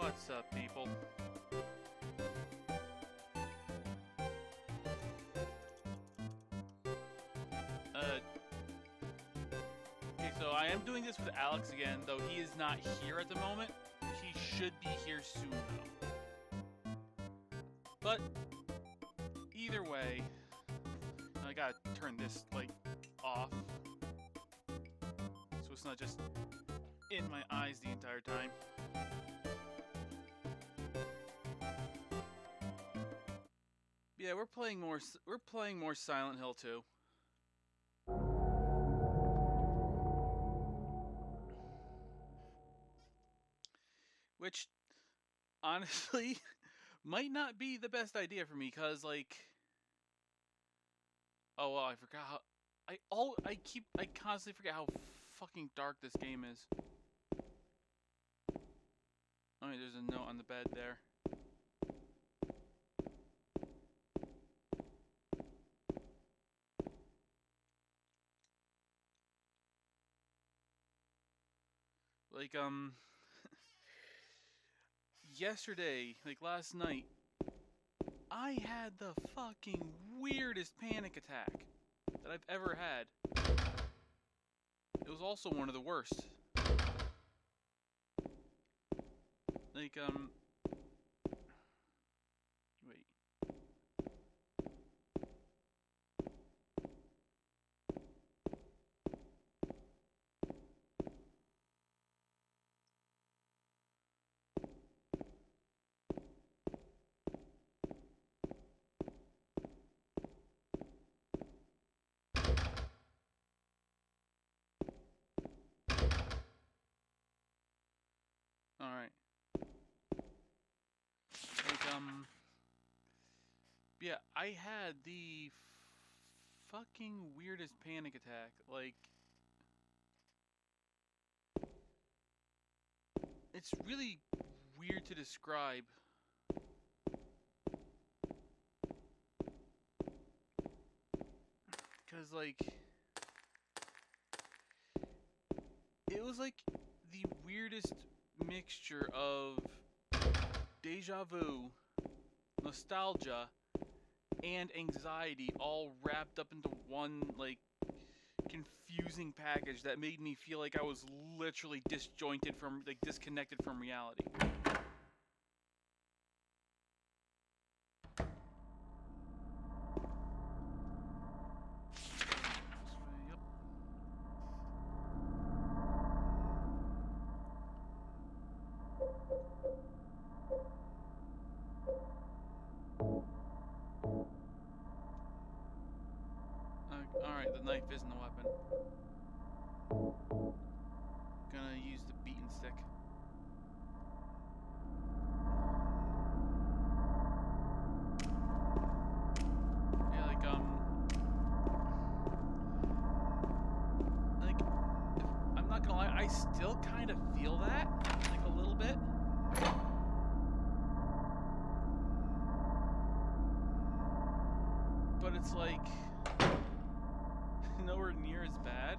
What's up, people? Okay, so I am doing this with Alex again, though he is not here at the moment. He should be here soon, though. But, either way, I gotta turn this, like, off. So it's not just in my eyes the entire time. Yeah, we're playing more Silent Hill 2. Which, honestly, might not be the best idea for me, cause like, oh well, I forgot how I constantly forget how fucking dark this game is. Oh, there's a note on the bed there. Like, yesterday, like last night, I had the fucking weirdest panic attack that I've ever had. It was also one of the worst. Like, wait. Alright. Like, yeah, I had the fucking weirdest panic attack. Like, it's really weird to describe. Because, like, it was like the weirdest mixture of deja vu, nostalgia, and anxiety all wrapped up into one, like, confusing package that made me feel like I was literally disjointed from, like, disconnected from reality. Yep. Alright, the knife isn't a weapon. Gonna use the beaten stick. Yeah, like, I'm not gonna lie, I still kind of feel that, like, a little bit. But it's like nowhere near as bad.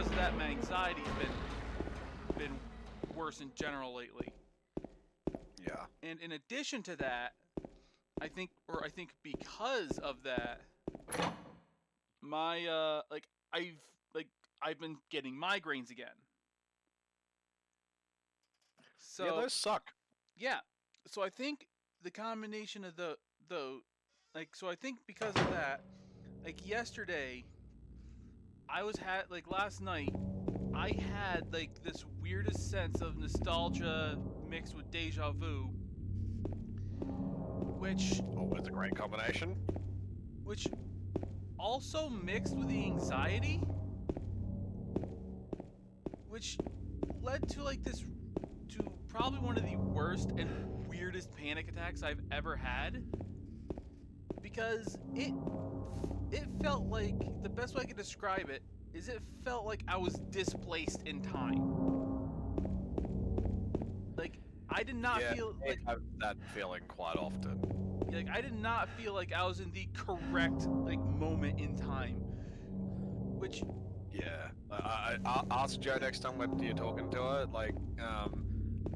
because of that, my anxiety's been worse in general lately. Yeah. And in addition to that, I think because of that, my I've been getting migraines again. So Yeah, those suck. yeah, so I think the combination of so I think because of that, like yesterday, last night, I had like this weirdest sense of nostalgia mixed with deja vu, which Always a great combination. which also mixed with the anxiety, which led to probably one of the worst and weirdest panic attacks I've ever had, because it felt like, the best way I could describe it is, it felt like I was displaced in time. Like, I did not feel like I have that feeling quite often. like I did not feel like I was in the correct moment in time, which Yeah. I ask Joe next time when you're talking to her.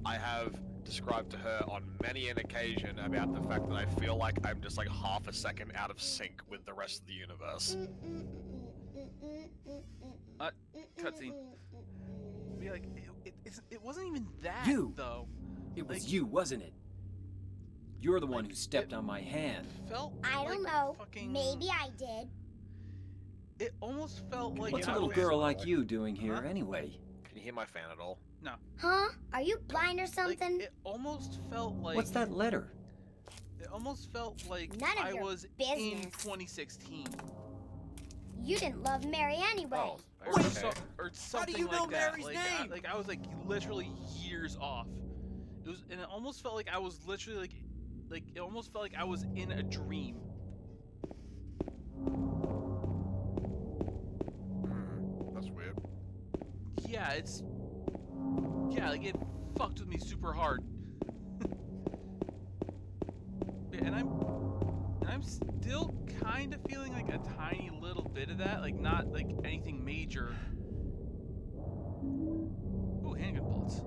I have described to her on many an occasion about the fact that I feel like I'm just like half a second out of sync with the rest of the universe. Cutscene. Be like, it wasn't even that, though. It was you, wasn't it? You're the one who stepped on my hand. I don't know. Maybe I did. It almost felt like What's a little girl like you doing here anyway? Can you hear my fan at all? No. Huh? Are you blind or something? It almost felt like... What's that letter? It almost felt like None of I your was business. in 2016. You didn't love Mary anyway. Oh, Or, okay. or something How do you like know that. Mary's I name? was literally years off. And it almost felt like I was literally it almost felt like I was in a dream. That's weird. Yeah, it fucked with me super hard. Yeah, and I'm still kind of feeling like a tiny little bit of that, not anything major. Ooh, handgun bullets.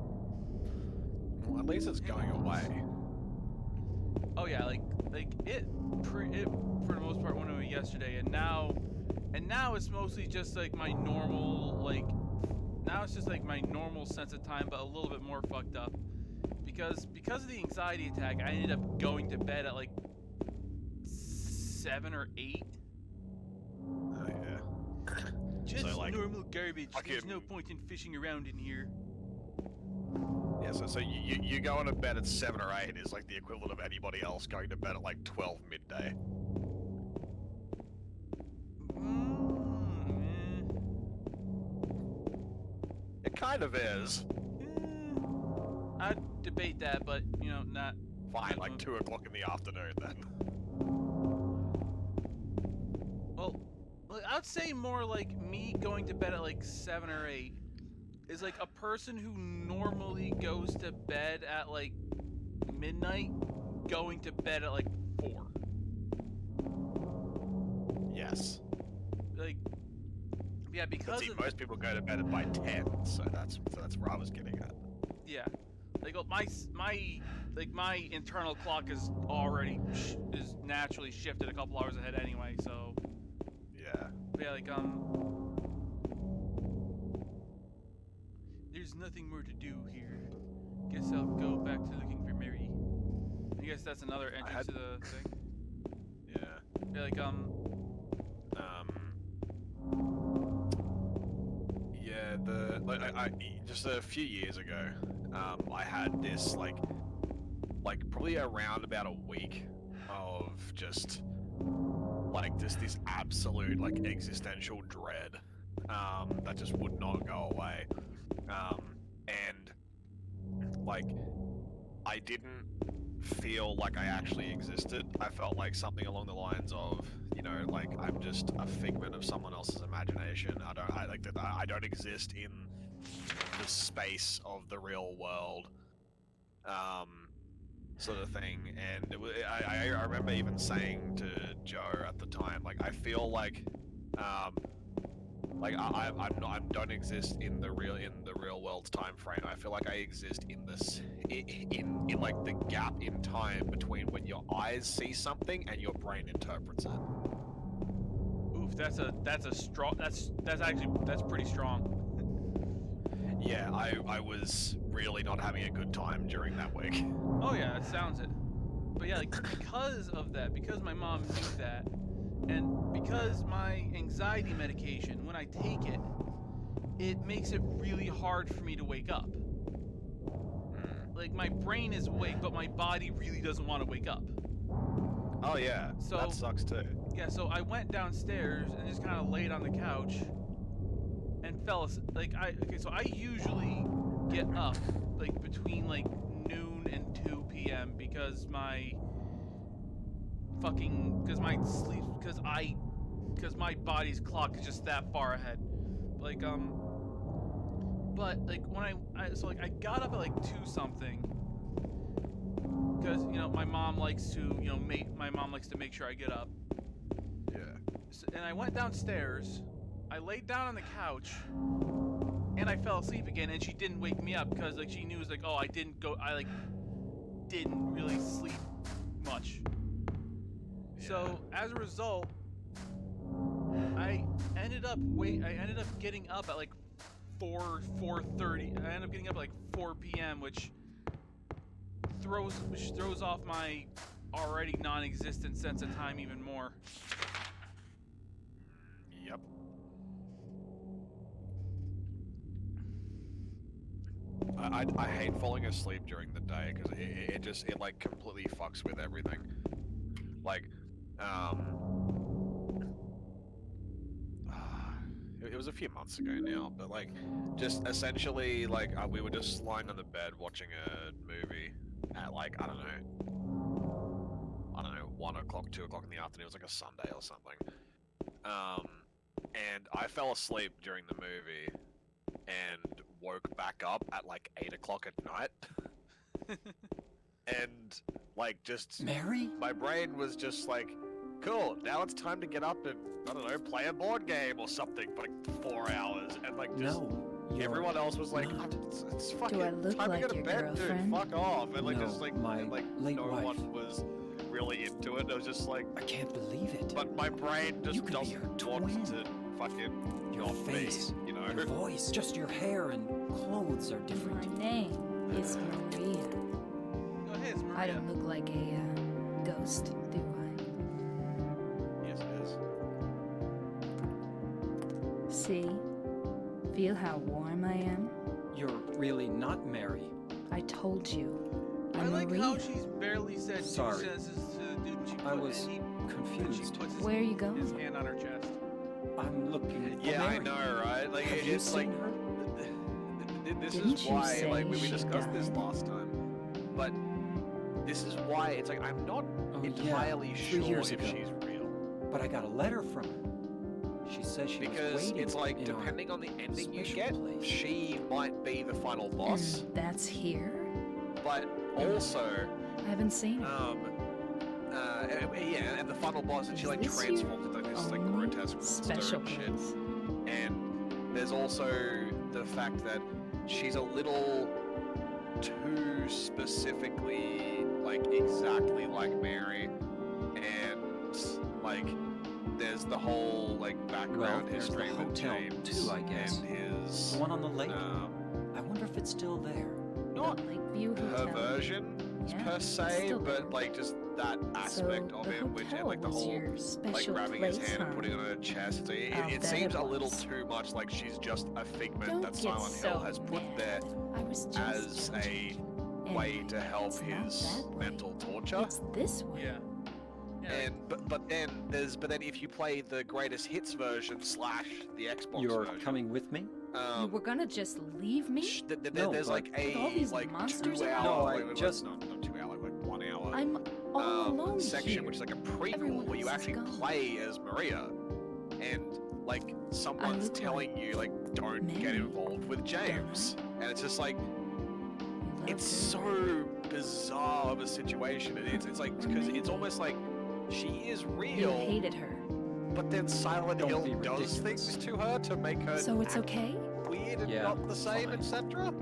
Well, at least it's going away. Oh yeah, it for the most part went away yesterday, and now it's mostly just my normal now it's just my normal sense of time, but a little bit more fucked up, because of the anxiety attack. I ended up going to bed at 7 or 8. Oh yeah. Just So, normal garbage. There's fucking- no point in fishing around in here. Yeah, so you going to bed at 7 or 8 is the equivalent of anybody else going to bed at 12 midday. It kind of is. I'd debate that, but not. Fine, 2 o'clock in the afternoon then. Well, I'd say more me going to bed at 7 or 8 is a person who normally goes to bed at midnight going to bed at 4. Yes. Yeah, because But see, of most people go to bed by 10, so that's where I was getting at. yeah, my internal clock is naturally shifted a couple hours ahead anyway, so Yeah. yeah, there's nothing more to do here. Guess I'll go back to looking for Mary. I guess that's another entrance to the thing. Yeah. Yeah, Yeah, I just a few years ago, I had this probably around about a week of just this absolute existential dread that just would not go away, and I didn't feel like I actually existed. I felt like something along the lines of, I'm just a figment of someone else's imagination. I don't exist in the space of the real world, sort of thing. And I remember even saying to Joe at the time, I feel like Like I don't exist in the real world's time frame. I feel like I exist in this in like the gap in time between when your eyes see something and your brain interprets it. Oof, that's a strong. That's pretty strong. Yeah, I was really not having a good time during that week. Oh yeah, that sounds it. But yeah, like because of that, because my mom knew that, and because my anxiety medication, when I take it, it makes it really hard for me to wake up. Like my brain is awake, but my body really doesn't want to wake up. Oh yeah, So that sucks too. Yeah, so I went downstairs and just kind of laid on the couch and fell asleep. So I usually get up like between like noon and 2 p.m. because my body's clock is just that far ahead. But like when I got up at like 2 something because my mom likes to make sure I get up. Yeah. So, and I went downstairs. I laid down on the couch, and I fell asleep again. And she didn't wake me up because like she knew I didn't really sleep much. Yeah. So as a result, I ended up getting up at like 4:30. I ended up getting up at like 4 p.m., which throws off my already non-existent sense of time even more. Yep. I hate falling asleep during the day because it like completely fucks with everything. Like, it was a few months ago now, but like, just essentially like we were just lying on the bed watching a movie at like I don't know 1 o'clock, 2 o'clock in the afternoon. It was like a Sunday or something. And I fell asleep during the movie and woke back up at like 8 o'clock at night. And like just Mary? my brain was just like, cool, now it's time to get up and I don't know, play a board game or something for like 4 hours. And like just everyone else was like, it's fucking Do I look time like to go to your bed, girlfriend? dude. Fuck off. And like No, just like my late no wife. one was really into it. I was just like, I can't believe it. but my brain You just could be her doesn't want twin. to fucking Your not face, be, you know. your voice, just your hair and clothes are My different. name is Maria. Go ahead, it's Maria. I don't look like a ghost, do I? Yes, it is. See? Feel how warm I am? You're really not Mary. I told you. I I'm like Maria. how she's barely said Sorry. 2 sentences to the dude and she I put was and she confused. puts Where are you his going? hand on her chest. I'm looking for Yeah, I Mary. know, right? Like Have you it's like seen her? this Didn't is you why say like we she discussed this died? last time, but this is why it's like I'm not Oh, entirely yeah, 3 sure years if ago. she's real But I got a letter from her. She says she was because waiting it's like in our depending on the ending you special get, place. she might be the final boss, And that's here? but also I haven't seen it. yeah, and the final boss, and she Is like this transforms into this like only grotesque monster special and shit. place? And there's also the fact that she's a little too specifically like exactly like Mary, and like there's the whole like background there's the history with hotel, James too, I guess. and his The one on the lake? um, I wonder if it's still there. not The Lakeview her Hotel. version Yeah, per it's se, still but there. like just that aspect So of the him, which and hotel like the was whole your like special grabbing place, his hand and huh? putting it on her chest. It's, I'll it bet seems it a little was. too much like she's just a figment Don't that get Silent so Hill has put mad. there I was just as a judging. way Anyway, to help it's not his that way. mental torture. It's this way. Yeah. Yeah. And but then if you play the greatest hits version slash the Xbox You're version, coming with me? You were gonna just leave me? No, there's but- like With all a these like monsters 2 around? hour, No, I wait, just- not 2 hour, like 1 hour. I'm all alone section, here. which is like a prequel Everyone where you else is actually gone. play as Maria, and like someone's look telling you like don't get Mary, involved with James, and it's just like You love it's her. so bizarre of a situation. It's like because it's almost like she is You real, hated her. but then Silent Don't Hill be does ridiculous. things to her to make her So it's act okay? weird and Yeah, not the same, fine. etc.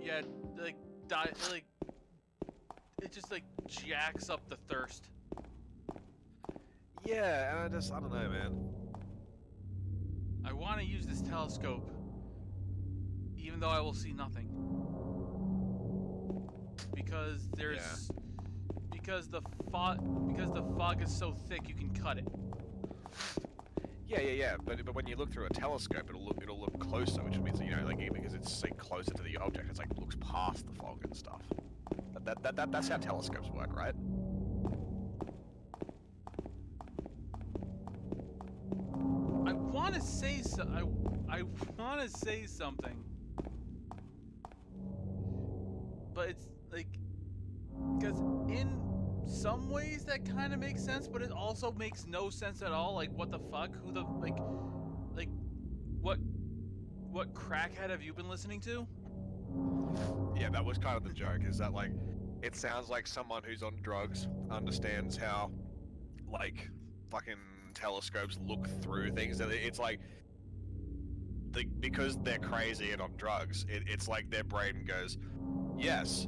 Yeah, like, like, it just, like, jacks up the thirst. Yeah, and I don't know, man. I want to use this telescope, even though I will see nothing. Because because the fog is so thick you can cut it. Yeah. But when you look through a telescope, it'll look closer, which means that, you know, like, because it's like closer to the object, it's like looks past the fog and stuff. That's how telescopes work, right? I want to say I want to say something, but it's like, because in some ways that kind of makes sense, but it also makes no sense at all. Like, what the fuck? Who the like what crackhead have you been listening to? Yeah, that was kind of the joke, is that, like, it sounds like someone who's on drugs understands how, like, fucking telescopes look through things. It's like, because they're crazy and on drugs, it's like their brain goes, yes,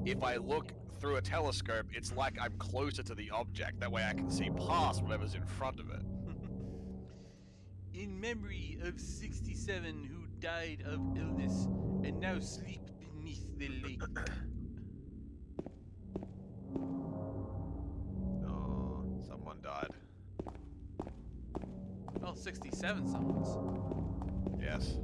if I look through a telescope, it's like I'm closer to the object. That way I can see past whatever's in front of it. In memory of 67 who died of illness and now sleep beneath the lake. Oh, someone died. Well, 67 someone's. Yes.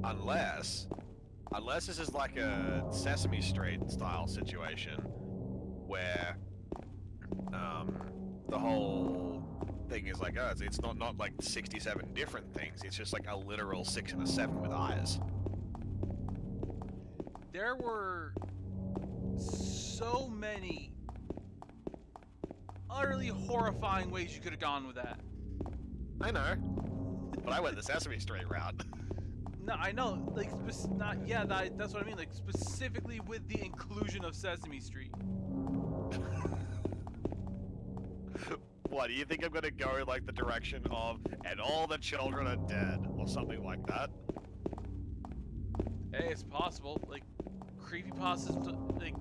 Unless this is like a Sesame Street style situation where the whole thing is like, oh, it's not like 67 different things, it's just like a literal 6 and a 7 with eyes. There were so many utterly horrifying ways you could have gone with that. I know, but I went the Sesame Street route. No, I know, like, that's what I mean, like, specifically with the inclusion of Sesame Street. What, do you think I'm gonna go like the direction of, and all the children are dead, or something like that? Hey, it's possible. Like, creepypastas, like,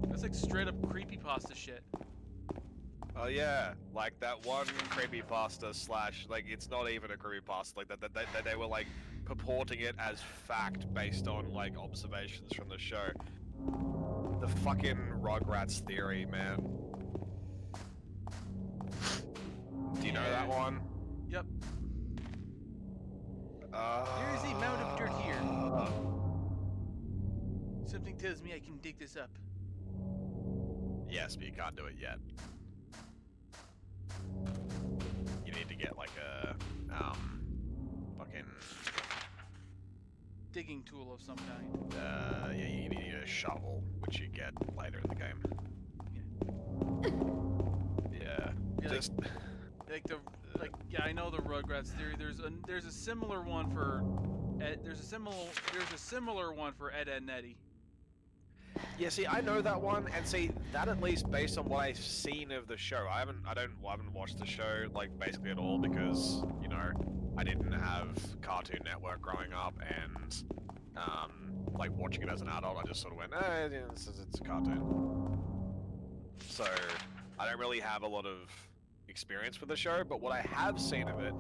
that's like straight up creepypasta shit. Oh yeah, like that one creepypasta slash, like, it's not even a creepypasta, like that they were like purporting it as fact based on like observations from the show. The fucking Rugrats theory, man. Do you know that one? Yep. There is a mound of dirt here. Something tells me I can dig this up. Yes, but you can't do it yet. You need to get like a fucking Digging tool of some kind. yeah, you need a shovel, which you get later in the game. Yeah. Yeah, Just yeah, I know the Rugrats theory. There's a similar one for Ed, there's a similar one for Ed, Edd n Eddy. yeah, see, I know that one, and see that, at least based on what I've seen of the show. I haven't watched the show like basically at all, because, you know, I didn't have Cartoon Network growing up, and like watching it as an adult, I just sort of went, yeah, it's a cartoon. So I don't really have a lot of experience with the show, but what I have seen of it,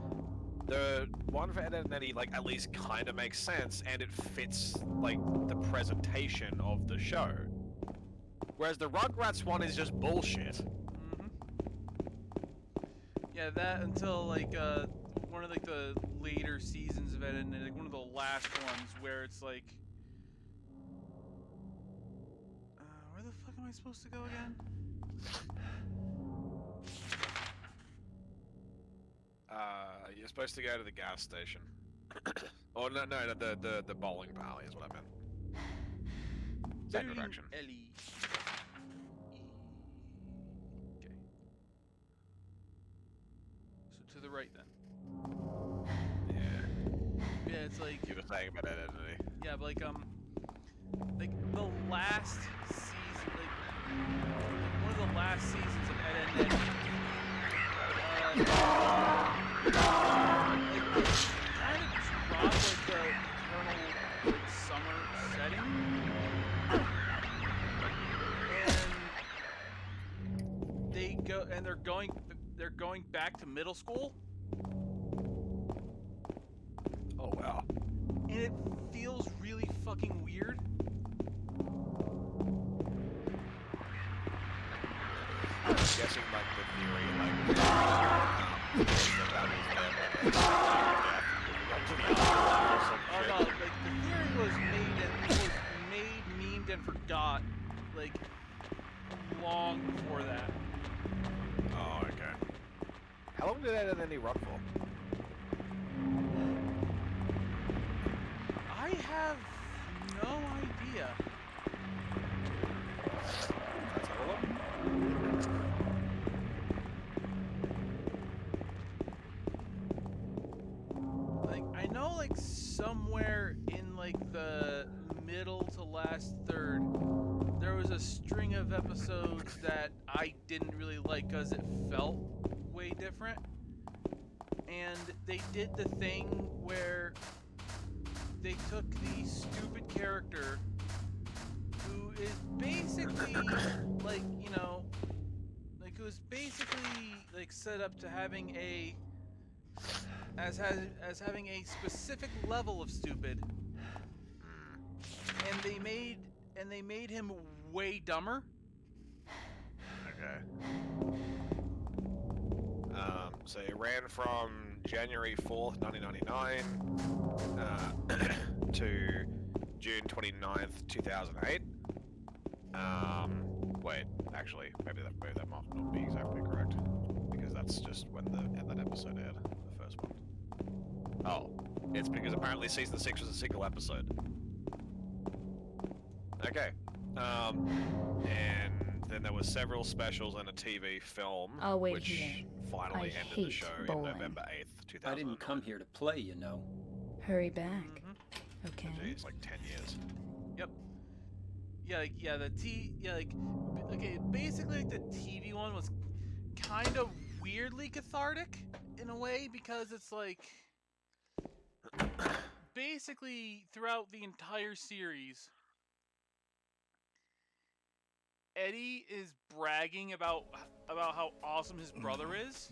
the one for Ed, Edd n Eddy, like, at least kind of makes sense, and it fits like the presentation of the show. Whereas the Rugrats one is just bullshit. Mm-hmm. Yeah, that until like one of like the later seasons of Ed, Edd n Eddy, like one of the last ones where it's like, where the fuck am I supposed to go again? You're supposed to go to the gas station. Oh no, the bowling alley is what I meant. Same Bowling direction. alley. Okay. So to the right then. Yeah. Yeah, it's like, You were saying about Ed, Edd n Eddy. yeah, but like the last season, like last seasons of Ed, Edd n Eddy. Like, they kind of dropped like the eternal like summer setting, and they're going back to middle school, Oh wow. and it feels really fucking weird. I'm guessing like the theory, like that was Oh no, like the theory was made, memed, and forgot like long before that. Oh, okay. How long did Ed and Eddie run for? I have no idea. Let's have a look. Like I know like somewhere in like the middle to last third there was a string of episodes that I didn't really like because it felt way different, and they did the thing where they took the stupid character who is basically like, you know, like who is basically like set up to having having a specific level of stupid, and they made him way dumber. Okay. So it ran from January 4th, 1999 to June 29th, 2008. Wait, actually, maybe that might not be exactly correct, because that's just when that episode aired, the first one. Oh, it's because apparently season 6 was a single episode. Okay. And then there were several specials and a TV film, I'll wait which here. finally I ended the hate show bowling. in November 8th, 2009. I didn't come here to play, you know. Hurry back. Mm-hmm. Okay. Jeez, like 10 years. Yep. Okay, basically like the TV one was kind of weirdly cathartic in a way, because it's like basically throughout the entire series Eddie is bragging about how awesome his brother is.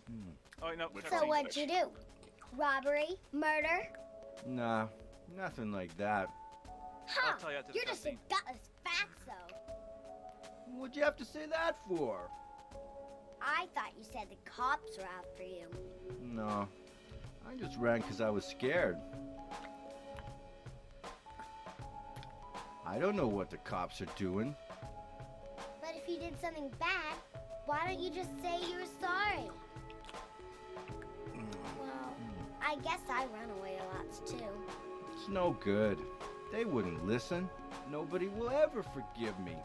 Oh no. So what'd you do? Robbery? Murder? Nah, nothing like that. Huh? I'll tell you after the You're just a cutscene. gutless fatso. What'd you have to say that for? I thought you said the cops were out for you. No, I just ran 'cause I was scared. I don't know what the cops are doing. But if you did something bad, why don't you just say you were sorry? Well, I guess I run away a lot too. It's no good. They wouldn't listen. Nobody will ever forgive me.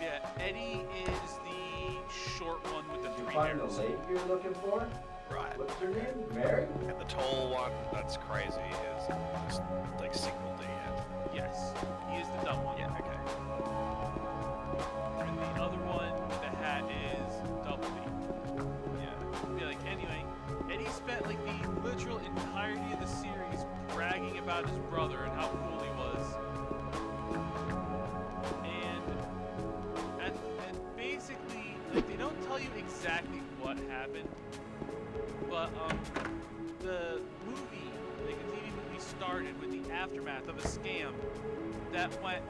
Yeah, Eddie is the short one with the Did you three find the hairs. lady you're looking for? Right. What's her name? Mary? And the tall one, that's crazy, is just like single D. Yes, he is the dumb one. Yeah, okay. And the other one with the hat is double D. Yeah. Like anyway, Eddie spent like the literal entirety of the series bragging about his brother and how cool he was. And basically, like they don't tell you exactly what happened, but the movie, like the TV movie, started with the aftermath of a scam that went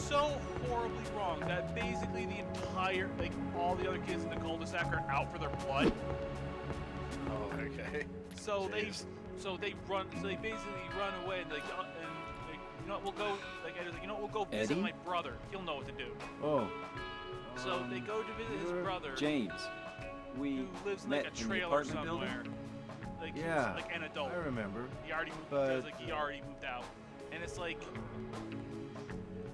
so horribly wrong that basically the entire, like all the other kids in the cul-de-sac are out for their blood. Oh, okay. So Jeez. they basically run away and like you know what, we'll go, like Eddie's like, you know what, we'll go visit Eddie? my brother. He'll know what to do. Oh. So they go to visit his you're- brother, James, we who lives in like met a in the trailer apartment somewhere. building. Like Yeah, he's like an adult. I remember. He already moved, But- like he already moved out, and it's like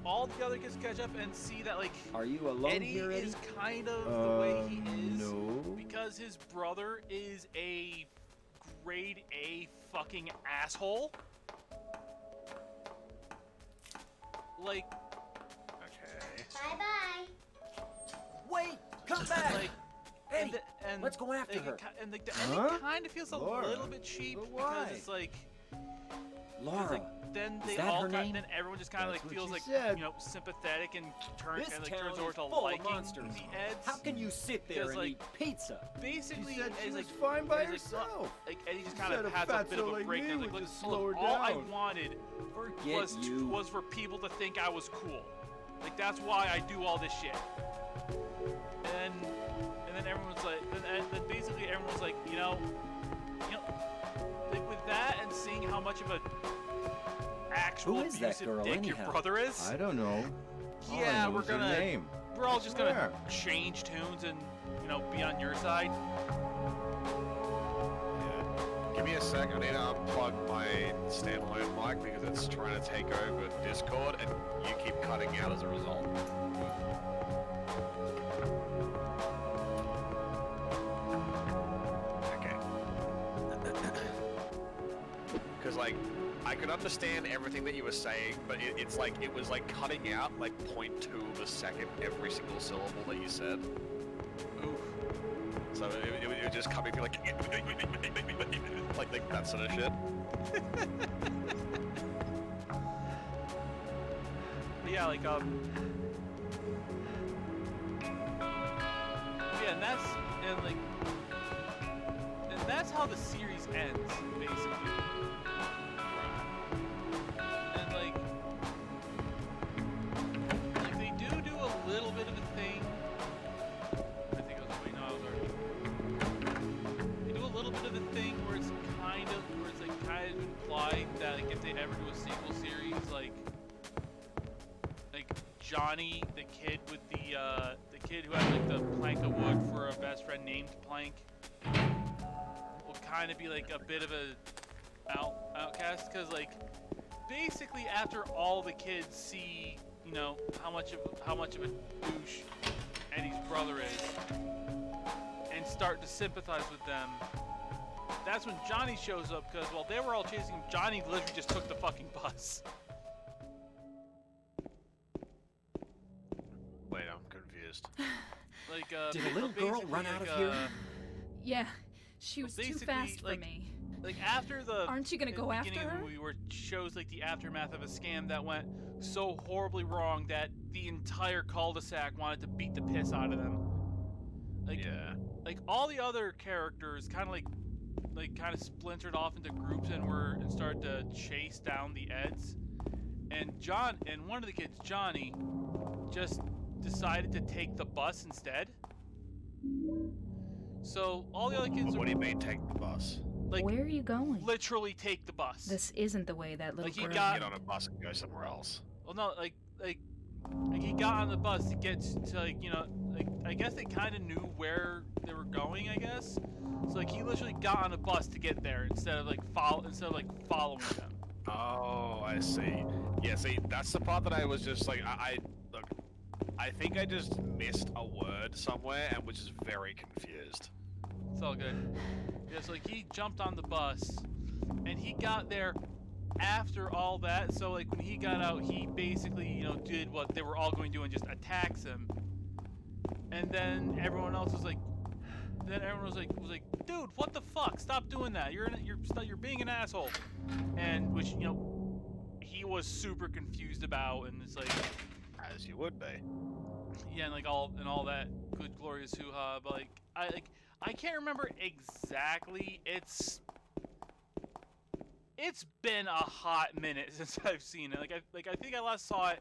all the other kids catch up and see that like Are you alone Eddie here, Eddie? is kind of the way he is No. because his brother is a grade A fucking asshole. like, Okay. Bye-bye. Wait! Come back! like, Hey, and let's go after like, her. And like the Huh? ending kind of feels a Laura, little bit cheap but because why? it's like, Laura. then Is they that all her kind, name? then everyone just kind of That's like what feels she like said. sympathetic and turns This and like town turns is over to full of liking monsters. the Eds. How can you sit there Because, and like, eat pizza? Basically, She said she it's was like fine by it's herself. Like Eddie just She kind said of a has a fatso bit of a like break. me And would like, just look, slow her all I down. wanted Forget you. was for people to think I was cool. Like that's why I do all this shit. And then everyone's like, then basically everyone's like, like with that and seeing how much of a actual Who is that abusive girl, dick your anyhow? brother is. I don't know. All I Yeah, know we're is her gonna. name. We're all just gonna Swear. change tunes and be on your side. Yeah. Give me a sec. I need to unplug my standalone mic because it's trying to take over Discord, and you keep cutting out as a result. Okay. Because like, I could understand everything that you were saying, but it's like it was like cutting out like 0.2 of a second every single syllable that you said. Oof. So it would just coming through like like that sort of shit. But yeah, like yeah, and that's how the series ends, basically. And like they do a little bit of a thing. I think it was wait, no, I was already. They do a little bit of a thing where it's kind of implied that like if they ever do a sequel series, like Johnny, the kid with the kid who had like the plank of wood for a best friend named Plank, will kind of be like a bit of a outcast because like basically after all the kids see how much of a douche Eddie's brother is and start to sympathize with them, that's when Johnny shows up because while they were all chasing him, Johnny literally just took the fucking bus. Wait, I'm confused. Like, Did a little girl run out of here? Yeah, she was too basically, fast for like- me. Like after the Aren't you gonna in go the after beginning of the her? movie where it shows like the aftermath of a scam that went so horribly wrong that the entire cul-de-sac wanted to beat the piss out of them. Like Yeah. like all the other characters kind of kind of splintered off into groups and started to chase down the Eds. And one of the kids, Johnny, just decided to take the bus instead. So all the other kids What do you mean take the bus? like Where are you going? literally take the bus. This isn't the way that little Like, he girl. got- Get on a bus and go somewhere else. Well, no, like he got on the bus to get to I guess they kind of knew where they were going. I guess so. Like he literally got on a bus to get there instead of following them. Oh, I see. Yeah, see, that's the part that I was just like, look, I think I just missed a word somewhere and was just very confused. It's all good. Yeah, so like he jumped on the bus, and he got there after all that. So like when he got out, he basically did what they were all going to do and just attacks him. And then everyone else was like, dude, what the fuck? Stop doing that. You're being an asshole. And which he was super confused about, and it's like, As you would be. yeah, and all that good glorious hoo-ha. But I can't remember exactly. It's been a hot minute since I've seen it. I think I last saw it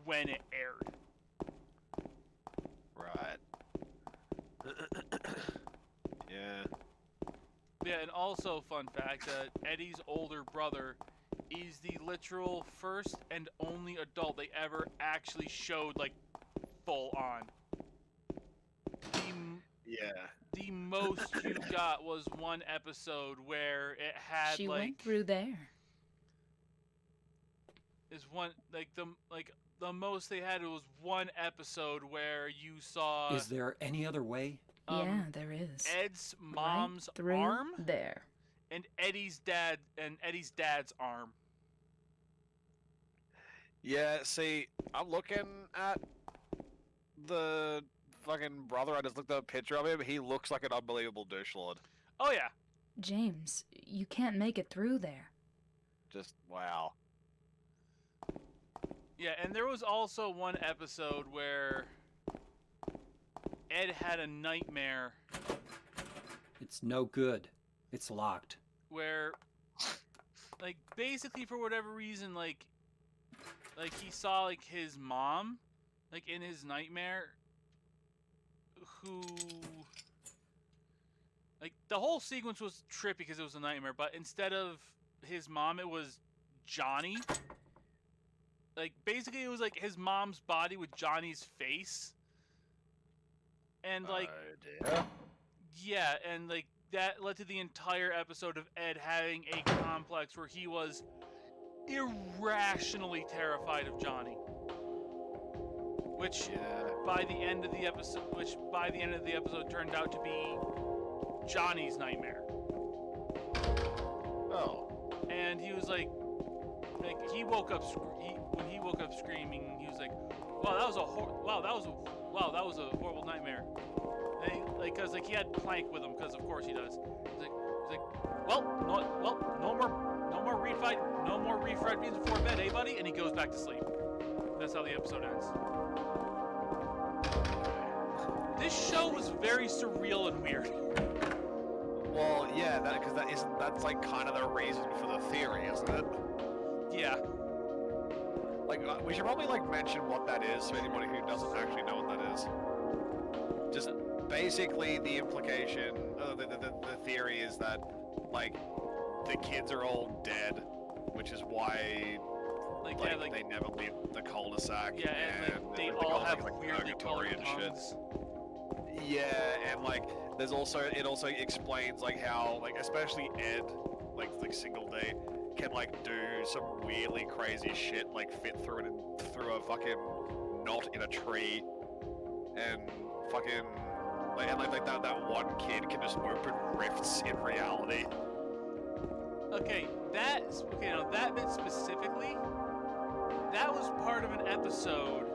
when it aired. Right. Yeah. Yeah, and also fun fact that Eddie's older brother is the literal first and only adult they ever actually showed full on. Yeah. The most you got was one episode where it had She went through there. the most they had was one episode where you saw Is there any other way? Yeah, there is. Ed's mom's right through arm there. and Eddie's dad's arm. Yeah, see, I'm looking at the fucking brother. I just looked at a picture of him. He looks like an unbelievable douche lord. Oh yeah. James, you can't make it through there. Just wow. Yeah, and there was also one episode where Ed had a nightmare It's no good. It's locked. where, like, basically for whatever reason, like he saw like his mom, like in his nightmare, who, like, the whole sequence was trippy because it was a nightmare, but instead of his mom, it was Johnny. Like, basically it was like his mom's body with Johnny's face. And like, yeah, and like that led to the entire episode of Ed having a complex where he was irrationally terrified of Johnny. Which by the end of the episode turned out to be Johnny's nightmare. Oh. And he was like he woke up when he woke up screaming, he was like, "Wow, that was a horrible nightmare." And he, like, cause like he had Plank with him, cause of course he does. He's like, no more refried beans before bed, eh, buddy? And he goes back to sleep. That's how the episode ends. This show was very surreal and weird. Well, yeah, because that's like kind of the reason for the theory, isn't it? Yeah. Like, we should probably like mention what that is for anybody who doesn't actually know what that is. Just basically the implication, the theory is that like the kids are all dead, which is why they never leave the cul-de-sac. Yeah, and like, they all have weirdly colored tongues. Yeah, and like it also explains like how like especially Ed, like single day, can like do some weirdly crazy shit, like fit through a fucking knot in a tree, and fucking like that one kid can just open rifts in reality. Now that bit specifically, that was part of an episode.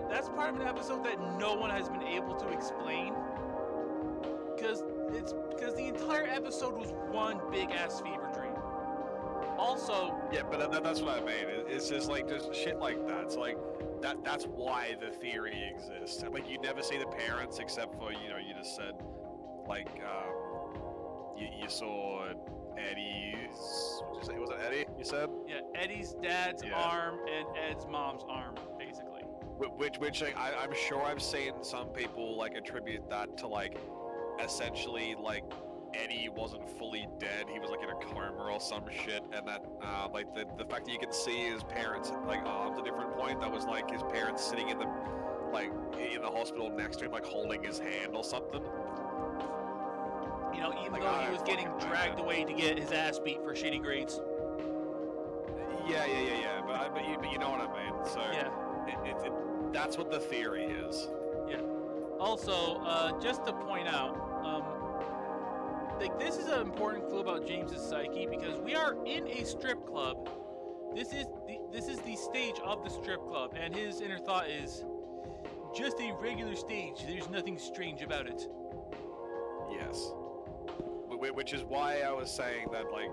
That's part of an episode that no one has been able to explain, because the entire episode was one big ass fever dream. Also, yeah, but that's what I mean. It's just like there's shit like that. So like that's why the theory exists. Like you never see the parents except for you just said like you saw Eddie's. What did you say? Was it Eddie? You said? Yeah, Eddie's dad's arm and Ed's mom's arm, basically. Which like, I'm sure I've seen some people like attribute that to like essentially like Eddie wasn't fully dead, he was like in a coma or some shit, and that like the fact that you can see his parents like arms at different point, that was like his parents sitting in the hospital next to him, like holding his hand or something. Even though he was getting dragged away to get his ass beat for shitty grades. Yeah. But you know what I mean. So yeah, that's what the theory is. Yeah. Also, just to point out, like this is an important clue about James's psyche, because we are in a strip club. This is the stage of the strip club, and his inner thought is just a regular stage. There's nothing strange about it. Yes. Which is why I was saying that, like,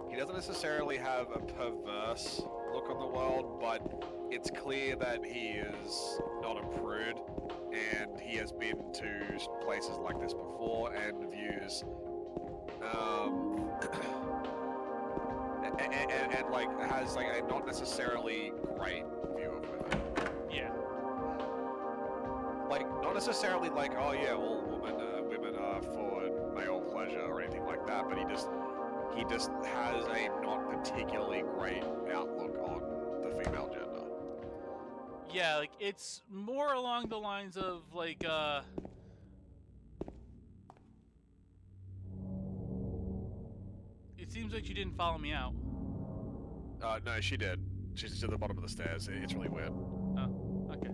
he doesn't necessarily have a perverse look on the world, but it's clear that he is not a prude, and he has been to places like this before and views, and like has like a not necessarily great view of women. Yeah. Like not necessarily like, oh yeah, all women are for male pleasure or anything like that, but he just has a not particularly great outlook on the female gender. Yeah, like it's more along the lines of like it seems like you didn't follow me out. No, she did. She's at the bottom of the stairs. It's really weird. Oh, okay.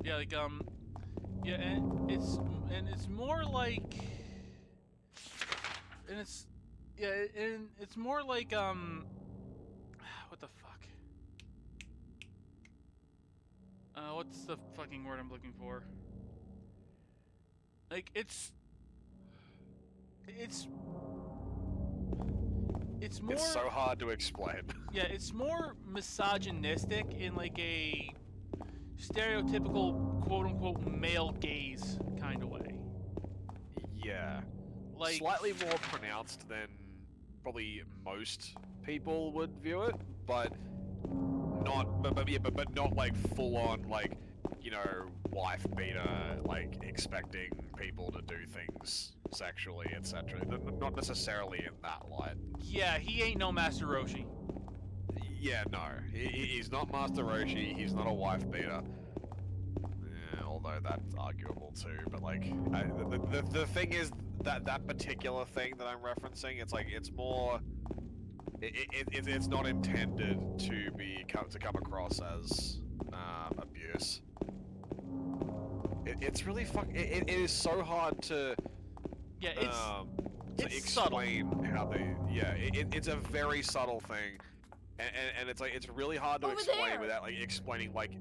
Yeah, like yeah, and it's more like, and it's more like what the fuck? What's the fucking word I'm looking for? Like, it's more... It's so hard to explain. Yeah, it's more misogynistic in like a stereotypical quote-unquote male gaze kind of way. Yeah. Like, Slightly more pronounced than probably most people would view it, but but not like full on, like, you know, wife beater, like expecting people to do things sexually, etc. Not necessarily in that light. yeah, he ain't no Master Roshi. Yeah, no, he's not Master Roshi. He's not a wife beater. Yeah, although that's arguable too. But like, the thing is that particular thing that I'm referencing, it's like it's more. It's not intended to come across as abuse. It's really it is so hard to Yeah, to it's subtle. explain how they. Yeah, it's a very subtle thing, and it's like it's really hard to Over explain there. without like explaining like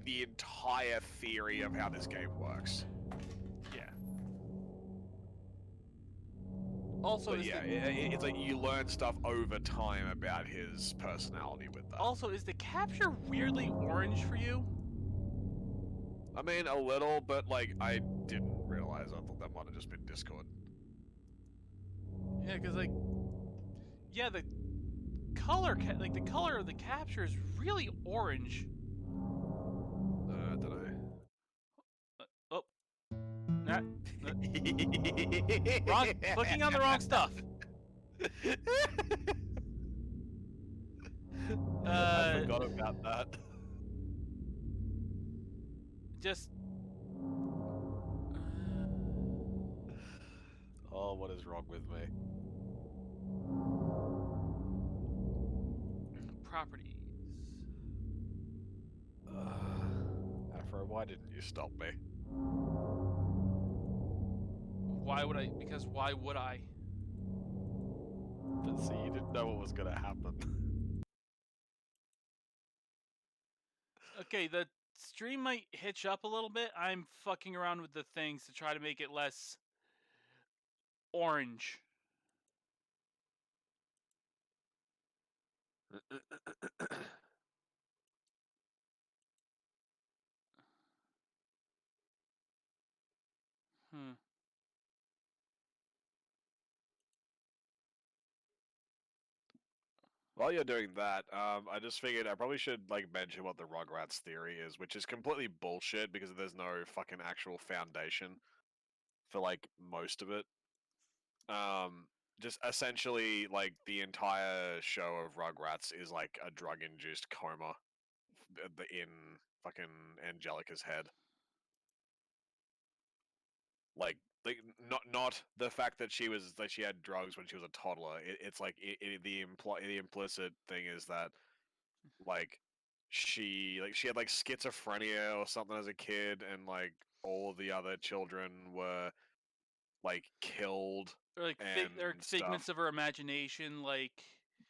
the entire theory of how this game works. Yeah. Also, But is yeah, the, it's like you learn stuff over time about his personality with that. also, is the capture weirdly orange for you? I mean, a little, but like I didn't realize. I thought that might have just been Discord. Yeah, because like, yeah, the color, the color of the capture is really orange. I don't know. Oh, nah, wrong, clicking on the wrong stuff. I forgot about that. Just Oh, what is wrong with me? properties. Afro, why didn't you stop me? Why would I? Because why would I? But see, you didn't know what was gonna happen. Okay, the stream might hitch up a little bit. I'm fucking around with the things to try to make it less orange. Hmm. While you're doing that, I just figured I probably should like mention what the Rugrats theory is, which is completely bullshit because there's no fucking actual foundation for like most of it. Just essentially like the entire show of Rugrats is like a drug-induced coma in fucking Angelica's head. Like not the fact that she had drugs when she was a toddler. It's like the implicit thing is that like she had like schizophrenia or something as a kid, and like all the other children were like killed Or like and they're figments stuff. of her imagination. Like,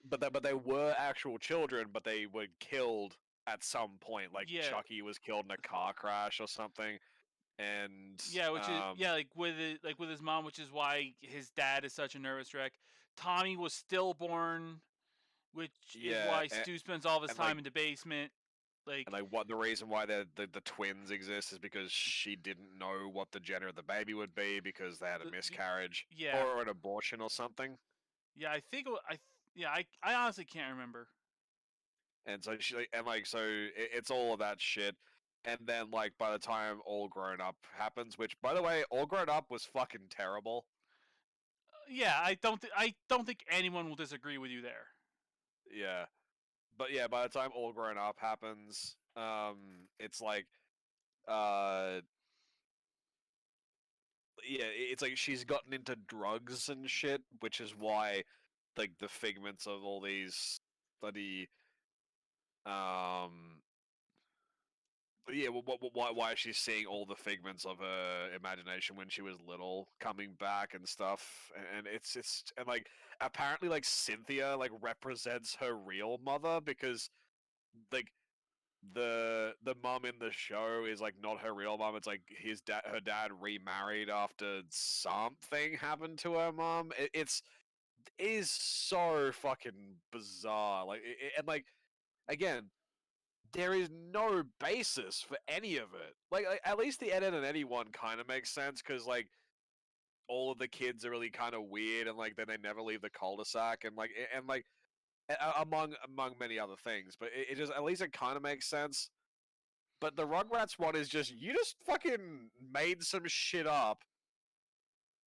But they were actual children, but they were killed at some point. Like yeah, Chucky was killed in a car crash or something, and yeah, which is yeah, like with his mom, which is why his dad is such a nervous wreck. Tommy was stillborn, which is yeah, why Stu spends all of his and, time like- in the basement. Like, and like what the reason why the twins exist is because she didn't know what the gender of the baby would be because they had a The- miscarriage yeah. or an abortion or something. yeah, I think I honestly can't remember. And so it's all of that shit. And then like by the time All Grown Up happens, which by the way, All Grown Up was fucking terrible. Yeah, I don't think anyone will disagree with you there. Yeah. But yeah, by the time All Grown Up happens, it's like yeah, it's like she's gotten into drugs and shit, which is why like the figments of all these bloody yeah, why is she seeing all the figments of her imagination when she was little coming back and stuff? And it's and like apparently like Cynthia like represents her real mother because like the mum in the show is like not her real mum. It's like her dad remarried after something happened to her mum. It is so fucking bizarre. Like and like again, there is no basis for any of it. Like at least the Ed, Edd and Eddie one kind of makes sense because like all of the kids are really kind of weird and like then they never leave the cul-de-sac and like among many other things. But it just at least it kind of makes sense. But the Rugrats one is just you just fucking made some shit up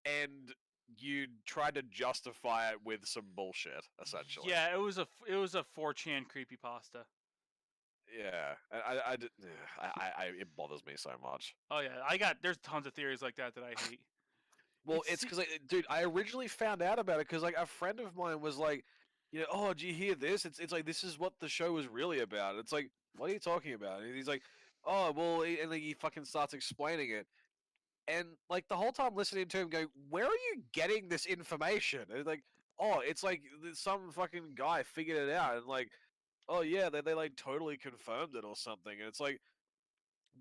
and you tried to justify it with some bullshit, essentially. Yeah, it was a 4chan creepypasta. Yeah, it bothers me so much. Oh yeah, there's tons of theories like that I hate. Well, it's because, dude, I originally found out about it because, like, a friend of mine was like, you know, oh, did you hear this? It's like this is what the show was really about. It's like, what are you talking about? And he's like, oh, well, and then he fucking starts explaining it, and like the whole time listening to him go, where are you getting this information? And like, oh, it's like some fucking guy figured it out, and like, oh yeah, they like totally confirmed it or something, and it's like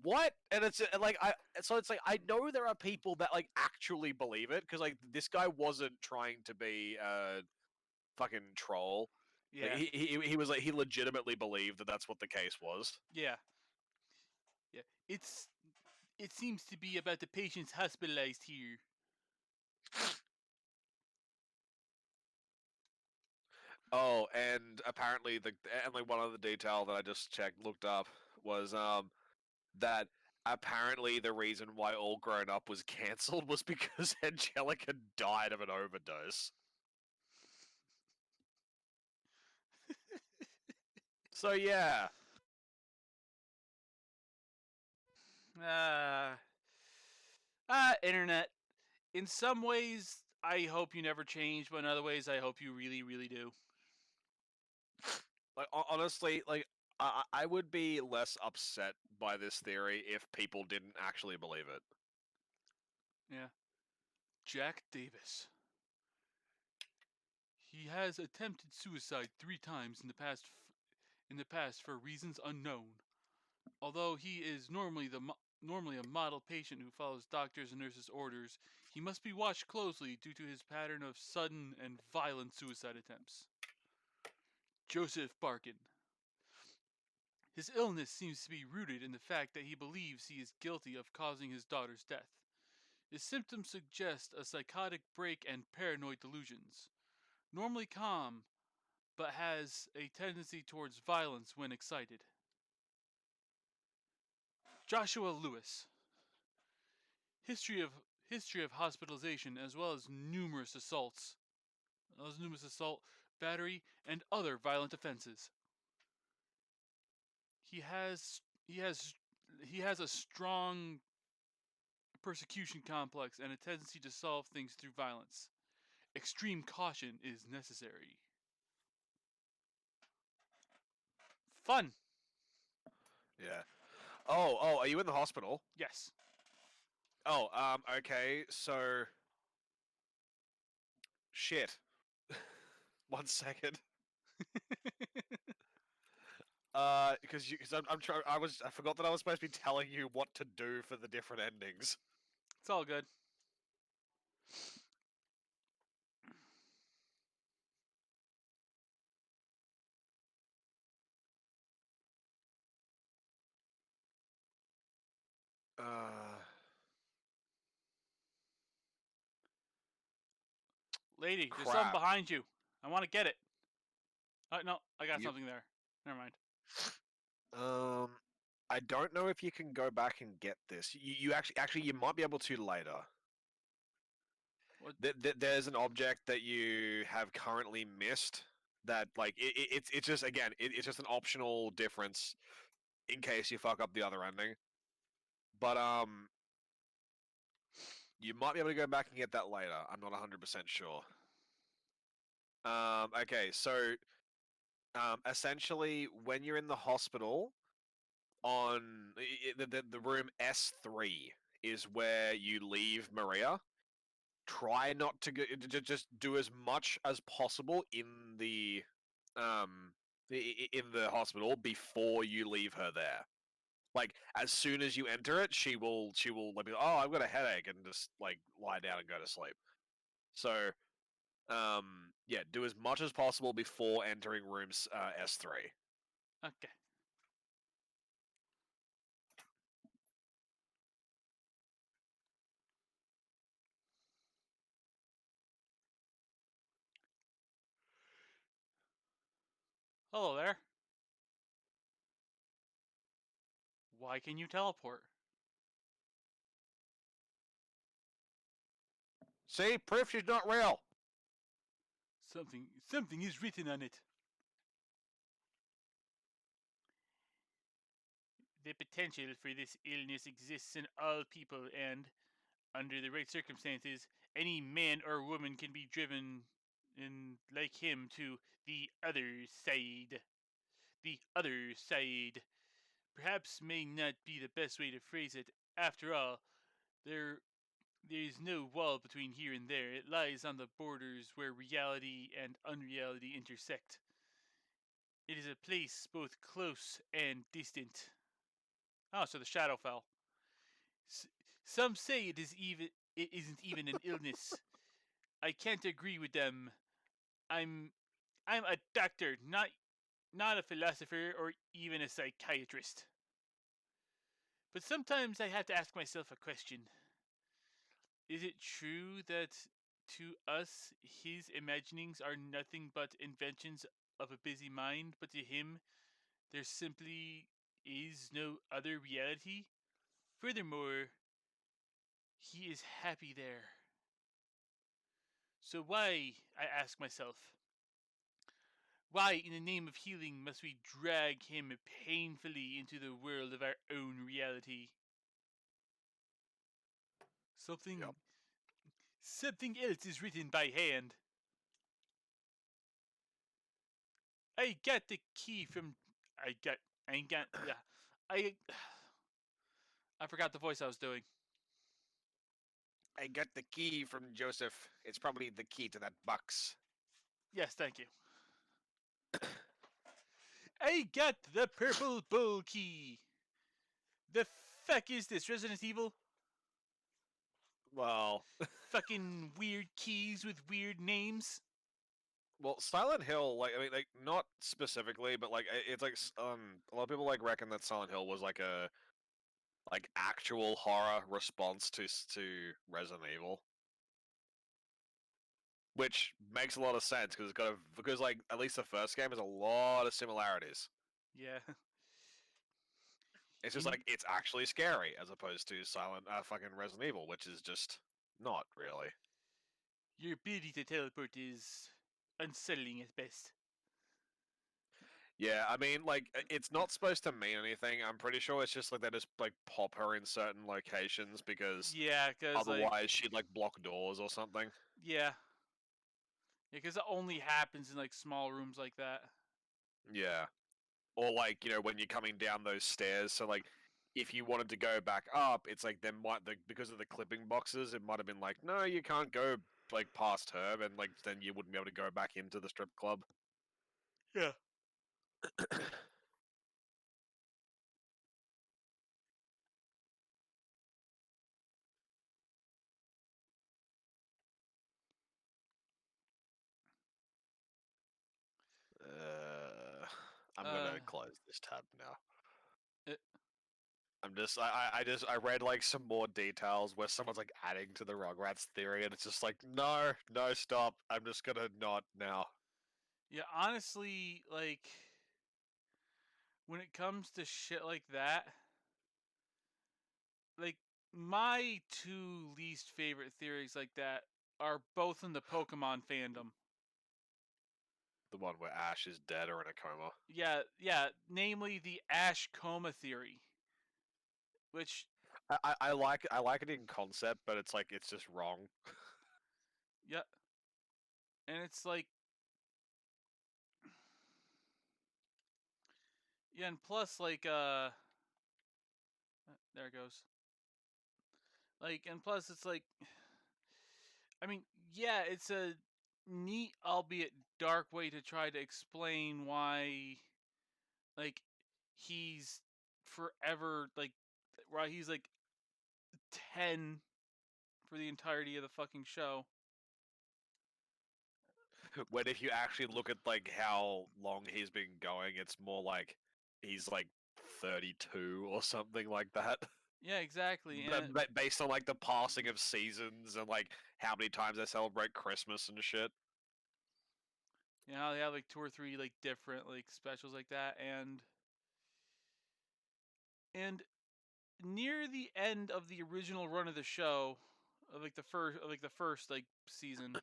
what? And it's like so it's like I know there are people that like actually believe it because like this guy wasn't trying to be a fucking troll. Yeah, Like, he was like he legitimately believed that that's what the case was. yeah, yeah. It seems to be about the patients hospitalized here. Oh, and apparently and like one other detail that I just looked up was that apparently the reason why All Grown Up was cancelled was because Angelica died of an overdose. So yeah. Ah, internet. In some ways, I hope you never change, but in other ways, I hope you really, really do. Like honestly, like I would be less upset by this theory if people didn't actually believe it. Yeah. Jack Davis. He has attempted suicide 3 times in the past for reasons unknown. Although he is normally a model patient who follows doctors' and nurses' orders, he must be watched closely due to his pattern of sudden and violent suicide attempts. Joseph Barkin. His illness seems to be rooted in the fact that he believes he is guilty of causing his daughter's death. His symptoms suggest a psychotic break and paranoid delusions. Normally calm, but has a tendency towards violence when excited. Joshua Lewis. History of hospitalization as well as numerous assaults, battery, and other violent offenses. He has he has he has a strong persecution complex and a tendency to solve things through violence. Extreme caution is necessary. Fun. Yeah. Oh, are you in the hospital? Yes. Oh, okay, so shit. 1 second. Because I'm trying. I forgot that I was supposed to be telling you what to do for the different endings. It's all good. Uh, Lady, there's Crap. something behind you. I want to get it. No, I got You- something there. Never mind. I don't know if you can go back and get this. You actually you might be able to later. What? There's an object that you have currently missed that like it's just again it's just an optional difference in case you fuck up the other ending. But you might be able to go back and get that later. I'm not 100% sure. Okay, so essentially when you're in the hospital, on the room S3 is where you leave Maria. Try not to go, just do as much as possible in the hospital before you leave her there. Like as soon as you enter it, she will like be, oh, I've got a headache, and just like lie down and go to sleep. So yeah, do as much as possible before entering rooms S3. Okay. Hello there. Why can you teleport? See, proof she's not real. Something is written on it. The potential for this illness exists in all people, and under the right circumstances, any man or woman can be driven in like him to the other side. The other side. Perhaps may not be the best way to phrase it. After all, there is no wall between here and there. It lies on the borders where reality and unreality intersect. It is a place both close and distant. Oh, so the shadow fell. S- some say it isn't even an illness. I can't agree with them. I'm I'm a doctor, not a philosopher or even a psychiatrist. But sometimes I have to ask myself a question. Is it true that to us his imaginings are nothing but inventions of a busy mind, but to him there simply is no other reality? Furthermore, he is happy there. So why, I ask myself, why in the name of healing must we drag him painfully into the world of our own reality? Yep. Something something else is written by hand. I got the key from I ain't got yeah. I I forgot the voice I was doing. I got the key from Joseph. It's probably the key to that box. Yes, thank you. I got the purple bull key. The fuck is this, Resident Evil? Well, Fucking weird keys with weird names. well, Silent Hill, like I mean, like not specifically, but like it's like a lot of people like reckon that Silent Hill was like a like actual horror response to Resident Evil, which makes a lot of sense because because like at least the first game has a lot of similarities. Yeah. It's just In like it's actually scary as opposed to Silent fucking Resident Evil, which is just not really. your ability to teleport is unsettling at best. Yeah, I mean, like it's not supposed to mean anything. I'm pretty sure it's just like they just like pop her in certain locations because Yeah, because like otherwise she'd like block doors or something. yeah, because it only happens in like small rooms like that. Yeah. Or like, when you're coming down those stairs, so like if you wanted to go back up, it's like there might because of the clipping boxes, it might have been like, no, you can't go like past her, and like then you wouldn't be able to go back into the strip club. Yeah. Uh, I'm Uh, gonna close this tab now. uh, I read like some more details where someone's like adding to the Rugrats theory, and it's just like, no, no, stop. I'm just gonna not now. yeah, honestly, like when it comes to shit like that, like my two least favorite theories like that are both in the Pokemon fandom. The one where Ash is dead or in a coma. Yeah, namely the Ash coma theory, which I like it in concept, but it's like it's just wrong. yeah, and it's like yeah, and plus like There it goes. Like, and plus it's like, I mean, yeah, it's a neat, albeit dark way to try to explain why, like, he's forever, like, why he's like 10 for the entirety of the fucking show. When if you actually look at like how long he's been going, it's more like he's like 32 or something like that. Yeah, exactly. But, And but based on like the passing of seasons and like how many times they celebrate Christmas and shit. you know, they have like 2 or 3 like different like specials like that, and near the end of the original run of the show, of like the first like season,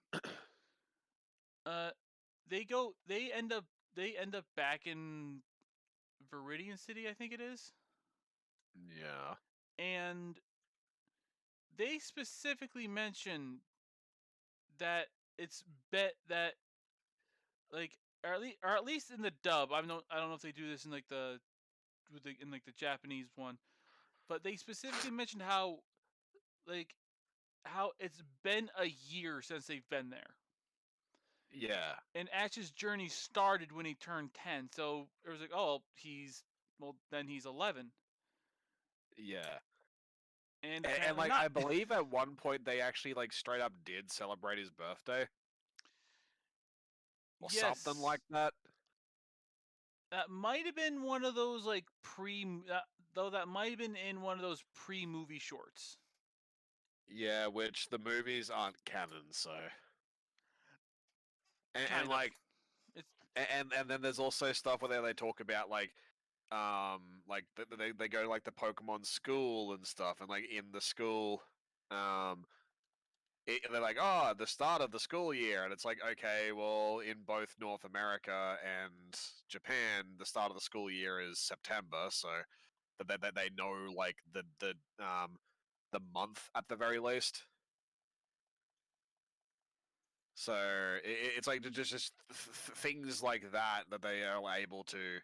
uh, they end up back in Viridian City, I think it is, Yeah. and they specifically mention that it's bet that like or at least in the dub. I don't know if they do this in like in like the Japanese one, but they specifically mentioned like how it's been a year since they've been there. Yeah. And Ash's journey started when he turned 10. So it was like, oh, then he's 11. Yeah. And And apparently like not. I believe at one point they actually like straight up did celebrate his birthday or Yes. something like that. That might have been one of those like though that might have been in one of those pre-movie shorts. Yeah, which the movies aren't canon, so. And Kind of. like It's and then there's also stuff where they talk about like they go to like the Pokemon school and stuff, and like in the school they're like, oh, the start of the school year, and it's like, okay, well, in both North America and Japan, the start of the school year is September, so that they know like the month at the very least. So it's like just things like that that they are able to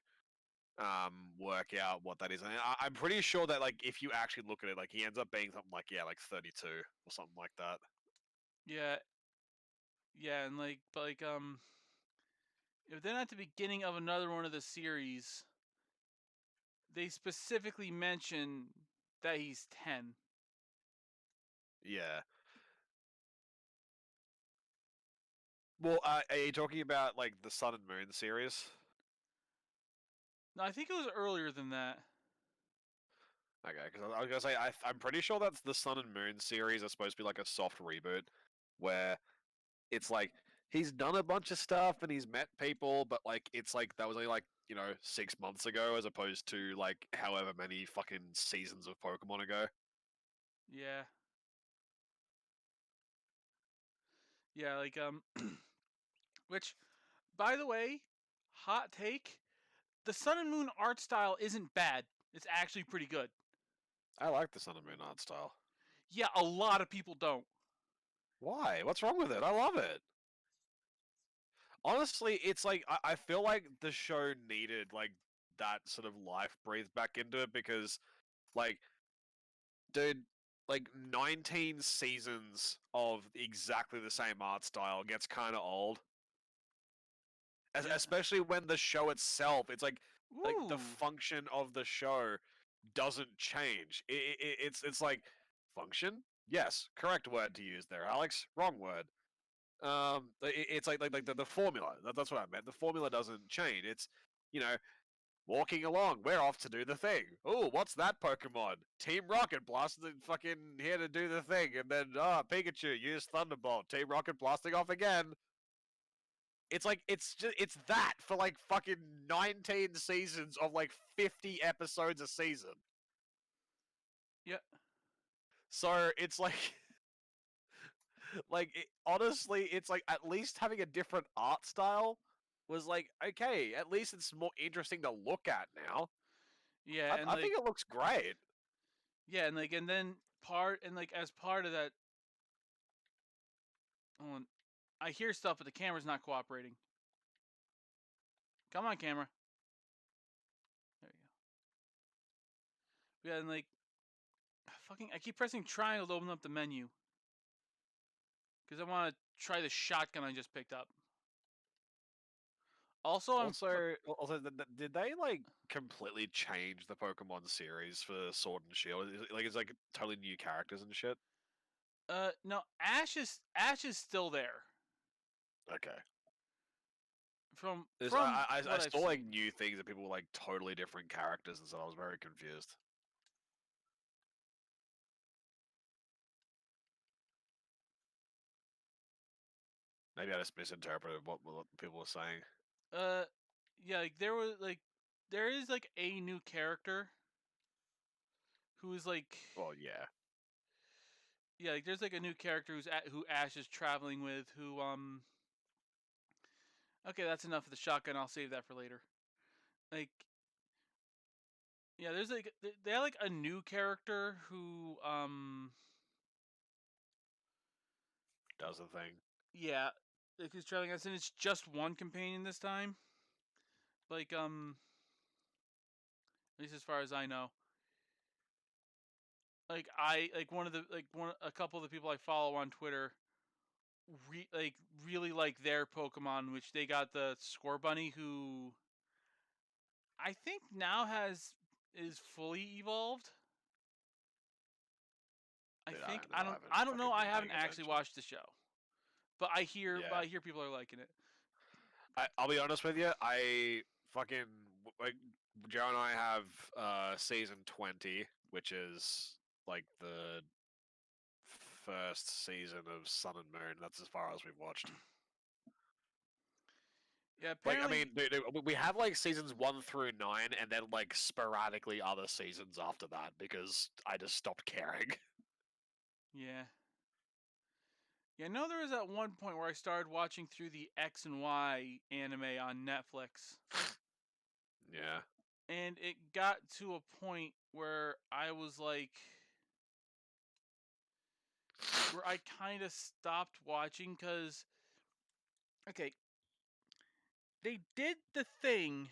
work out what that is. And I'm pretty sure that like if you actually look at it, like he ends up being something like like 32 or something like that. yeah, yeah, and like but like if then at the beginning of another one of the series, they specifically mention that he's 10. Yeah. Well, are you talking about like the Sun and Moon series? No, I think it was earlier than that. Okay, because I was gonna say I'm pretty sure that's the Sun and Moon series is supposed to be like a soft reboot, where it's like he's done a bunch of stuff and he's met people, but like it's like that was only like 6 months ago as opposed to like however many fucking seasons of Pokemon ago. Yeah. Yeah, like which by the way, hot take, the Sun and Moon art style isn't bad. It's actually pretty good. I like the Sun and Moon art style. Yeah, a lot of people don't. Why? What's wrong with it? I love it. Honestly, it's like I feel like the show needed like that sort of life breathed back into it because like dude, like 19 seasons of exactly the same art style gets kind of old. Yeah. Especially when the show itself, it's like the Ooh. function of the show doesn't change. It's like function. Yes, correct word to use there, Alex. Wrong word. It's like the formula. That's what I meant. The formula doesn't change. It's you know walking along. We're off to do the thing. Oh, what's that Pokemon? Team Rocket blasting fucking here to do the thing, and then Pikachu use Thunderbolt. Team Rocket blasting off again. It's like it's that for like fucking 19 seasons of like 50 episodes a season. Yeah. So it's like honestly, it's like at least having a different art style was like okay, at least it's more interesting to look at now. Yeah, and I like think it looks great. yeah, and like and then as part of that, hold on, I hear stuff, but the camera's not cooperating. Come on, camera. There you go. Yeah, and like I keep pressing triangle to open up the menu. Because I want to try the shotgun I just picked up. Also, Did they like completely change the Pokemon series for Sword and Shield? Is like totally new characters and shit? no, Ash is still there. Okay. From I what I've saw like seen. new things that people were like totally different characters and so I was very confused. Maybe I just misinterpreted what people were saying. Yeah, like there is like a new character who is like, Well, yeah. yeah, like there's like a new character who Ash is traveling with. Okay, that's enough of the shotgun. I'll save that for later. Like, yeah, there's like they have like a new character who Does the thing. yeah, like who's traveling us, and it's just one companion this time. Like at least as far as I know. Like a couple of the people I follow on Twitter really like their Pokemon, which they got the Score Bunny, who I think now is fully evolved. Dude, I don't know. fucking I been haven't paying actually attention. watched the show, but I hear Yeah. people are liking it. I'll be honest with you. I fucking like Joe and I have season 20, which is like the first season of Sun and Moon. That's as far as we've watched. Yeah, Like, I apparently. mean, we have like seasons 1 through 9, and then like sporadically other seasons after that because I just stopped caring. Yeah. Yeah, I know there was at one point where I started watching through the X and Y anime on Netflix. Yeah. And it got to a point where I was like, where I kind of stopped watching because, okay, they did the thing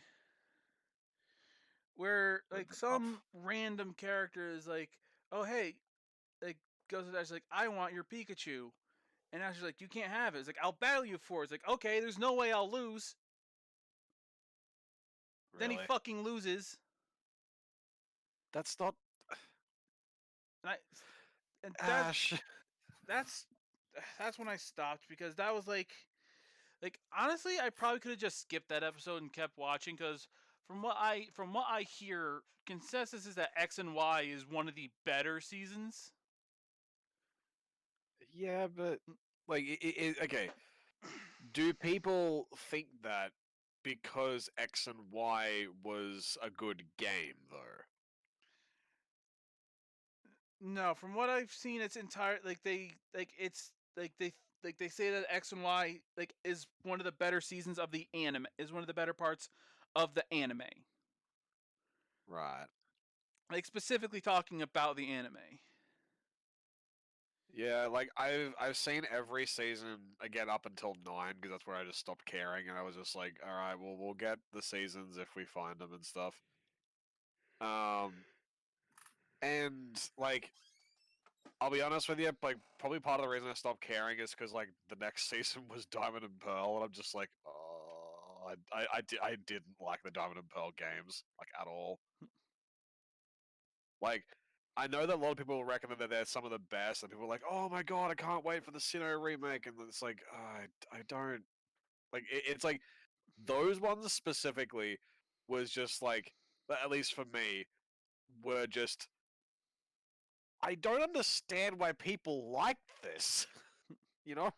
where With like the some buff. random character is like, oh hey, like goes to Ash like, I want your Pikachu, and Ash is like, you can't have it. It's like, I'll battle you for it. It's like, okay, there's no way I'll lose. Then he Really? fucking loses, That's not and I and Ash. that's when I stopped because that was like honestly, I probably could have just skipped that episode and kept watching because from what I hear, consensus is that X and Y is one of the better seasons. Yeah, but like, okay. Do people think that because X and Y was a good game, though? No, from what I've seen, it's entire like they like it's like they say that X and Y like is one of the better seasons of the anime, is one of the better parts of the anime. Right. Like specifically talking about the anime. Yeah, like I've seen every season again up until 9 because that's where I just stopped caring and I was just like, all right, well we'll get the seasons if we find them and stuff. Um, and like I'll be honest with you, like probably part of the reason I stopped caring is because like the next season was Diamond and Pearl, and I'm just like, oh, I didn't like the Diamond and Pearl games like at all. Like, I know that a lot of people reckon that they're some of the best, and people are like, "Oh my god, I can't wait for the Sinnoh remake," and it's like, I don't like. It's like those ones specifically was just like, at least for me, were just. I don't understand why people like this, you know?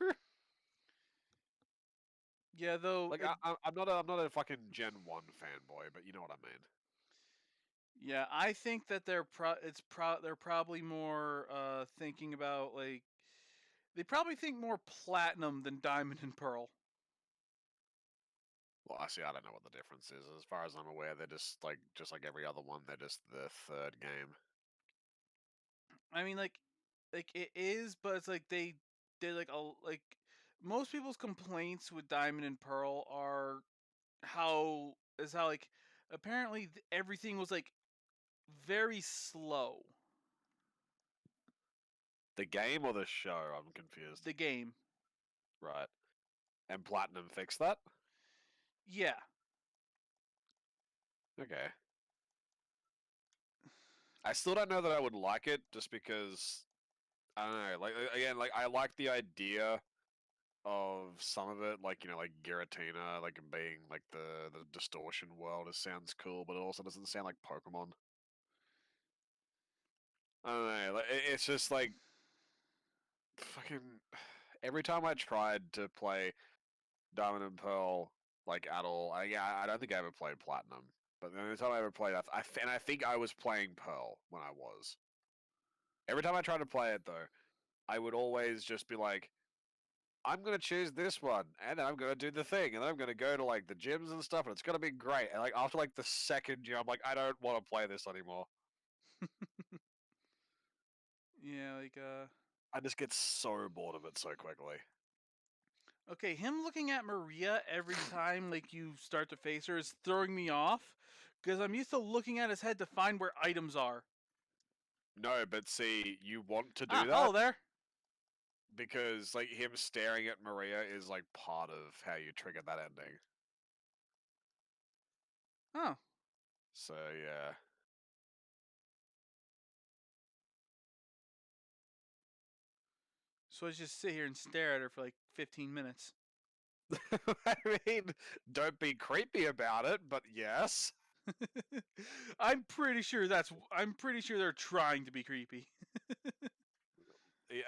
Yeah, though. Like, I'm not a fucking Gen 1 fanboy, but you know what I mean. Yeah, I think that they're probably more thinking about like they probably think more platinum than diamond and pearl. Well, I don't know what the difference is. As far as I'm aware, they're just like every other one. They're just the third game. I mean like it is, but it's like they like most people's complaints with diamond and pearl are how like apparently everything was like very slow. The game or the show? I'm confused. The game. Right. And Platinum fixed that? Yeah. Okay. I still don't know that I would like it, just because I don't know. Like again, like I like the idea of some of it, like like Giratina, like being like the distortion world. It sounds cool, but it also doesn't sound like Pokemon. I don't know. Like it's just like fucking. Every time I tried to play Diamond and Pearl, like at all, I don't think I ever played Platinum. But the only time I ever played, and I think I was playing Pearl when I was. Every time I tried to play it though, I would always just be like, I'm gonna choose this one, and then I'm gonna do the thing, and then I'm gonna go to like the gyms and stuff, and it's gonna be great. And like after like the second gym, I'm like, I don't want to play this anymore. Yeah, I just get so bored of it so quickly. okay, him looking at Maria every time like you start to face her is throwing me off because I'm used to looking at his head to find where items are. No, but see, you want to do Ah, that hello there. because like him staring at Maria is like part of how you trigger that ending. Oh, So yeah. so I just sit here and stare at her for like 15 minutes. I mean, don't be creepy about it, but yes. I'm pretty sure they're trying to be creepy.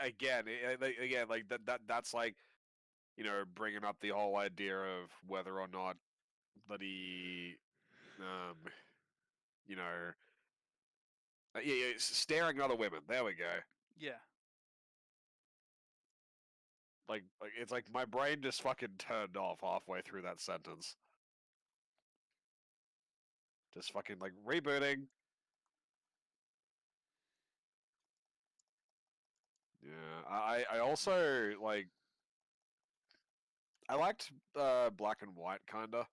Again, like that's like bringing up the whole idea of whether or not that he, um, you know, yeah, staring at other women. There we go. Yeah. Like it's like my brain just fucking turned off halfway through that sentence. Just fucking like rebooting. Yeah, I also like I liked Black and White kinda,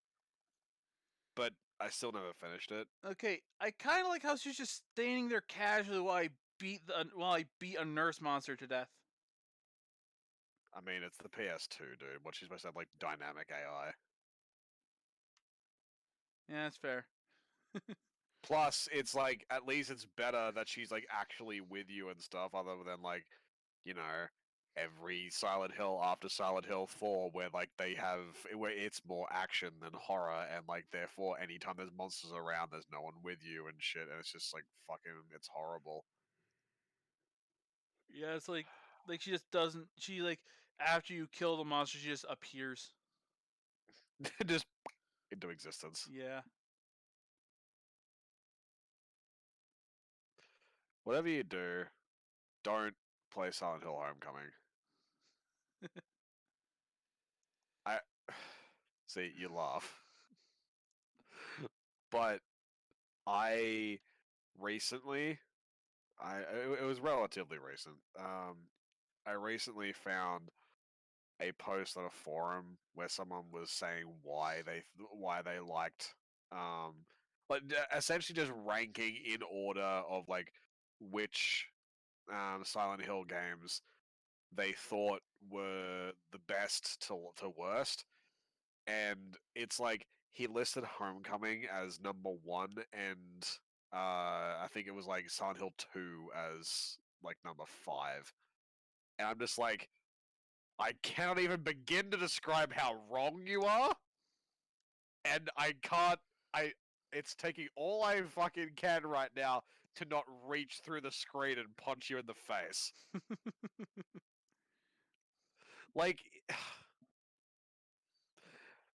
but I still never finished it. Okay, I kind of like how she's just standing there casually while I beat a nurse monster to death. I mean, it's the PS2, dude. What she's supposed to have like dynamic AI. Yeah, that's fair. Plus, it's like at least it's better that she's like actually with you and stuff, other than like, you know, every Silent Hill after Silent Hill 4 where like where it's more action than horror, and like therefore anytime there's monsters around there's no one with you and shit, and it's just like fucking it's horrible. Yeah, it's like she just doesn't. She like after you kill the monster, she just appears. Just into existence. Yeah. Whatever you do, don't play Silent Hill Homecoming. I see you laugh. But I recently it was relatively recent. I recently found a post on a forum where someone was saying why they liked essentially just ranking in order of like which Silent Hill games they thought were the best to worst, and it's like he listed Homecoming as number one, and I think it was like Silent Hill 2 as like number 5, and I'm just like, I cannot even begin to describe how wrong you are, and I can't. It's taking all I fucking can right now to not reach through the screen and punch you in the face. Like,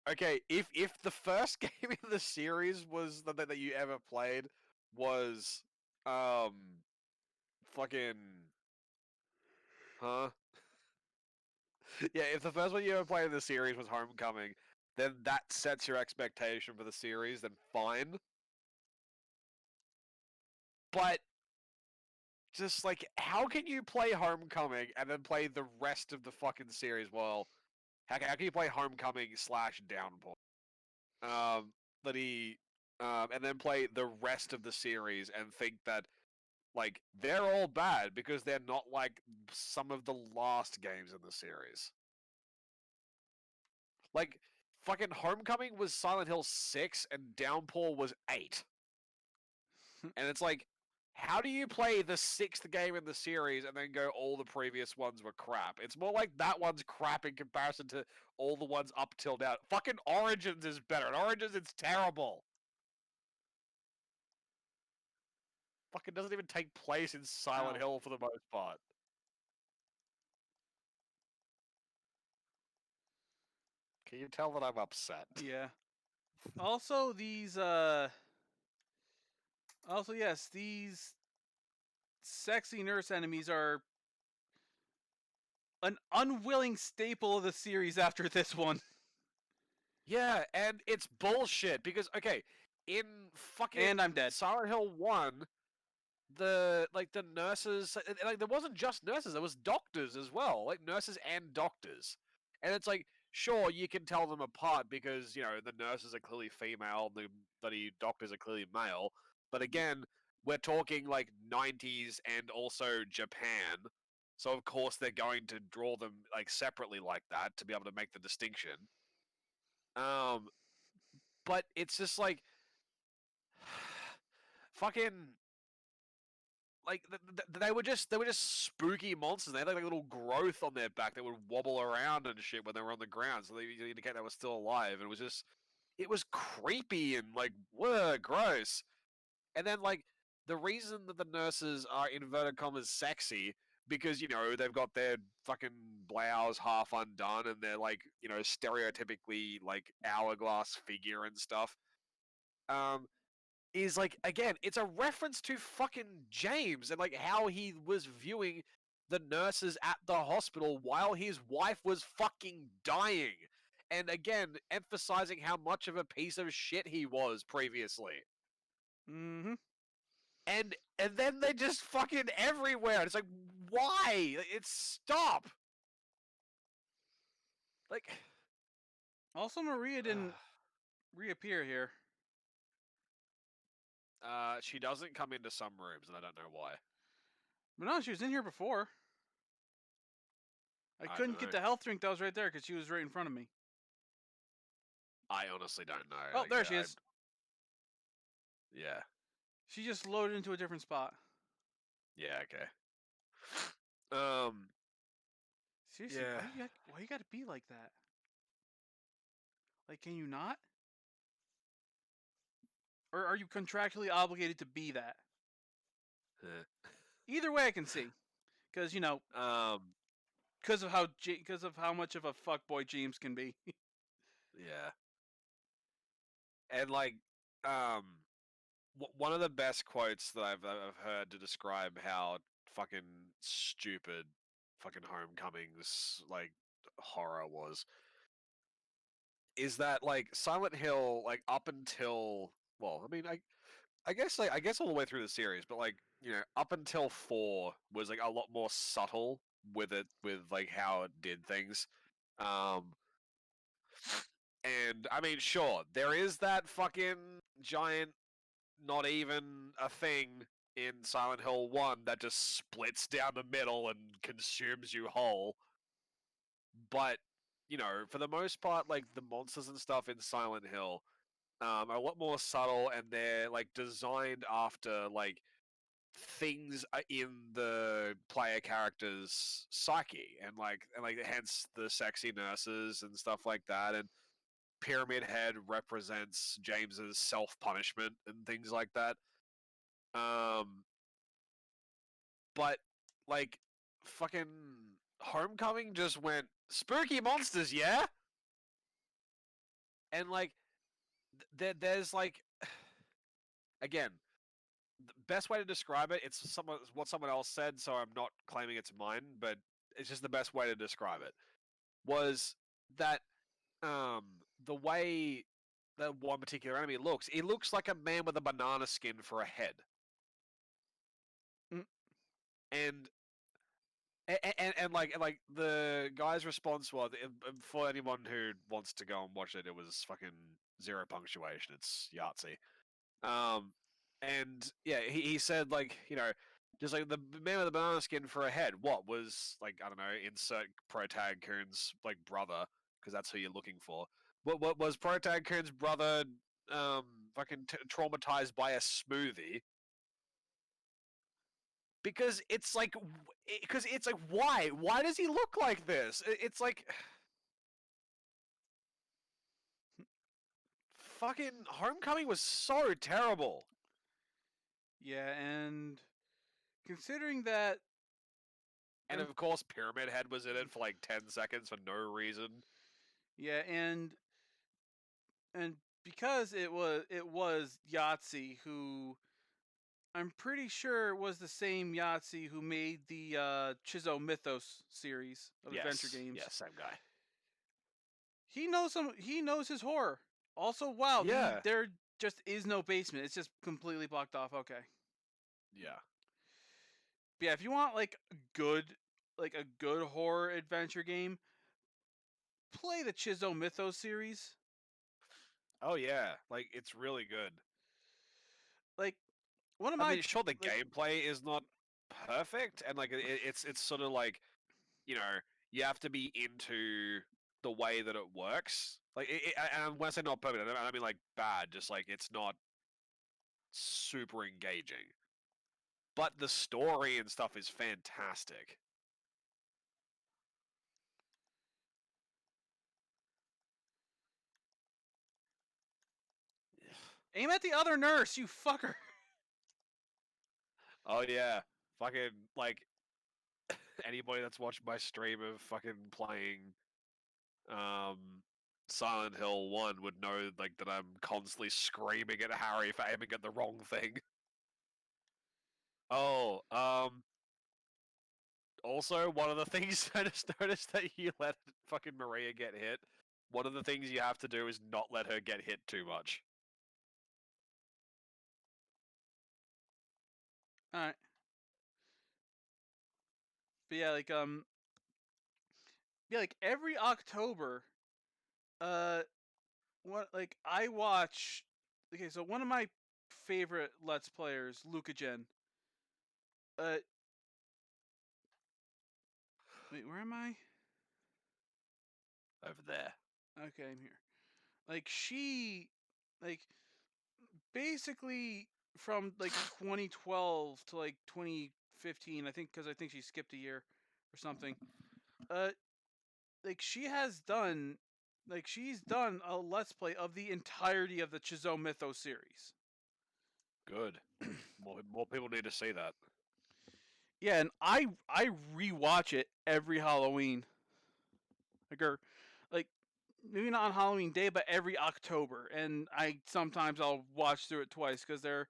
okay, if the first game in the series was that you ever played was um fucking huh? Yeah, if the first one you ever played in the series was Homecoming, then that sets your expectation for the series, then fine. But just like, how can you play Homecoming and then play the rest of the fucking series? Well, how can you play Homecoming / Downpour? That he and then play the rest of the series and think that like they're all bad because they're not like some of the last games in the series. Like fucking Homecoming was Silent Hill 6 and Downpour was 8. And it's like, how do you play the 6th game in the series and then go all the previous ones were crap? It's more like that one's crap in comparison to all the ones up till now. Fucking Origins is better. In Origins, it's terrible. Fucking doesn't even take place in Silent Ow. Hill for the most part. Can you tell that I'm upset? Yeah. Also, these Also, yes, these sexy nurse enemies are an unwilling staple of the series after this one. Yeah, and it's bullshit because okay, in fucking And I'm dead. Silent Hill 1, the nurses, like there wasn't just nurses, there was doctors as well, like nurses and doctors. And it's like, sure, you can tell them apart because, you know, the nurses are clearly female, the bloody doctors are clearly male. But again, we're talking like 90s and also Japan. So of course they're going to draw them like separately like that to be able to make the distinction. But it's just like fucking like they were just spooky monsters. They had like a little growth on their back that would wobble around and shit when they were on the ground, so they indicate they were still alive. And it was creepy and like, whoa, gross. And then like the reason that the nurses are inverted commas sexy because, you know, they've got their fucking blouse half undone and they're like, you know, stereotypically like hourglass figure and stuff. Is like, again, it's a reference to fucking James and like how he was viewing the nurses at the hospital while his wife was fucking dying. And again, emphasizing how much of a piece of shit he was previously. Mm-hmm. And then they just fucking everywhere. It's like, why? It's stop. Like, Also, Maria didn't reappear here. she doesn't come into some rooms, and I don't know why. But no, she was in here before. I couldn't don't get know. the health drink that was right there because she was right in front of me. I honestly don't know. Oh, Like, there she is. Yeah. She just loaded into a different spot. Yeah. Okay. Seriously, Yeah. why you gotta be like that? Like, can you not? Or are you contractually obligated to be that? Either way, I can see, because you know, because of how much of a fuckboy James can be. Yeah. And like, one of the best quotes that I've heard to describe how fucking stupid fucking Homecoming's like horror was is that like Silent Hill, like up until, well, I mean, I guess like I guess all the way through the series, but like, you know, up until 4 was like a lot more subtle with it, with like how it did things. And I mean, sure, there is that fucking giant, not even a thing in Silent Hill 1 that just splits down the middle and consumes you whole. But, you know, for the most part, like the monsters and stuff in Silent Hill are a lot more subtle, and they're like designed after like things in the player character's psyche, and like hence the sexy nurses and stuff like that. And Pyramid Head represents James's self-punishment and things like that. But like fucking Homecoming just went spooky monsters, yeah? And like there's like, again, the best way to describe it, it's what someone else said, so I'm not claiming it's mine, but it's just the best way to describe it, was that the way that one particular enemy looks, it looks like a man with a banana skin for a head. Mm. And like the guy's response was, for anyone who wants to go and watch it, it was fucking zero punctuation. It's Yahtzee. And yeah, he said, like, you know, Just like the man with the banana skin for a head. What was like, I don't know, insert Protag Coon's like brother, because that's who you're looking for. What was Protag Coon's brother fucking traumatized by a smoothie? Because it's like why? Why does he look like this? It's like fucking Homecoming was so terrible. Yeah, and considering that, And of course, Pyramid Head was in it for like 10 seconds for no reason. yeah, and because it was Yahtzee, who I'm pretty sure was the same Yahtzee who made the Chizo Mythos series of adventure games. Yeah, same guy. He knows his horror. Also, wow, Yeah. there just is no basement. It's just completely blocked off. Okay. Yeah. But yeah, if you want like a good horror adventure game, play the Chizo Mythos series. Oh yeah, like it's really good. Like one of I my mean, sure, the gameplay is not perfect, and like it's sort of like, you know, you have to be into the way that it works. Like, and when I say not perfect, I don't mean like bad. Just like it's not super engaging. But the story and stuff is fantastic. aim at the other nurse, you fucker. Oh yeah, fucking like anybody that's watched my stream of fucking playing um Silent Hill 1 would know like that I'm constantly screaming at Harry for aiming at the wrong thing. Oh, also one of the things I just noticed that you let fucking Maria get hit. One of the things you have to do is not let her get hit too much. All right. But yeah, like every October, what like I watch. Okay, so one of my favorite Let's Players, Lucagen. Uh, wait, where am I? Over there. Okay, I'm here. Like she, like basically from like 2012 to like 2015, I think, because I think she skipped a year or something. Uh, like she's done a let's play of the entirety of the Chizo Mythos series. Good. More people need to see that. Yeah, and I rewatch it every Halloween. Like or like maybe not on Halloween Day, but every October, and I'll watch through it twice because they're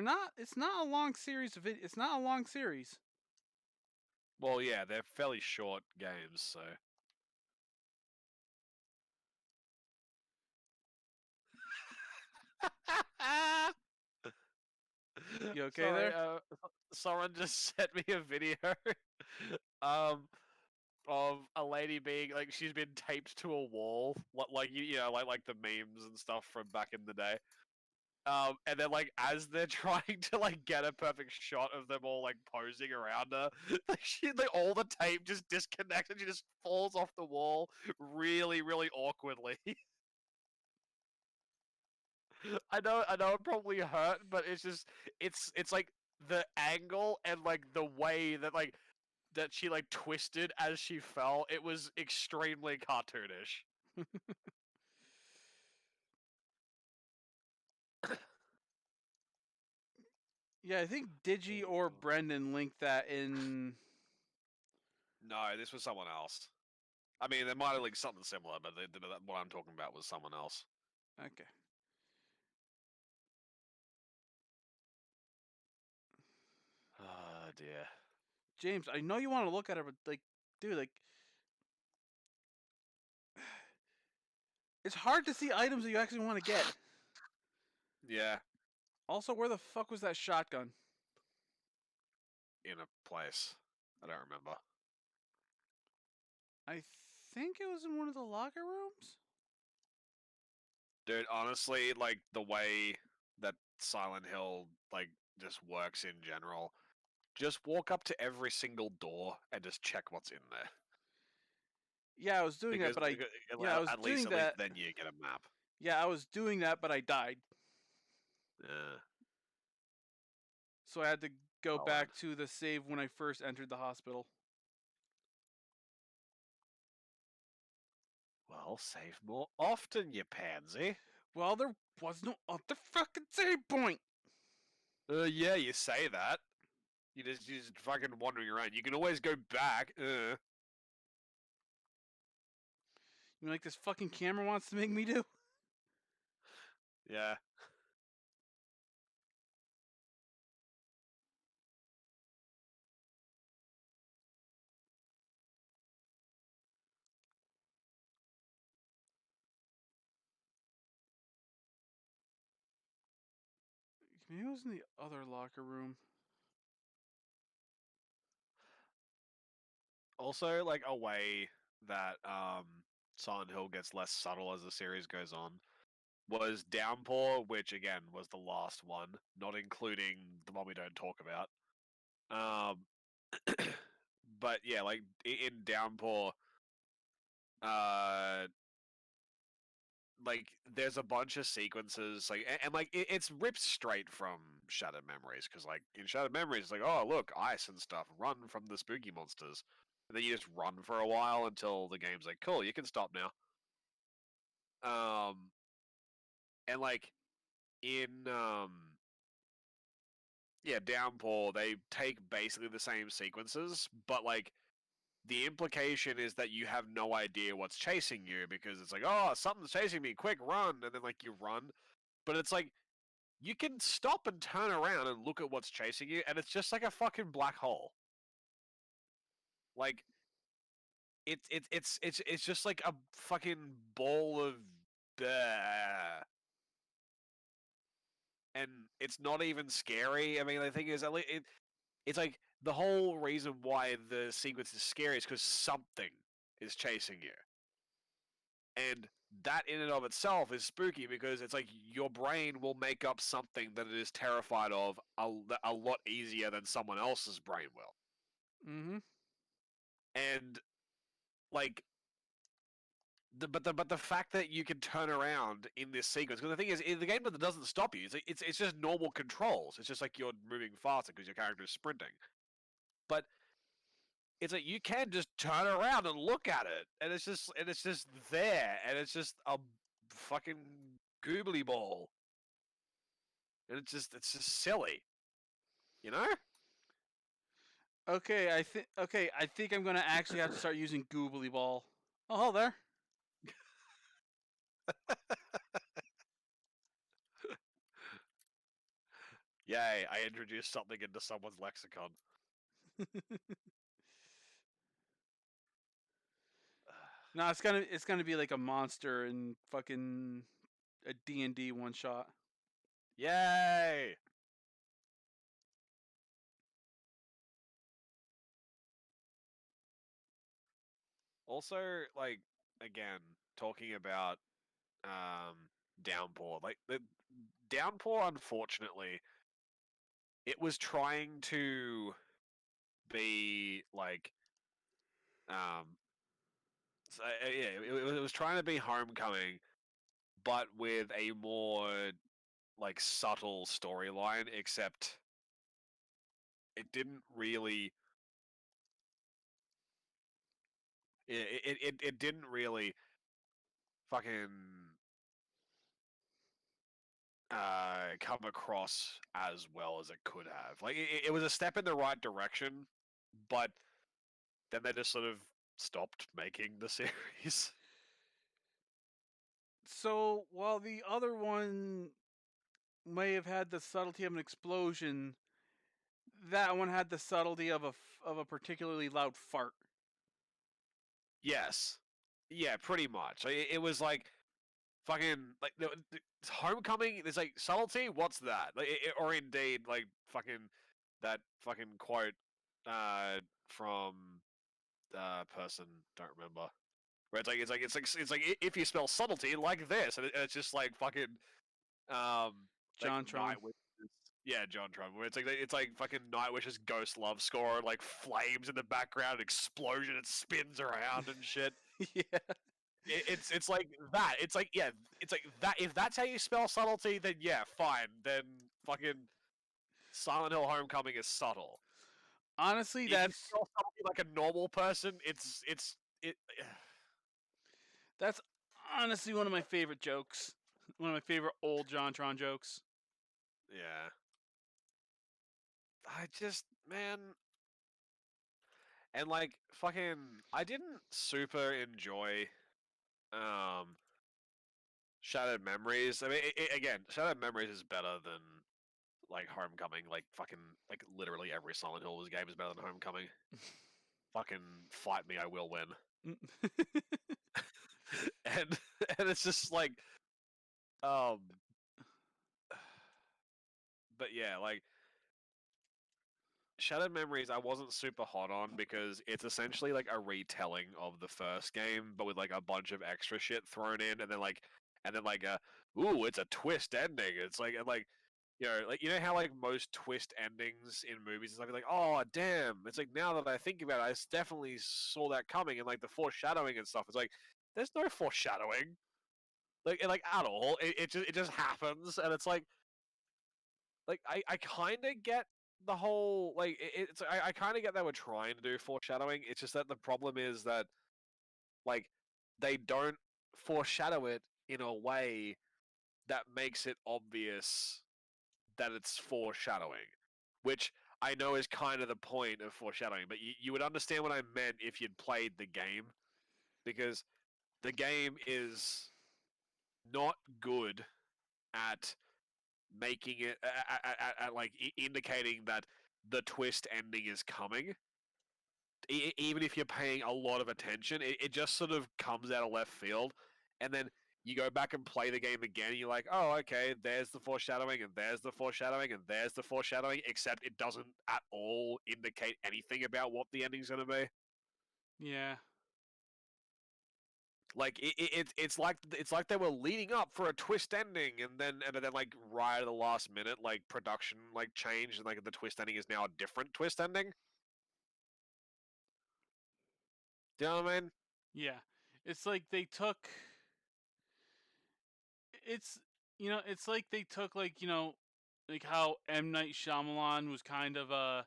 not. It's not a long series of it. It's not a long series. Well, yeah, they're fairly short games, so. You okay Sorry, there? someone just sent me a video, um, of a lady being like she's been taped to a wall, like you know, like the memes and stuff from back in the day. And then like as they're trying to like get a perfect shot of them all like posing around her, like all the tape just disconnects and she just falls off the wall really, really awkwardly. I know it probably hurt, but it's just it's like the angle and like the way that like that she like twisted as she fell, it was extremely cartoonish. Yeah, I think Digi or Brendan linked that in. No, this was someone else. I mean, they might have linked something similar, but what I'm talking about was someone else. Okay. Oh dear. James, I know you want to look at it, but like, dude, like, it's hard to see items that you actually want to get. Yeah, Also, where the fuck was that shotgun? in a place. I don't remember. I think it was in one of the locker rooms. Dude, honestly, like the way that Silent Hill like just works in general. Just walk up to every single door and just check what's in there. Yeah, I was doing that, Because, but I because yeah, I was at doing least that. then you get a map. Yeah, I was doing that, but I died. Yeah. So I had to go Well, back to the save when I first entered the hospital. Well, save more often, you pansy. Well, there was no other fucking save point. Yeah, you say that. You're just fucking wandering around. You can always go back. You know, like this fucking camera wants to make me do? Yeah. Maybe it was in the other locker room. Also, like, a way that Silent Hill gets less subtle as the series goes on was Downpour, which again was the last one, not including the one we don't talk about. Um, but yeah, like in Downpour, uh, like there's a bunch of sequences, like and like it's ripped straight from Shattered Memories, because like in Shattered Memories, it's like, oh look, ice and stuff, run from the spooky monsters, and then you just run for a while until the game's like, cool, you can stop now. And like in yeah, Downpour, they take basically the same sequences, but like the implication is that you have no idea what's chasing you, because it's like, oh, something's chasing me, quick, run, and then like you run, but it's like you can stop and turn around and look at what's chasing you, and it's just like a fucking black hole. Like it's just like a fucking ball of bleh. And it's not even scary. I mean, the thing is, it's like the whole reason why the sequence is scary is because something is chasing you, and that in and of itself is spooky, because it's like your brain will make up something that it is terrified of a lot easier than someone else's brain will. Mm-hmm. And like but the fact that you can turn around in this sequence, because the thing is, the game doesn't stop you. It's just normal controls. It's just like you're moving faster because your character is sprinting. But it's like you can just turn around and look at it, and it's just there, and it's just a fucking goobly ball, and it's just silly, you know? Okay, I think I'm gonna actually have to start using Goobly Ball. Oh, there. Yay! I introduced something into someone's lexicon. No, it's gonna be like a monster in fucking a D&D one shot. Yay! Also, like, again, talking about Downpour, like the Downpour, unfortunately, it was trying to be like yeah, it was trying to be Homecoming, but with a more like subtle storyline, except it didn't really it didn't really fucking come across as well as it could have. Like it was a step in the right direction, but then they just sort of stopped making the series. So while the other one may have had the subtlety of an explosion, that one had the subtlety of a particularly loud fart. Yes, yeah, pretty much. It was like fucking like Homecoming. There's like subtlety. What's that? Like, or indeed like fucking that fucking quote from person, don't remember. Where it's like if you spell subtlety like this, and it's just like fucking um like JonTron. night witches. Yeah, John Trump. Where it's like fucking Nightwish's Ghost Love score, like flames in the background, explosion, it spins around and shit. Yeah. It's like that. It's like it's like that. If that's how you spell subtlety, then yeah, fine. Then fucking Silent Hill Homecoming is subtle. Honestly, If you that's spell subtlety like a normal person, it. that's honestly one of my favorite jokes. One of my favorite old JonTron jokes. Yeah. I just man, and like fucking, I didn't super enjoy um Shattered Memories. I mean, again, Shattered Memories is better than like Homecoming. Like fucking, like literally every Silent Hill game is better than Homecoming. Fucking fight me, I will win. and and it's just like, um, but yeah, like Shattered Memories, I wasn't super hot on because it's essentially like a retelling of the first game, but with like a bunch of extra shit thrown in, and then like a, ooh, it's a twist ending. It's like, and like, like you know how like most twist endings in movies and stuff, you're like, oh damn. It's like now that I think about it, I definitely saw that coming, and like the foreshadowing and stuff. It's like there's no foreshadowing, like at all. It just happens, and it's like I kind of get the whole like it's I kind of get that we're trying to do foreshadowing. It's just that the problem is that like they don't foreshadow it in a way that makes it obvious that it's foreshadowing, which I know is kind of the point of foreshadowing. But you would understand what I meant if you'd played the game, because the game is not good at making it at like indicating that the twist ending is coming. Even if you're paying a lot of attention, it just sort of comes out of left field, and then you go back and play the game again, and you're like, oh, okay, there's the foreshadowing, and there's the foreshadowing, and there's the foreshadowing, except it doesn't at all indicate anything about what the ending's going to be. Yeah. Like it's like they were leading up for a twist ending, and then like right at the last minute, like production like changed, and like the twist ending is now a different twist ending. Do you know what I mean? Yeah. It's like they took it's it's like they took like how M Night Shyamalan was kind of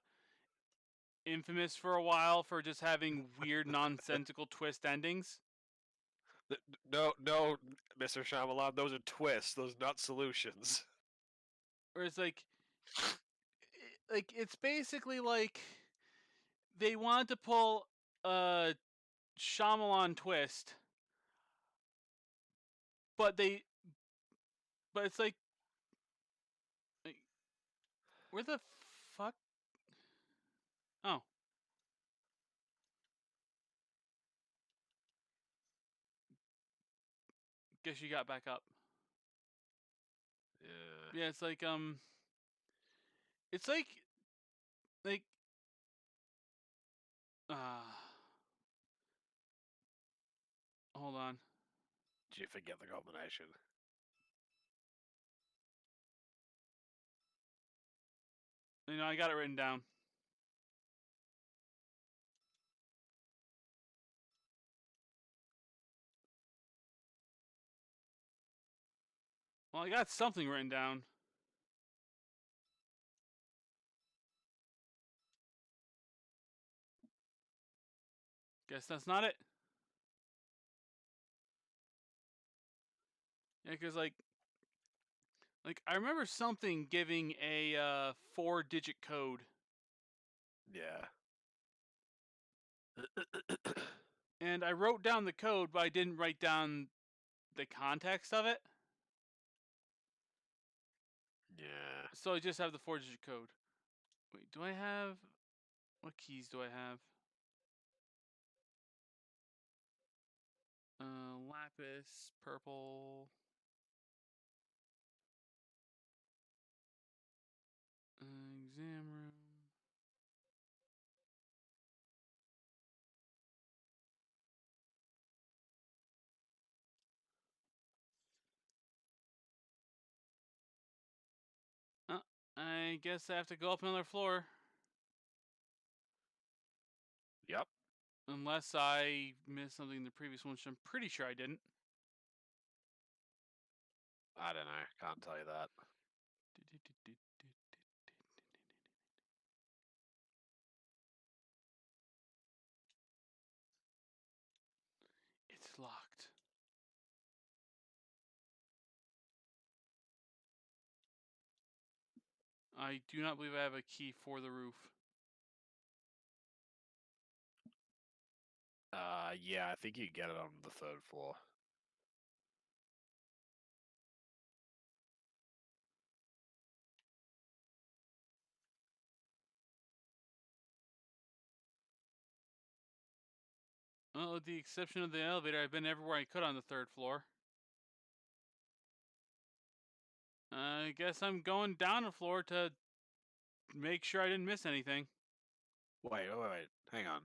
infamous for a while for just having weird nonsensical twist endings. No, no, Mr. Shyamalan, those are twists. Those are not solutions. Where it's like it's basically like they wanted to pull a Shyamalan twist, but it's like where the fuck? Oh, guess you got back up. Yeah. Yeah, it's like hold on. Did you forget the combination? I got it written down. Well, I got something written down. Guess that's not it. Yeah, because like I remember something giving a 4-digit code, Yeah. and I wrote down the code, but I didn't write down the context of it. Yeah. So I just have the 4-digit code. Wait, do I have what keys do I have? Lapis, purple, exam room. Uh, I I guess I have to go up another floor. Yep. Unless I missed something in the previous one, which I'm pretty sure I didn't. I don't know. Can't tell you that. It's locked. I do not believe I have a key for the roof. Yeah, I think you get it on the 3rd floor. Well, with the exception of the elevator, I've been everywhere I could on the 3rd floor. I guess I'm going down a floor to make sure I didn't miss anything. Wait. Hang on.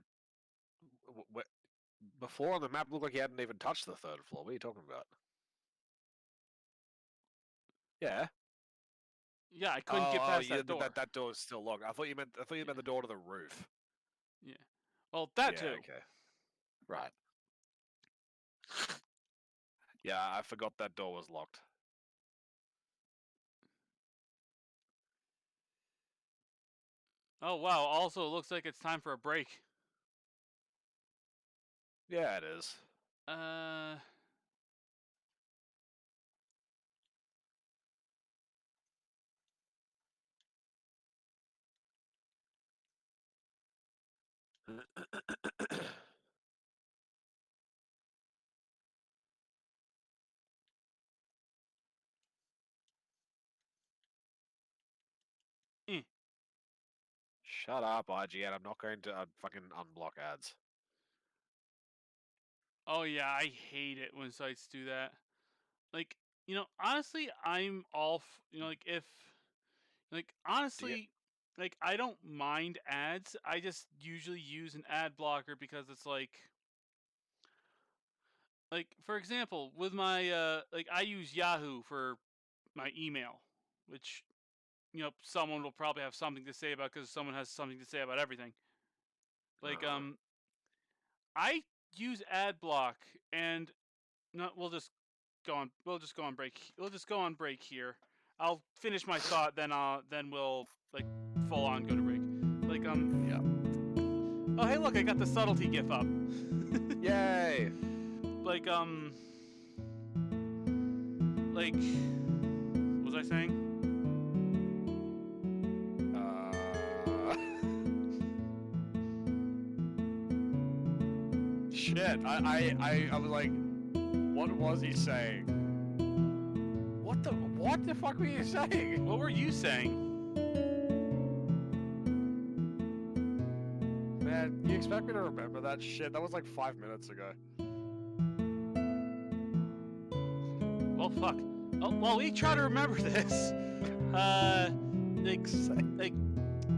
Before on the map, it looked like you hadn't even touched the 3rd floor. What are you talking about? Yeah. Yeah, I couldn't get past that door. That door is still locked. I thought you meant the door to the roof. Yeah. Well, that Yeah, too. okay. Right. Yeah, I forgot that door was locked. Oh, wow. Also, it looks like it's time for a break. Yeah, it is. Eh. Shut up, IGN. I'm not going to fucking unblock ads. Oh, yeah, I hate it when sites do that. Like, honestly, I'm all, honestly, I don't mind ads. I just usually use an ad blocker because it's for example, with my, I use Yahoo for my email, which, someone will probably have something to say about because someone has something to say about everything. I use ad block, and no, we'll just go on break. We'll just go on break here. I'll finish my thought, then we'll full on go to break. Yeah. Oh, hey, look, I got the subtlety gif up. Yay! What was I saying? Shit. I was like, what was he saying? What the fuck were you saying? What were you saying? Man, you expect me to remember that shit? That was like 5 minutes ago. Well, fuck. Oh, well, we try to remember this.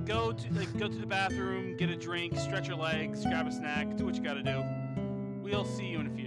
Go to the bathroom, get a drink, stretch your legs, grab a snack, do what you gotta do. We'll see you in a few.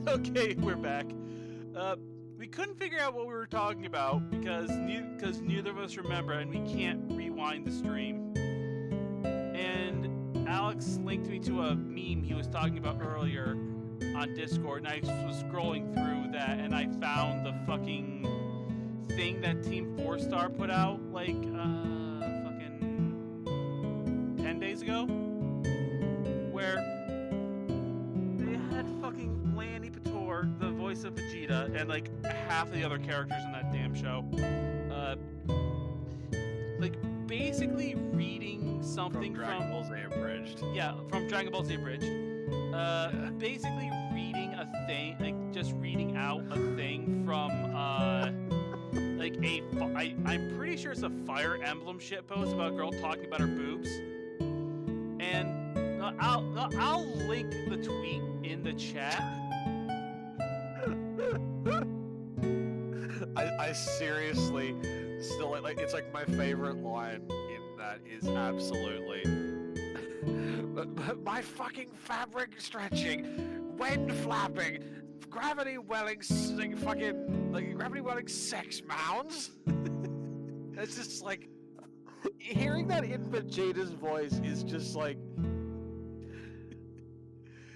Okay, we're back. We couldn't figure out what we were talking about because neither of us remember, and we can't rewind the stream. And Alex linked me to a meme he was talking about earlier on Discord, and I was scrolling through that, and I found the fucking thing that Team 4-Star put out, like, fucking 10 days ago, where they had fucking Lanny Pator, the voice of Vegeta, and, like, half of the other characters in that damn show, like, basically reading something From Dragon Ball Z Abridged. Yeah, from Dragon Ball Z Abridged. Basically reading a thing, like just reading out a thing from like I'm pretty sure it's a Fire Emblem shitpost about a girl talking about her boobs. And I'll link the tweet in the chat. I seriously still like it's like my favorite line in that is absolutely my fucking fabric stretching, wind flapping, gravity welling, like fucking like gravity welling sex mounds. It's just like hearing that in Vegeta's voice is just like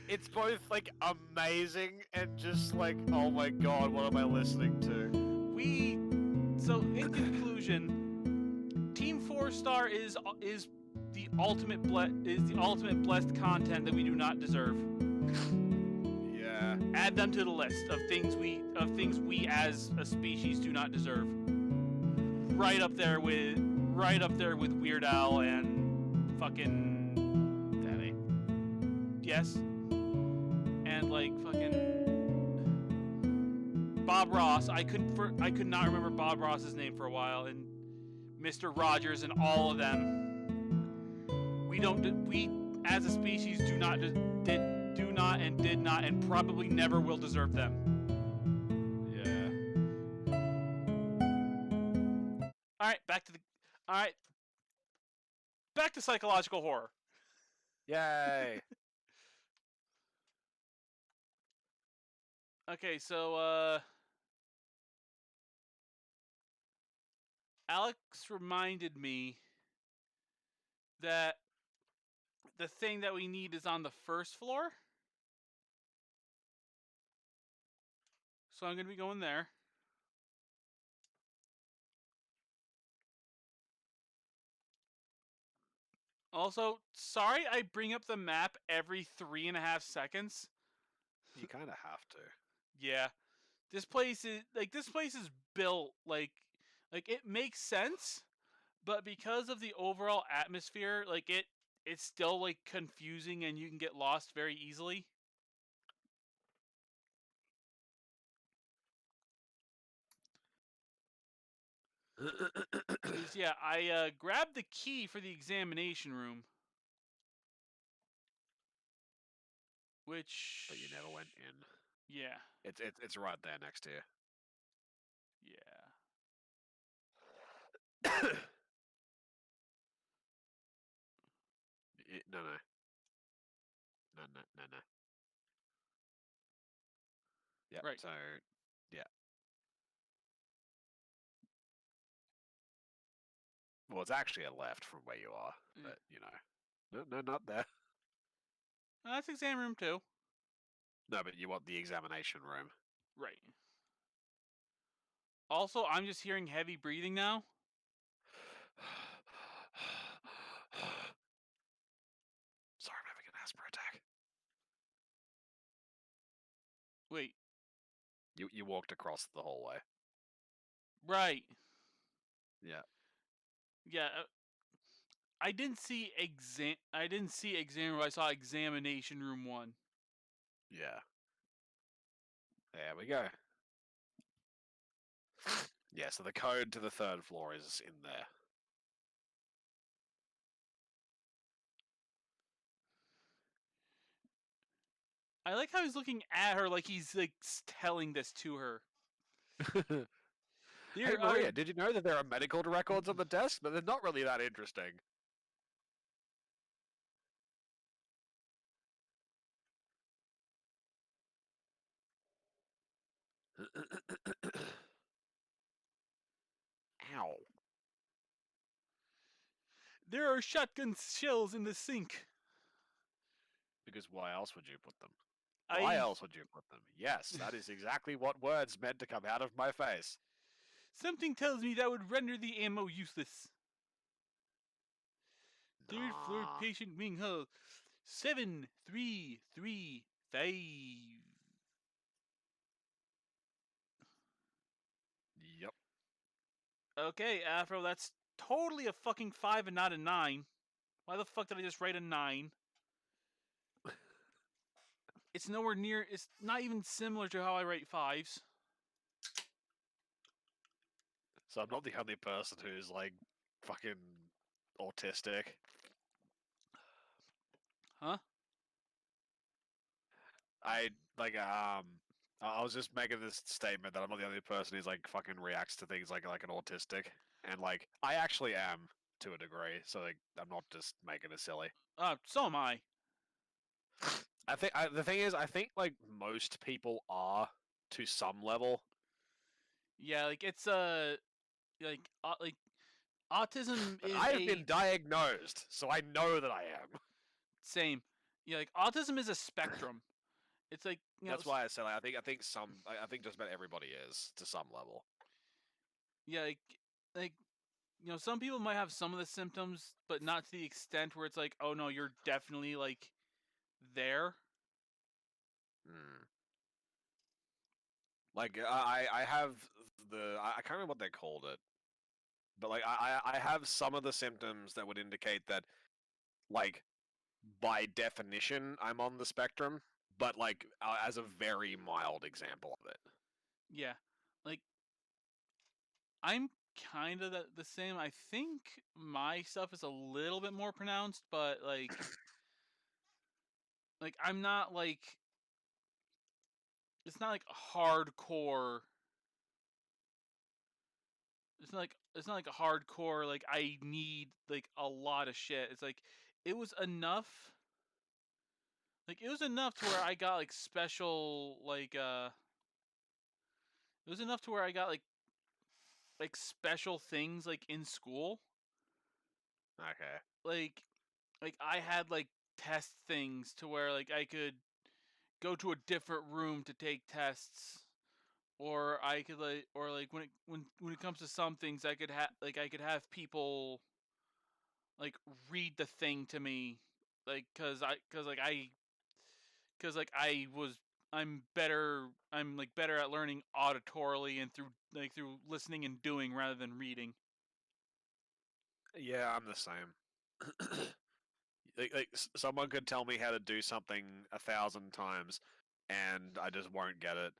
it's both like amazing and just like oh my god, what am I listening to? So in conclusion, Team 4-Star is the ultimate blessed content that we do not deserve. Yeah. Add them to the list of things we as a species do not deserve. Right up there with Weird Al and fucking Daddy. Yes. And like fucking Bob Ross. I could not remember Bob Ross's name for a while, and Mr. Rogers and all of them. We as a species do not and did not and probably never will deserve them. Yeah. All right, back to psychological horror. Yay. Okay, so Alex reminded me that the thing that we need is on the first floor. So I'm going to be going there. Also, sorry I bring up the map every 3.5 seconds. You kind of have to. Yeah. This place is built like it makes sense, but because of the overall atmosphere, like it's still like confusing and you can get lost very easily. Yeah, I grabbed the key for the examination room, which But you never went in. Yeah. It's right there next to you. Yeah. No. Yeah. Right. So, yeah. Well, it's actually a left from where you are, but you know, no, not there. That's exam room 2. No, but you want the examination room. Right. Also, I'm just hearing heavy breathing now. Sorry, I'm having an asthma attack. Wait. You walked across the hallway. Right. Yeah. Yeah. I didn't see exam room. I saw examination room 1. Yeah. There we go. Yeah, so the code to the 3rd floor is in there. I like how he's looking at her like he's like telling this to her. Hey Maria, did you know that there are medical records on the desk? But they're not really that interesting. There are shotgun shells in the sink. Because why else would you put them? Why else would you put them? Yes, that is exactly what words meant to come out of my face. Something tells me that would render the ammo useless. Third floor Nah. patient wing hull. 7335. Yep. Okay, Afro, that's totally a fucking 5 and not a 9. Why the fuck did I just write a 9? It's nowhere near. It's not even similar to how I write 5s. So I'm not the only person who's like fucking autistic. Huh? I was just making this statement that I'm not the only person who's like fucking reacts to things like an autistic, and like I actually am to a degree. So like I'm not just making it silly. So am I. I think the thing is, I think like most people are to some level. Yeah, like it's like autism is I've been diagnosed, so I know that I am. same. Yeah, like autism is a spectrum. It's like That's why I said like, I think just about everybody is to some level. Yeah, like some people might have some of the symptoms, but not to the extent where it's like, oh no, you're definitely like there. Hmm. Like I have I can't remember what they called it, but like I have some of the symptoms that would indicate that, like, by definition I'm on the spectrum, but like as a very mild example of it. Yeah, like I'm kind of the same. I think my stuff is a little bit more pronounced, but like I'm not like it's not like hardcore. It's not like a hardcore like I need like a lot of shit. It's like it was enough. Like it was enough to where I got like special it was enough to where I got like special things like in school. Okay. Like I had like test things to where like I could go to a different room to take tests, or I could like when it comes to some things I could have people like read the thing to me, like cuz like I'm like better at learning auditorily and through listening and doing rather than reading. Yeah, I'm the same. Like someone could tell me how to do something 1,000 times, and I just won't get it.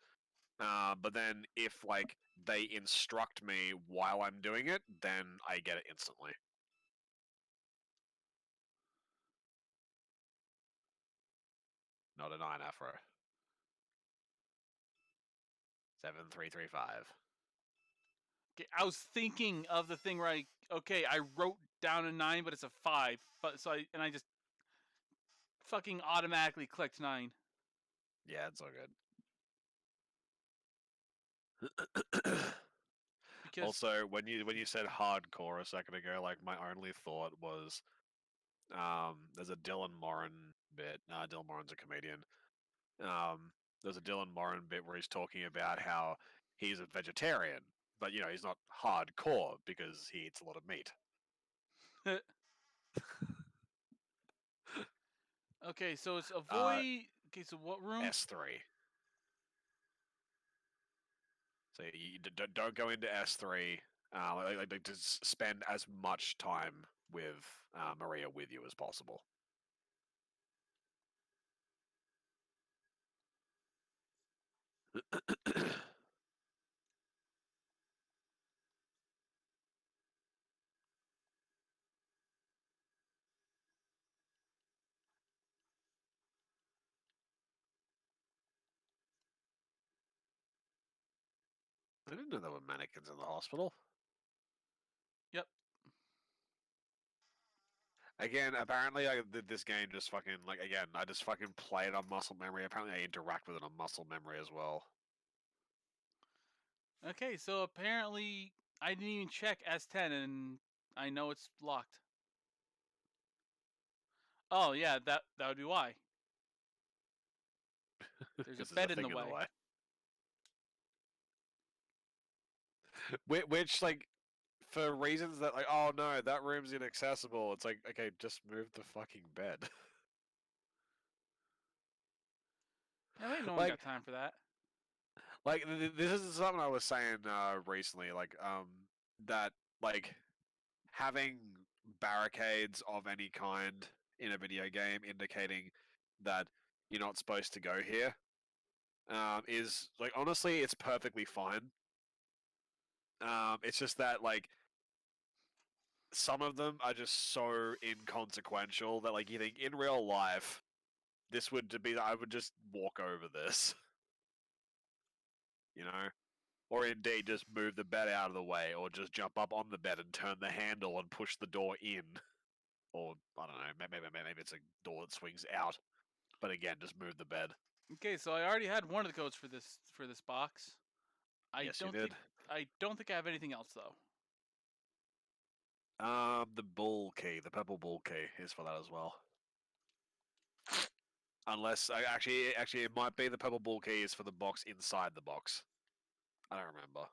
But then if like they instruct me while I'm doing it, then I get it instantly. Not a 9 Afro. 7335. Okay, I was thinking of the thing where I wrote down a 9 but it's a 5, but I just fucking automatically clicked 9. Yeah, it's all good. Because Also, when you said hardcore a second ago, like my only thought was, there's a Dylan Moran bit. Dylan Moran's a comedian. There's a Dylan Moran bit where he's talking about how he's a vegetarian, but he's not hardcore because he eats a lot of meat. okay, so it's Uh, avoid. Okay, so what room? S3. So you don't go into S3. Like to spend as much time with Maria with you as possible. I didn't know there were mannequins in the hospital. Yep. Again, apparently I did this game just fucking like again. I just fucking play it on muscle memory. Apparently I interact with it on muscle memory as well. Okay, so apparently I didn't even check S10 and I know it's locked. Oh yeah, that would be why. There's a 'Cause bed in the way. Which, like, for reasons that, like, oh no, that room's inaccessible. It's like, okay, just move the fucking bed. Yeah, ain't no one Like, got time for that. like this is something I was saying recently. Like, that, like, having barricades of any kind in a video game indicating that you're not supposed to go here, is, like, honestly, it's perfectly fine. It's just that, like, some of them are just so inconsequential that, like, you think in real life this would be, I would just walk over this, you know, or indeed just move the bed out of the way, or just jump up on the bed and turn the handle and push the door in, or I don't know, maybe it's a door that swings out, but again, just move the bed. Okay, so I already had one of the codes for this box. Yes, you did. I don't think I have anything else though. The bull key, the purple bull key, is for that as well. Unless, actually, it might be the purple bull key is for the box inside the box. I don't remember.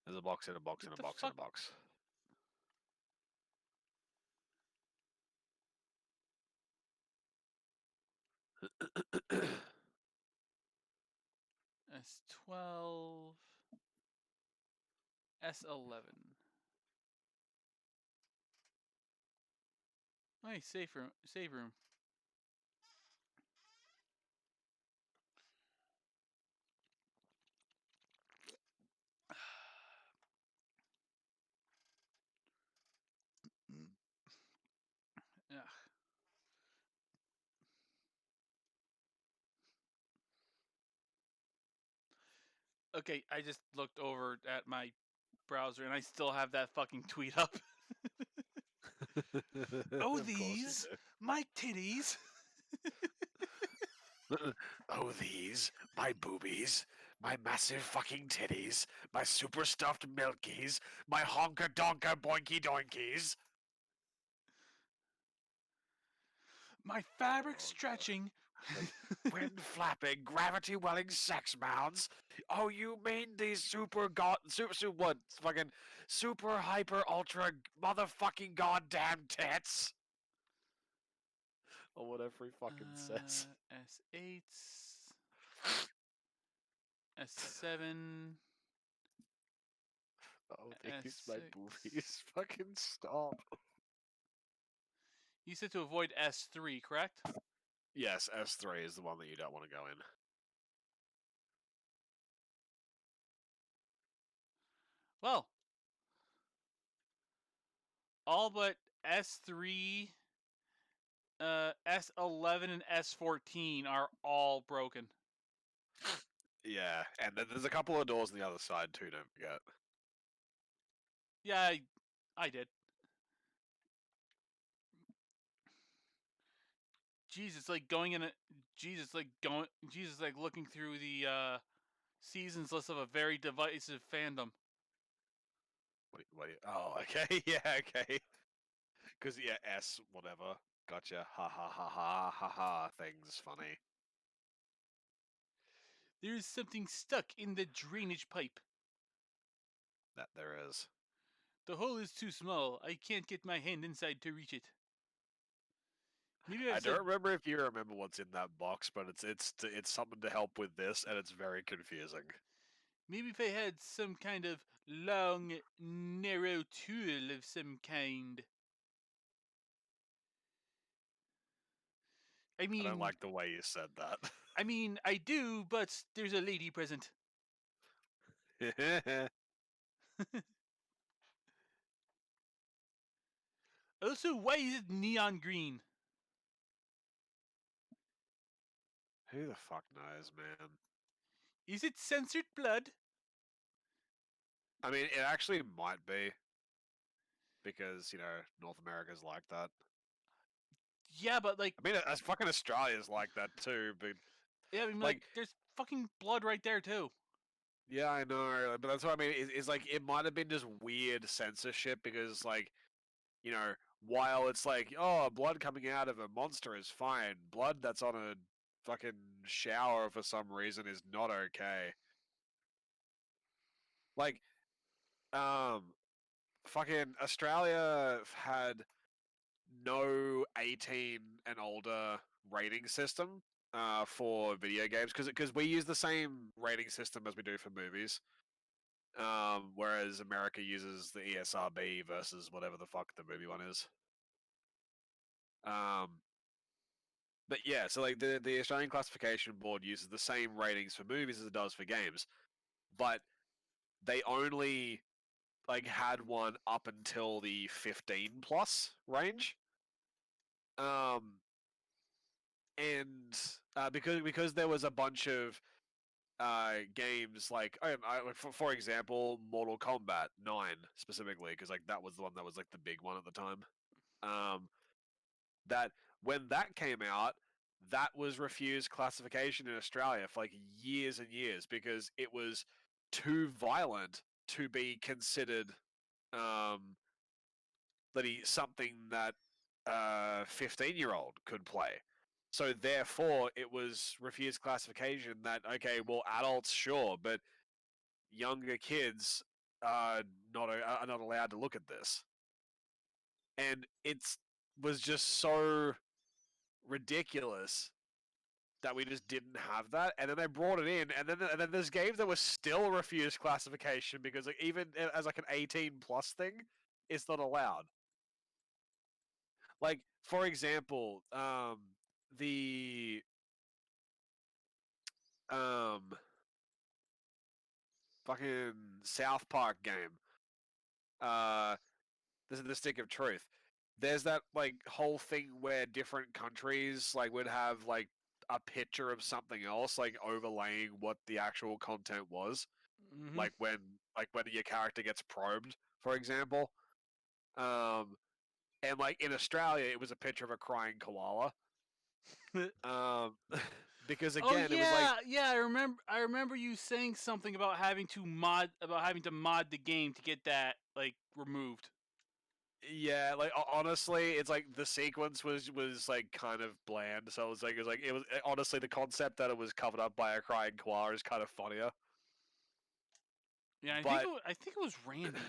There's a box in a box in What a the box in a fuck? box. S12, S11. Nice safe room. Save room. Ugh. Okay, I just looked over at my browser and I still have that fucking tweet up. Oh, Of course you these, my titties. do. Oh, these, my boobies, my massive fucking titties, my super stuffed milkies, my honker donker boinky doinkies. My fabric Oh, God. stretching. Wind flapping, gravity welling sex mounds. Oh, you mean these super what? Fucking super hyper ultra motherfucking goddamn tits? Or whatever he fucking says. S8, S7, Oh, these my S6. boobies. Fucking stop. You said to avoid S3, correct? Yes, S3 is the one that you don't want to go in. Well, all but S3, S11, and S14 are all broken. Yeah, and there's a couple of doors on the other side too, don't forget. Yeah, I did. Jesus, like going in a Jesus, like looking through the seasons list of a very divisive fandom. Wait, oh, okay, yeah, okay. Because, yeah, S, whatever. Gotcha. Ha ha ha ha ha ha. Thing's funny. There is something stuck in the drainage pipe. That there is. The hole is too small. I can't get my hand inside to reach it. Maybe I I've said don't remember if you remember what's in that box, but it's something to help with this, and it's very confusing. maybe if I had some kind of long, narrow tool of some kind. I I don't mean, like the way you said that. I do, but there's a lady present. Also, why is it neon green? Who the fuck knows, man? Is it censored blood? I mean, it actually might be. Because, North America's like that. Yeah, but like, I mean, as fucking Australia's like that too, but, yeah, I mean, like, there's fucking blood right there too. yeah, I know, but that's what I mean, is like, it might have been just weird censorship, because, like, while it's like, oh, blood coming out of a monster is fine. Blood that's on a fucking shower for some reason is not okay. Like, um, fucking Australia had no 18 and older rating system for video games because we use the same rating system as we do for movies. Whereas America uses the ESRB versus whatever the fuck the movie one is. But yeah, so like the Australian Classification Board uses the same ratings for movies as it does for games, but they only like had one up until the 15 plus range. And because there was a bunch of games like for example Mortal Kombat 9 specifically because like that was the one that was like the big one at the time. That when that came out, that was refused classification in Australia for like years and years because it was too violent to be considered something that a 15-year-old could play. So therefore, it was refused classification that okay, well, adults sure, but younger kids are not allowed to look at this, and it's was just so ridiculous that we just didn't have that, and then they brought it in, and then there's games that were still refused classification because like even as like an 18 plus thing, it's not allowed. Like for example, the um fucking South Park game, this is the Stick of Truth. There's that like whole thing where different countries like would have like a picture of something else like overlaying what the actual content was. Mm-hmm. Like when your character gets probed, for example. And like in Australia it was a picture of a crying koala. Because Oh again it was like yeah, yeah. I remember you saying something about having to mod the game to get that like removed. yeah, like honestly, it's like the sequence was like kind of bland. So it was honestly the concept that it was covered up by a crying koala is kind of funnier. Yeah, But I think it was Randy.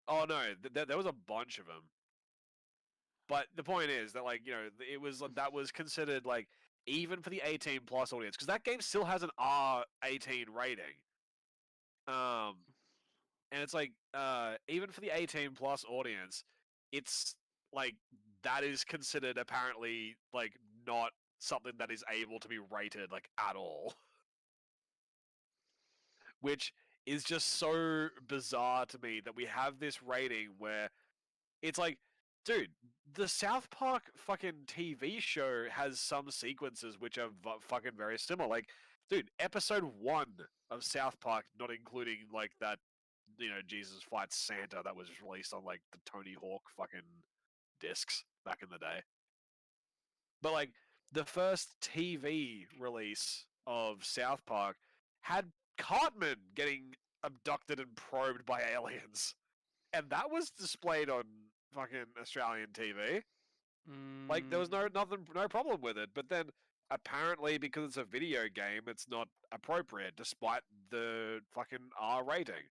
oh no, there was a bunch of them. But the point is that like it was that was considered like even for the 18 plus audience because that game still has an R18 rating. Um, and it's like even for the 18 plus audience, it's like that is considered apparently like not something that is able to be rated like at all, which is just so bizarre to me that we have this rating where it's like, dude, the South Park fucking TV show has some sequences which are fucking very similar. Like, dude, episode 1 of South Park, not including like that, Jesus fights Santa that was released on like the Tony Hawk fucking discs back in the day. But like the first TV release of South Park had Cartman getting abducted and probed by aliens. And that was displayed on fucking Australian TV. Like there was no problem with it. But then apparently because it's a video game, it's not appropriate despite the fucking R rating.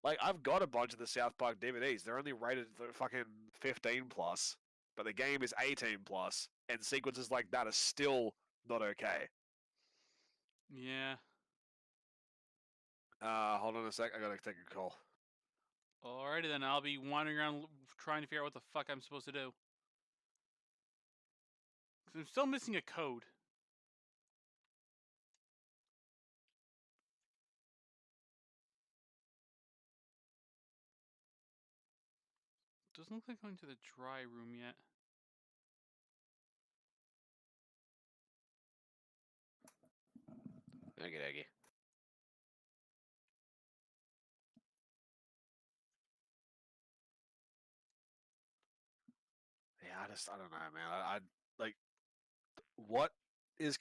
Like I've got a bunch of the South Park DVDs. They're only rated for fucking 15 plus, but the game is 18 plus, and sequences like that are still not okay. Yeah. Hold on a sec. I gotta take a call. Alrighty then, I'll be wandering around trying to figure out what the fuck I'm supposed to do. 'Cause I'm still missing a code. Doesn't look like going to the dry room yet. Okay. Yeah, I don't know, man. I like what is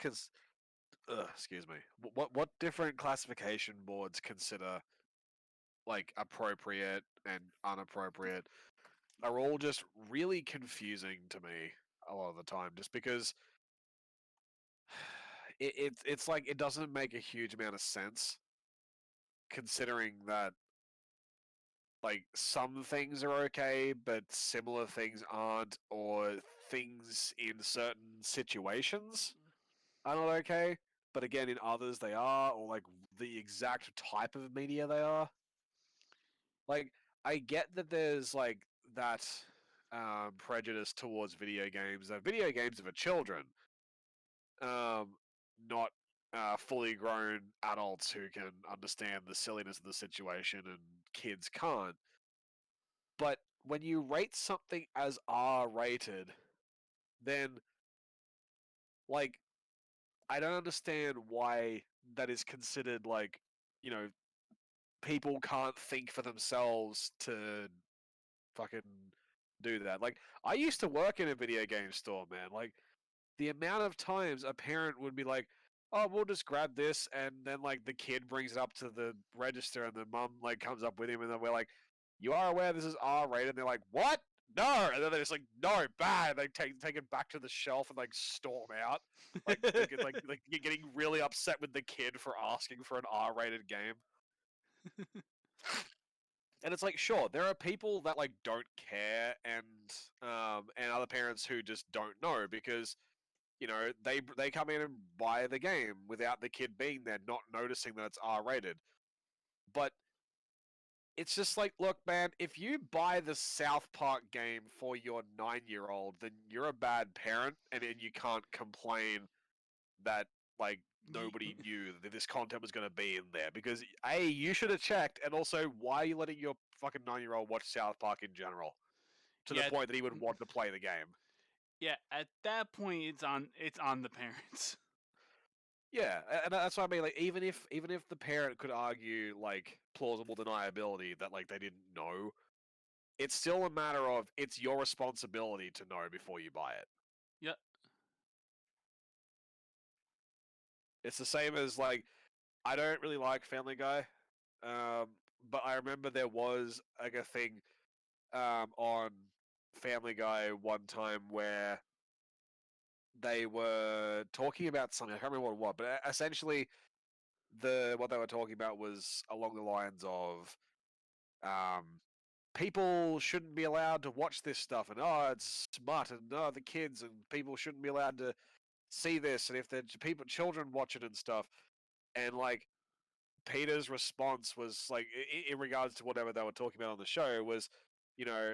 excuse me. What different classification boards consider like appropriate and inappropriate are all just really confusing to me a lot of the time, just because it's like it doesn't make a huge amount of sense considering that like some things are okay, but similar things aren't, or things in certain situations are not okay, but again in others they are, or like the exact type of media they are. Like I get that there's like that prejudice towards video games. That video games are for children, um, not fully grown adults who can understand the silliness of the situation, and kids can't. But when you rate something as R rated, then like I don't understand why that is considered like, you know, people can't think for themselves to fucking do that. Like I used to work in a video game store, man. Like the amount of times a parent would be like, "Oh, we'll just grab this," and then like the kid brings it up to the register, and the mum like comes up with him, and then we're like, "You are aware this is R rated?" And they're like, "What? No!" And then they're just like, "No, bad." They take it back to the shelf and like storm out, like getting really upset with the kid for asking for an R rated game. And it's like, sure, there are people that like don't care, and other parents who just don't know because they come in and buy the game without the kid being there, not noticing that it's R rated. But it's just like, look, man, if you buy the South Park game for your 9-year-old, then you're a bad parent, and you can't complain that like nobody knew that this content was going to be in there because A, you should have checked, and also why are you letting your fucking 9-year-old watch South Park in general to the Yeah, point that he would want to play the game? yeah. At that point, it's on the parents. Yeah, and that's what I mean. Like, even if the parent could argue like plausible deniability that like they didn't know, it's still a matter of it's your responsibility to know before you buy it. Yep. It's the same as like I don't really like Family Guy, um, but I remember there was like a thing on Family Guy one time where they were talking about something. I can't remember what it was, but essentially what they were talking about was along the lines of um, people shouldn't be allowed to watch this stuff, and oh, it's smut, and oh, the kids and people shouldn't be allowed to see this, and if the children watch it and stuff, and like Peter's response was like, in regards to whatever they were talking about on the show, was,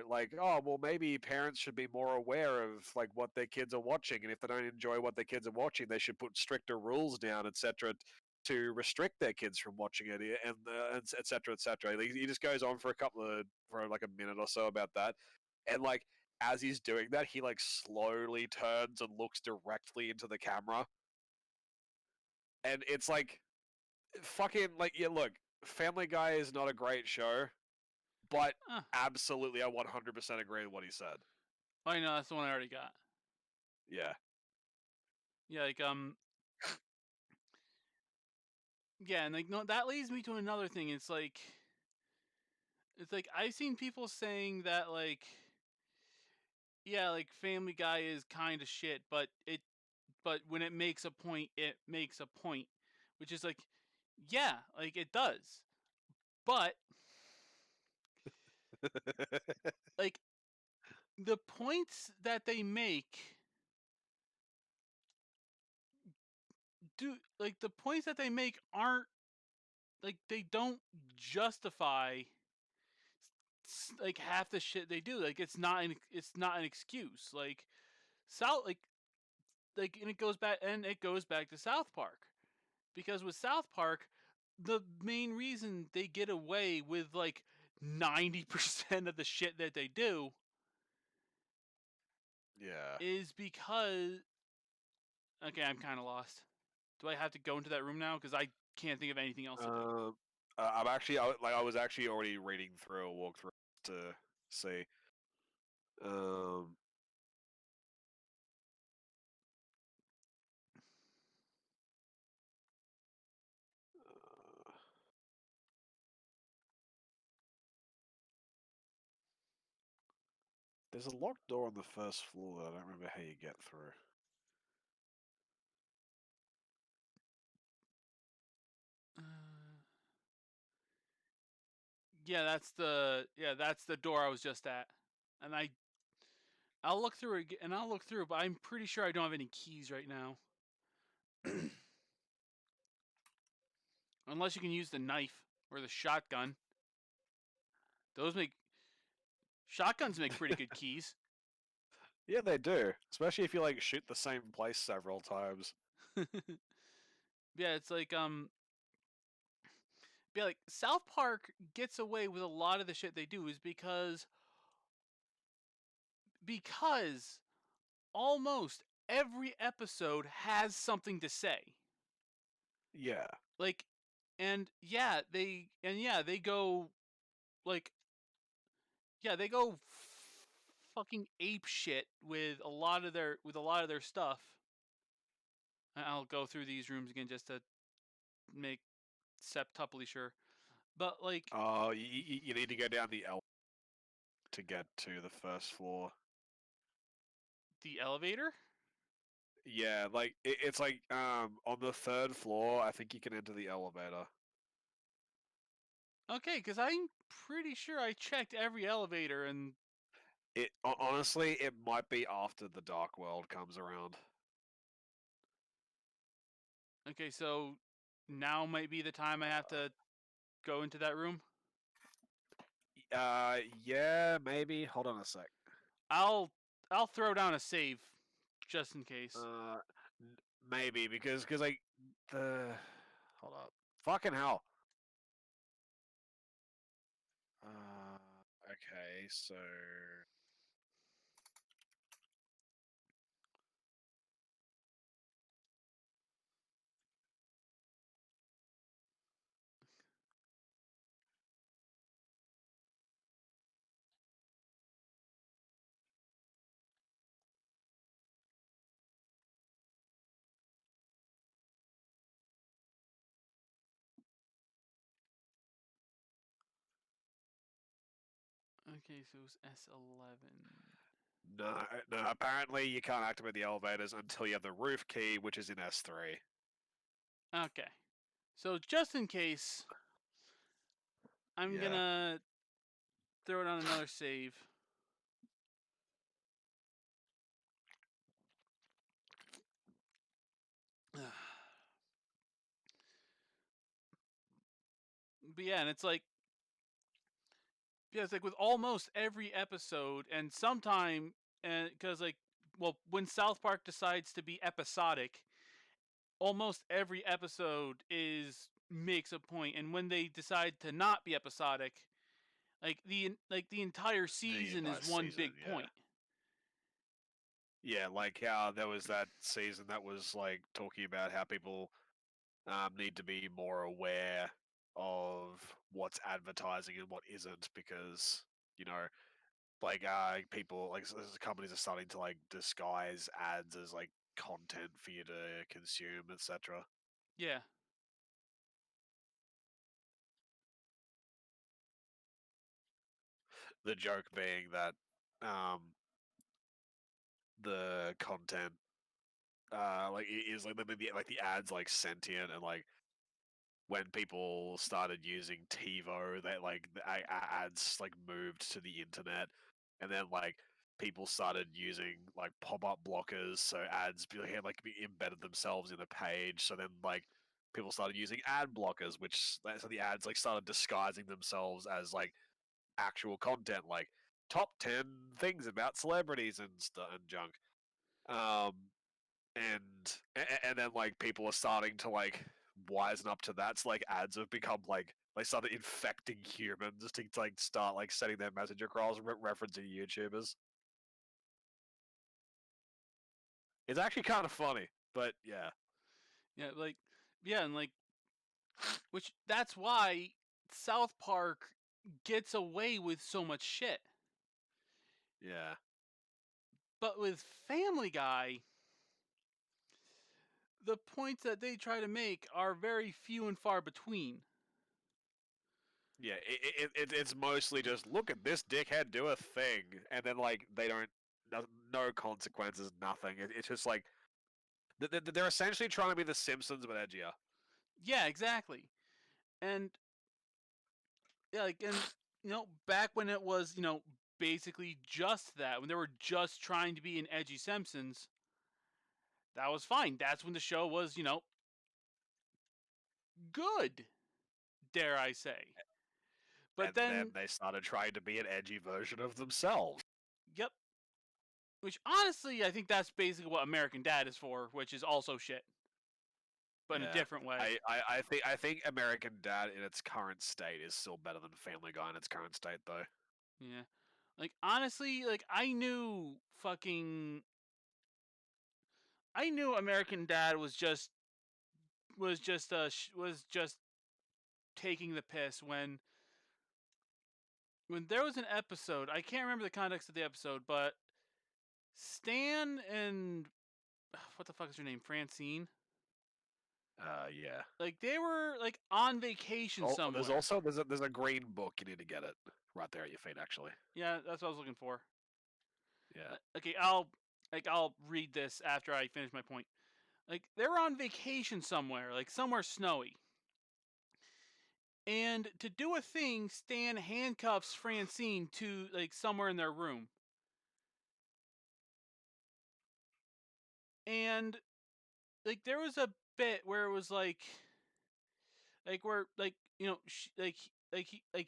like, oh, well, maybe parents should be more aware of like what their kids are watching, and if they don't enjoy what their kids are watching, they should put stricter rules down, etc., to restrict their kids from watching it, and etc., etc. He just goes on for like a minute or so about that, and like as he's doing that, he like slowly turns and looks directly into the camera, and it's like fucking like, yeah, look, Family Guy is not a great show, but Huh. absolutely I 100% agree with what he said. I know that's the one I already got. Yeah. Yeah, like yeah, and like no, that leads me to another thing. It's like I've seen people saying that like yeah, like Family Guy is kind of shit, but when it makes a point, it makes a point, which is like yeah, like it does. But like the points that they make the points that they make aren't like they don't justify like half the shit they do. Like it's not an excuse. Like South like and it goes back to South Park. Because with South Park, the main reason they get away with like 90% of the shit that they do Yeah. is because okay, I'm kind of lost. Do I have to go into that room now cuz I can't think of anything else to do? Um, I was actually already reading through a walkthrough to see. Um, There's a locked door on the first floor that I don't remember how you get through. Yeah, that's the door I was just at, and I'll look through it and I'll look through, but I'm pretty sure I don't have any keys right now. Unless you can use the knife or the shotgun. Shotguns make pretty good keys. Yeah, they do. Especially if you like shoot the same place several times. Yeah, it's like yeah, like South Park gets away with a lot of the shit they do is because almost every episode has something to say. Yeah. Like they go like they go fucking ape shit with a lot of their stuff. I'll go through these rooms again just to make septuply sure. But like Oh, you need to go down the L to get to the first floor. the elevator? Yeah, like it's like on the third floor. I think you can enter the elevator. Okay, because I'm pretty sure I checked every elevator and Honestly, it might be after the Dark World comes around. okay, so now might be the time I have to go into that room. Yeah, maybe. Hold on a sec. I'll throw down a save just in case. Maybe because like the hold up, fucking hell. Okay, so Okay, so it was S11. no. Apparently, you can't activate the elevators until you have the roof key, which is in S3. Okay. So just in case, I'm Yeah. gonna throw down another save. But yeah, and it's like with almost every episode, and sometime, and because when South Park decides to be episodic, almost every episode makes a point, and when they decide to not be episodic, the entire The season entire is one season, big yeah. point. Yeah, like how there was that season that was like talking about how people need to be more aware of what's advertising and what isn't because like people like companies are starting to like disguise ads as like content for you to consume, etc. Yeah. The joke being that um the content is like the ads like sentient and like when people started using TiVo, that like the ads like moved to the internet, and then like people started using like pop-up blockers, so ads be embedded themselves in a page. So then like people started using ad blockers, so the ads like started disguising themselves as like actual content, like top 10 things about celebrities and stuff and junk. Um, and then like people are starting to like wisen up to that. So like ads have become like they started infecting humans to like start like sending their message across, referencing YouTubers. It's actually kind of funny, but yeah, And which that's why South Park gets away with so much shit. yeah. But with Family Guy, the points that they try to make are very few and far between. Yeah, it's mostly just look at this dickhead do a thing, and then like they don't, no consequences, nothing. It's just like they're essentially trying to be the Simpsons but edgier. Yeah, exactly. And yeah, like, and back when it was, basically just that, when they were just trying to be an edgy Simpsons, that was fine. That's when the show was, good, dare I say. But And then then, they started trying to be an edgy version of themselves. yep. Which honestly, I think that's basically what American Dad is for, which is also shit, but in a Yeah, different way. I think American Dad in its current state is still better than Family Guy in its current state, though. Yeah. Like, honestly, like, I knew American Dad was just taking the piss when there was an episode. I can't remember the context of the episode, but Stan and what the fuck is her name, Francine, Yeah. like they were like on vacation Oh, somewhere. there's a green book. You need to get it right there at your feet, actually. Yeah, that's what I was looking for. Yeah. Okay, I'll read this after I finish my point. Like, they were on vacation somewhere, like somewhere snowy. And to do a thing, Stan handcuffs Francine to like somewhere in their room. And like there was a bit where it was like where like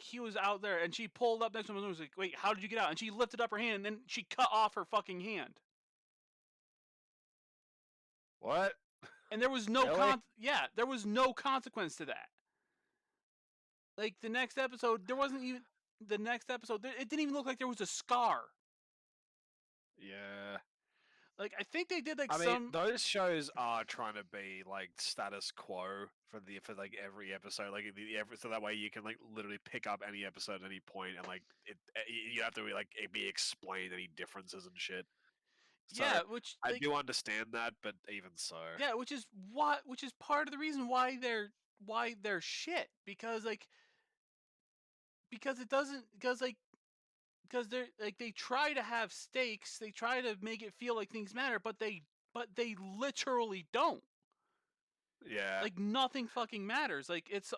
he was out there and she pulled up next to him and was like, "Wait, how did you get out?" And she lifted up her hand and then she cut off her fucking hand. What? And there was no Really? there was no consequence to that. Like the next episode, there wasn't even the next episode. It didn't even look like there was a scar. Yeah. Like I think they did like I mean, some. those shows are trying to be like status quo for like every episode, like so that way you can like literally pick up any episode at any point and like you have to be like be explained any differences and shit. So Yeah, which I like do understand that, but even so, yeah, which is part of the reason why they're shit, because like because it doesn't because they're like they try to have stakes, they try to make it feel like things matter, but they literally don't. yeah, Like nothing fucking matters. Like it's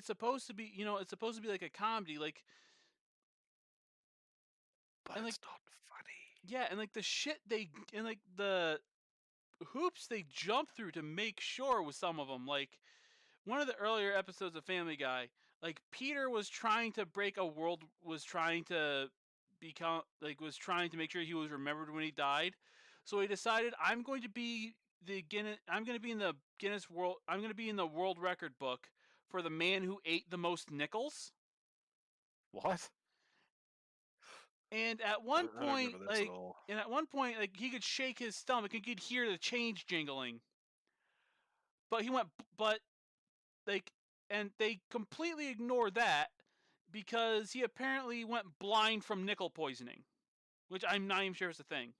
supposed to be, it's supposed to be like a comedy, like, but and like it's not funny. yeah, and like the shit they and like the hoops they jump through to make sure with some of them, like one of the earlier episodes of Family Guy, like Peter was trying to break a world, was trying to was trying to make sure he was remembered when he died. So he decided, I'm going to be in the Guinness World I'm going to be in the world record book for the man who ate the most nickels. What? And at I one don't point, remember this at all. he could shake his stomach and could hear the change jingling. But he went, but like, and they completely ignored that because he apparently went blind from nickel poisoning, which I'm not even sure is a thing.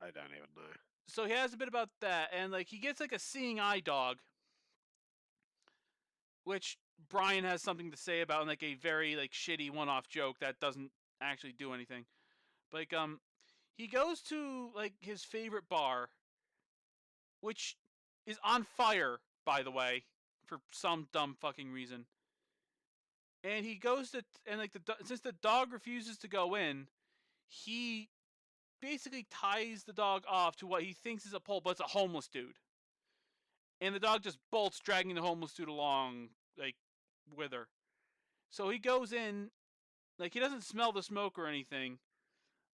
I don't even know. So he has a bit about that, and like he gets like a seeing eye dog, which Brian has something to say about in like a very like shitty one-off joke that doesn't actually do anything. But like he goes to like his favorite bar, which is on fire, by the way, for some dumb fucking reason. And he goes to, and like since the dog refuses to go in, he basically ties the dog off to what he thinks is a pole, but it's a homeless dude. And the dog just bolts, dragging the homeless dude along, like, with her. So he goes in, like, he doesn't smell the smoke or anything.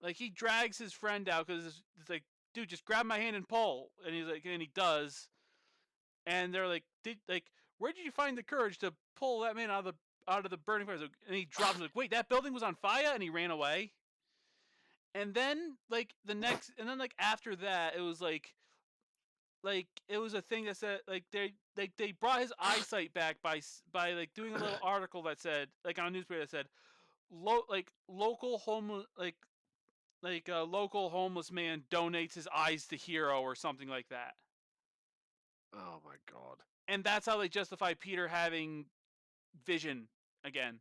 Like, he drags his friend out because it's like, dude, just grab my hand and pull. And he's like, and he does. And they're like, where did you find the courage to pull that man out of the burning fire? And he drops him, like, wait, that building was on fire, and he ran away. And then like after that, it was like it was a thing that said like they brought his eyesight back by like doing a little article that said, like, on a newspaper that said, local local homeless man donates his eyes to Hero or something like that. Oh my god. And that's how they justify Peter having vision again.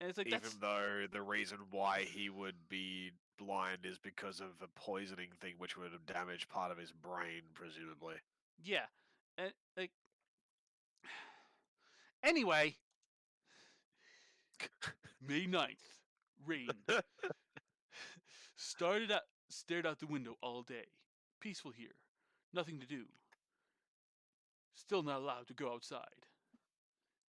And it's like Even that's though the reason why he would be blind is because of a poisoning thing, which would have damaged part of his brain, presumably. yeah, and like anyway, May 9th, rain. Stared out the window all day. Peaceful here. Nothing to do. Still not allowed to go outside.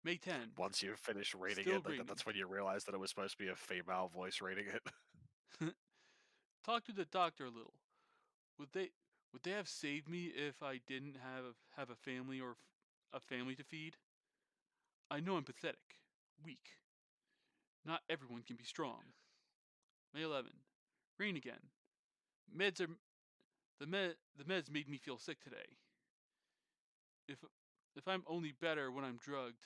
May 10th. Once you finish reading Still it, raining. that's when you realize that it was supposed to be a female voice reading it. Talk to the doctor a little. Would they would they have saved me if I didn't have a family or a family to feed? I know I'm pathetic, weak. Not everyone can be strong. May 11. Rain again. Meds are the meds made me feel sick today. If I'm only better when I'm drugged,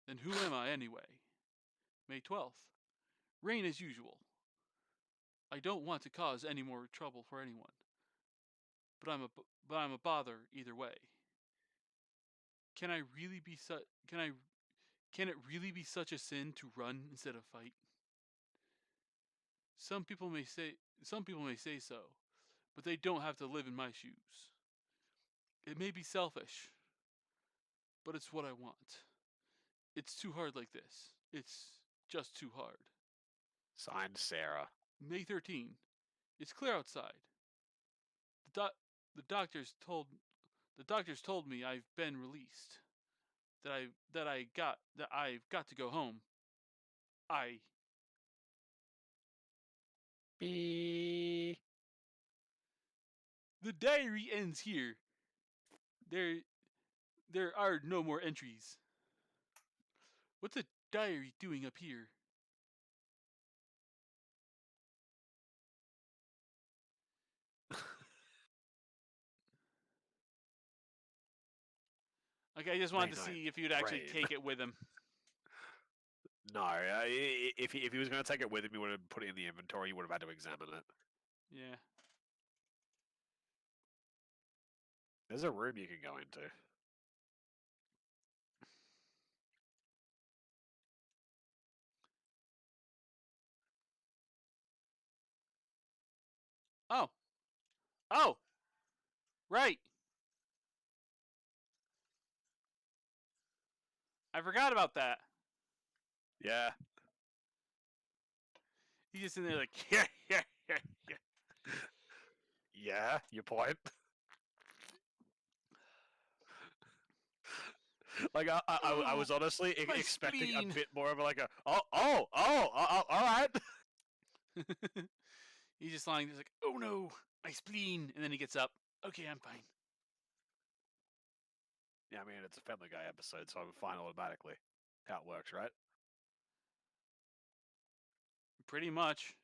then who am I anyway? May 12th. Rain as usual. I don't want to cause any more trouble for anyone, but I'm a bother either way. Can I really be can it really be such a sin to run instead of fight? Some people may say so, but they don't have to live in my shoes. It may be selfish, but it's what I want. It's too hard like this. It's just too hard. Signed, Sarah. May 13. It's clear outside. The doc- the doctors told me I've been released. That I've got to go home. I Be. The diary ends here. There there are no more entries. What's a diary doing up here? Okay, I just wanted to May see if you'd actually rain. take it with him. No, if he was going to take it with him, he would have put it in the inventory. He would have had to examine it. Yeah. There's a room you can go into. Oh. Oh. Right. I forgot about that. Yeah. He's just in there like, yeah, yeah, yeah, yeah. Yeah, your point. Like I was honestly My expecting spleen. a bit more of like a all right. He's just lying. He's like, oh no, my spleen, and then he gets up. Okay, I'm fine. Yeah, I mean it's a Family Guy episode, so I'm fine automatically. How it works, right? Pretty much.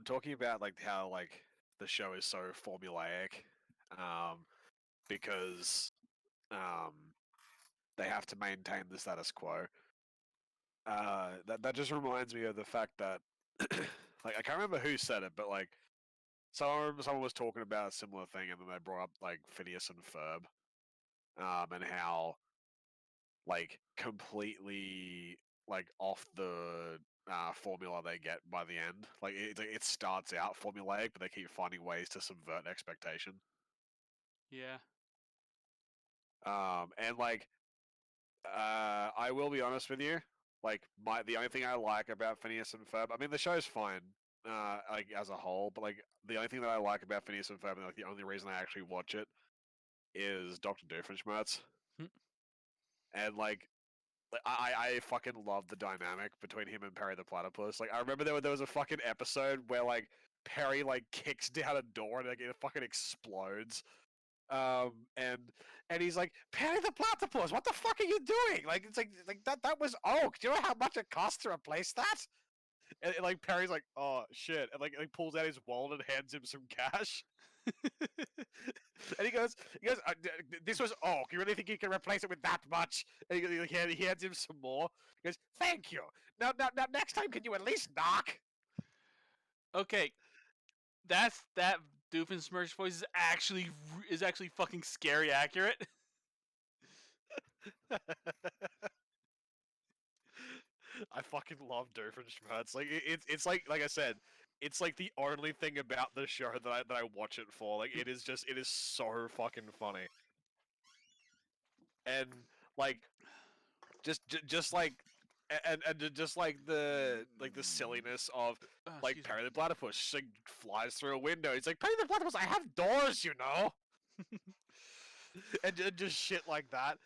Talking about like how like the show is so formulaic, um, because um they have to maintain the status quo. That just reminds me of the fact that like I can't remember who said it, but like someone was talking about a similar thing, and then they brought up like Phineas and Ferb, and how like completely like off the formula they get by the end. Like it starts out formulaic, but they keep finding ways to subvert expectation. Yeah. And like I will be honest with you. Like the only thing I like about Phineas and Ferb, I mean the show's fine, like as a whole, but like the only thing that I like about Phineas and Ferb, and like the only reason I actually watch it, is Doctor Doofenshmirtz, Hmm. and like, I fucking love the dynamic between him and Perry the Platypus. Like I remember there was a fucking episode where like Perry like kicks down a door and like it fucking explodes. And he's like, Perry the Platypus, what the fuck are you doing? Like it's like that was oak. Do you know how much it costs to replace that? And like Perry's like, oh shit, and like pulls out his wallet and hands him some cash. And he goes, this was oak. You really think you can replace it with that much? And he hands him some more. He goes, thank you. Now, next time, can you at least knock? Okay. That Doofenshmirtz voice is actually fucking scary accurate. I fucking love Doofenshmirtz. Like it's like I said, it's like the only thing about the show that I watch it for. Like it is so fucking funny. And like just like just like the silliness of Oh, like excuse me. Perry the Platypus like flies through a window. He's like, Perry the Platypus, I have doors, you know. And just shit like that.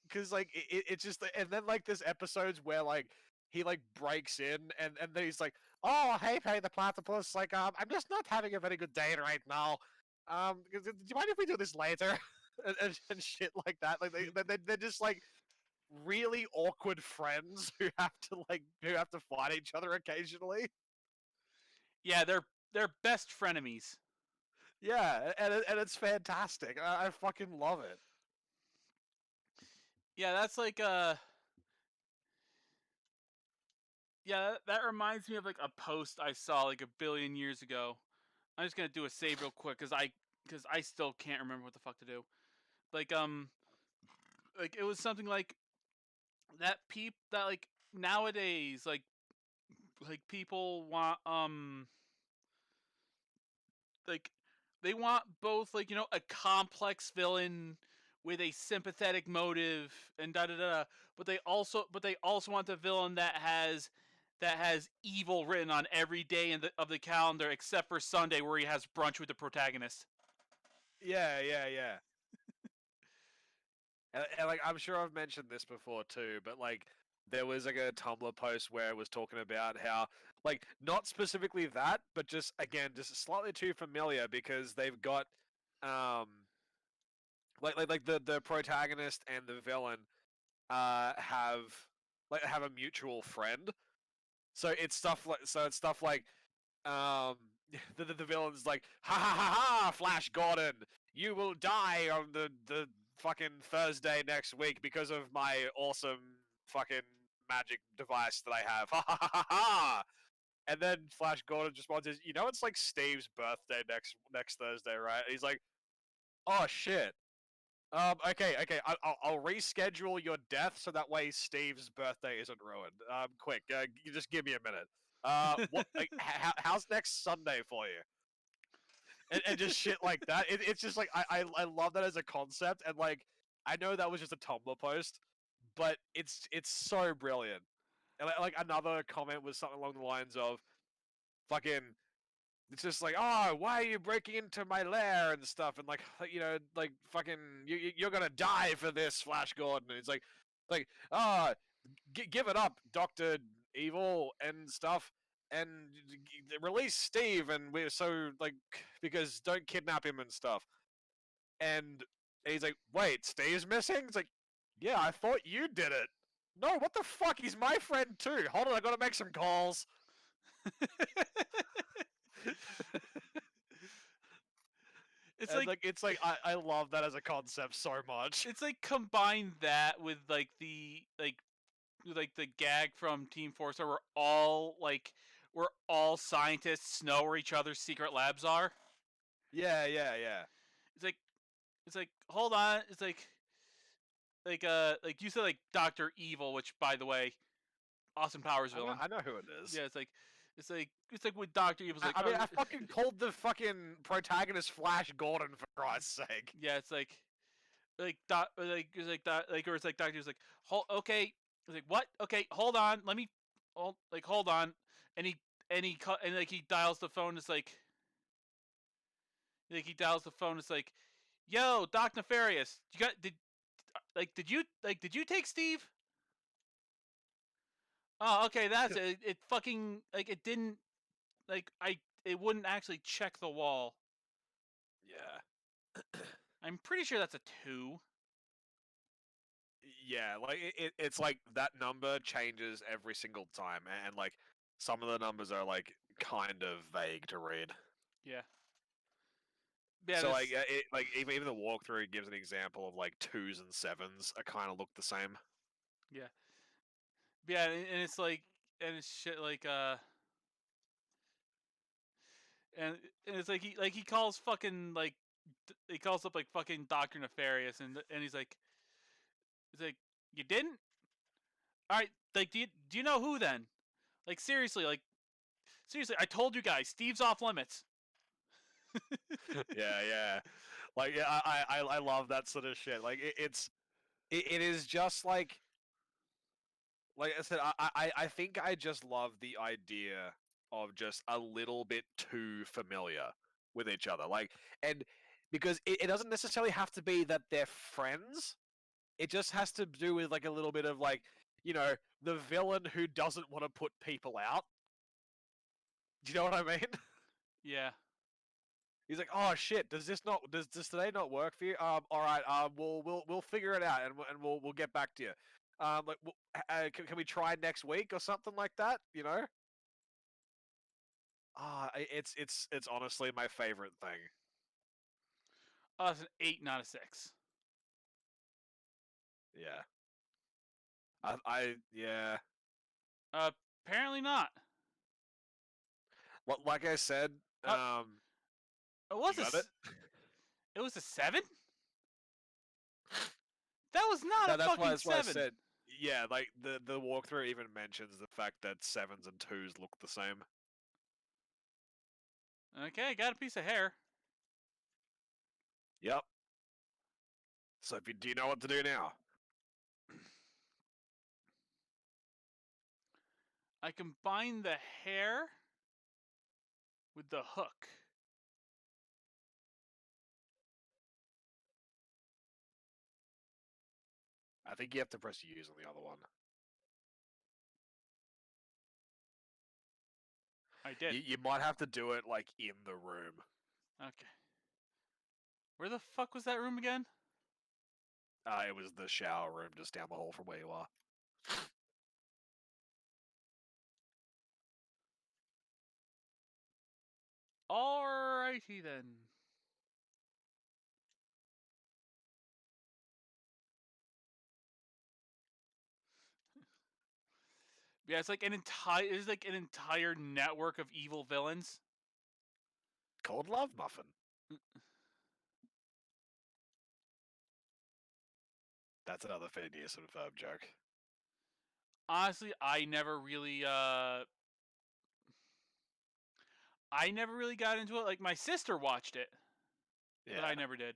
Because like it's just, and then like there's episodes where like he like breaks in and then he's like, oh hey Perry the Platypus, like I'm just not having a very good day right now. Do you mind if we do this later? And shit like that. Like they're just like really awkward friends who have to fight each other occasionally. Yeah, they're best frenemies. Yeah, and it's fantastic. I fucking love it. Yeah, that's like yeah, that reminds me of like a post I saw like a billion years ago. I'm just gonna do a save real quick because I still can't remember what the fuck to do. Like like it was something like that like nowadays like people want like they want both like a complex villain with a sympathetic motive and da da da, but they also want the villain that has evil written on every day of the calendar except for Sunday where he has brunch with the protagonist. Yeah, yeah, yeah. And like I'm sure I've mentioned this before too, but like there was like a Tumblr post where it was talking about how like not specifically that, but just again just slightly too familiar because they've got um like the protagonist and the villain have have a mutual friend. So it's stuff like um the villain's like ha ha ha ha Flash Gordon, you will die on the fucking Thursday next week because of my awesome fucking magic device that I have. Ha ha ha ha ha. And then Flash Gordon responds, "You know, it's like Steve's birthday next Thursday, right?" And he's like, "Oh shit. Okay. I'll reschedule your death so that way Steve's birthday isn't ruined. Quick, you just give me a minute. What? Like, how's next Sunday for you?" And just shit like that. It's just like I love that as a concept, and like I know that was just a Tumblr post, but it's so brilliant. And like another comment was something along the lines of, "Fucking." It's just like, oh, why are you breaking into my lair and stuff, and like, like fucking, you're gonna die for this, Flash Gordon. And it's like, ah, give it up, Doctor Evil and stuff, and release Steve, and we're so like, because don't kidnap him and stuff. And he's like, wait, Steve's missing? It's like, yeah, I thought you did it. No, what the fuck? He's my friend too. Hold on, I gotta make some calls. It's And like it's like I love that as a concept so much. it's like combine that with like the gag from Team Fortress where we're all scientists know where each other's secret labs are. Yeah. It's like hold on. It's like you said like Doctor Evil, which by the way, Austin Powers villain. I know who it is. Yeah, it's like with Doctor Evil's like I mean, I fucking called the fucking protagonist Flash Gordon for Christ's sake. yeah, it's like or it's like Doctor was like okay. It's like what? Okay, hold on. Let me hold on. And he dials the phone. It's like he dials the phone. It's like, yo, Doc Nefarious, did you take Steve? Oh, okay, that's it. It fucking it didn't it wouldn't actually check the wall. Yeah. I'm pretty sure that's a 2. Yeah, like it's like that number changes every single time, and like some of the numbers are like kind of vague to read. Yeah. Yeah. So like like even the walkthrough gives an example of like 2s and 7s are kind of look the same. Yeah. Yeah, and it's like and it's shit like and it's like he calls fucking like he calls up like fucking Doctor Nefarious, and he's like you didn't. All right, like do you know who then? Like seriously, I told you guys, Steve's off limits. Yeah. Like, yeah, I love that sort of shit. Like, it is just like I said, I think I just love the idea of just a little bit too familiar with each other. Like, and because it doesn't necessarily have to be that they're friends. It just has to do with like a little bit of like, the villain who doesn't want to put people out. Do you know what I mean? Yeah. He's like, oh shit, does today not work for you? All right, we'll figure it out, and we'll get back to you. Like, can we try next week or something like that? It's honestly my favorite thing. It's an 8, not a 6. Yeah. Yeah. Apparently not. Like I said, It was you got it. It was a 7. That was not No, a that's fucking why 7. I said. Yeah, like the walkthrough even mentions the fact that 7s and 2s look the same. Okay, got a piece of hair. Yep. So do you know what to do now? I combine the hair with the hook. I think you have to press use on the other one. I did. You might have to do it like in the room. Okay. Where the fuck was that room again? It was the shower room just down the hall from where you are. Alrighty then. Yeah, it's like an entire network of evil villains. Called Love Muffin. That's another Phineas and Ferb joke. Honestly, I never really got into it. Like my sister watched it, Yeah. but I never did.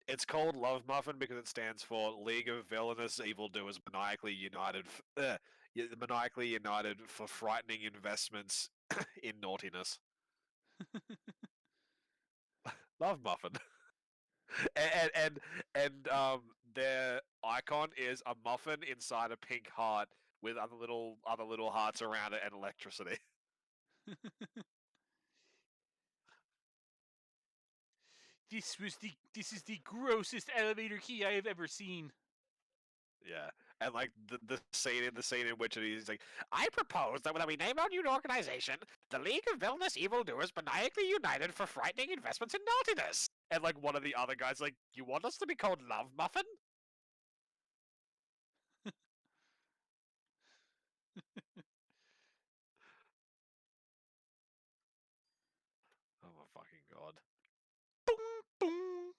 It's called Love Muffin because it stands for League of Villainous Evildoers Maniacally United for frightening investments in naughtiness. Love Muffin. and their icon is a muffin inside a pink heart with other little hearts around it and electricity. This is the grossest elevator key I have ever seen. Yeah, and like the scene in which he's like, I propose that when we name our new organization, the League of Villainous Evildoers Maniacally United for frightening investments in naughtiness. And like one of the other guys like, you want us to be called Love Muffin? Oh my fucking god. Boom, boom.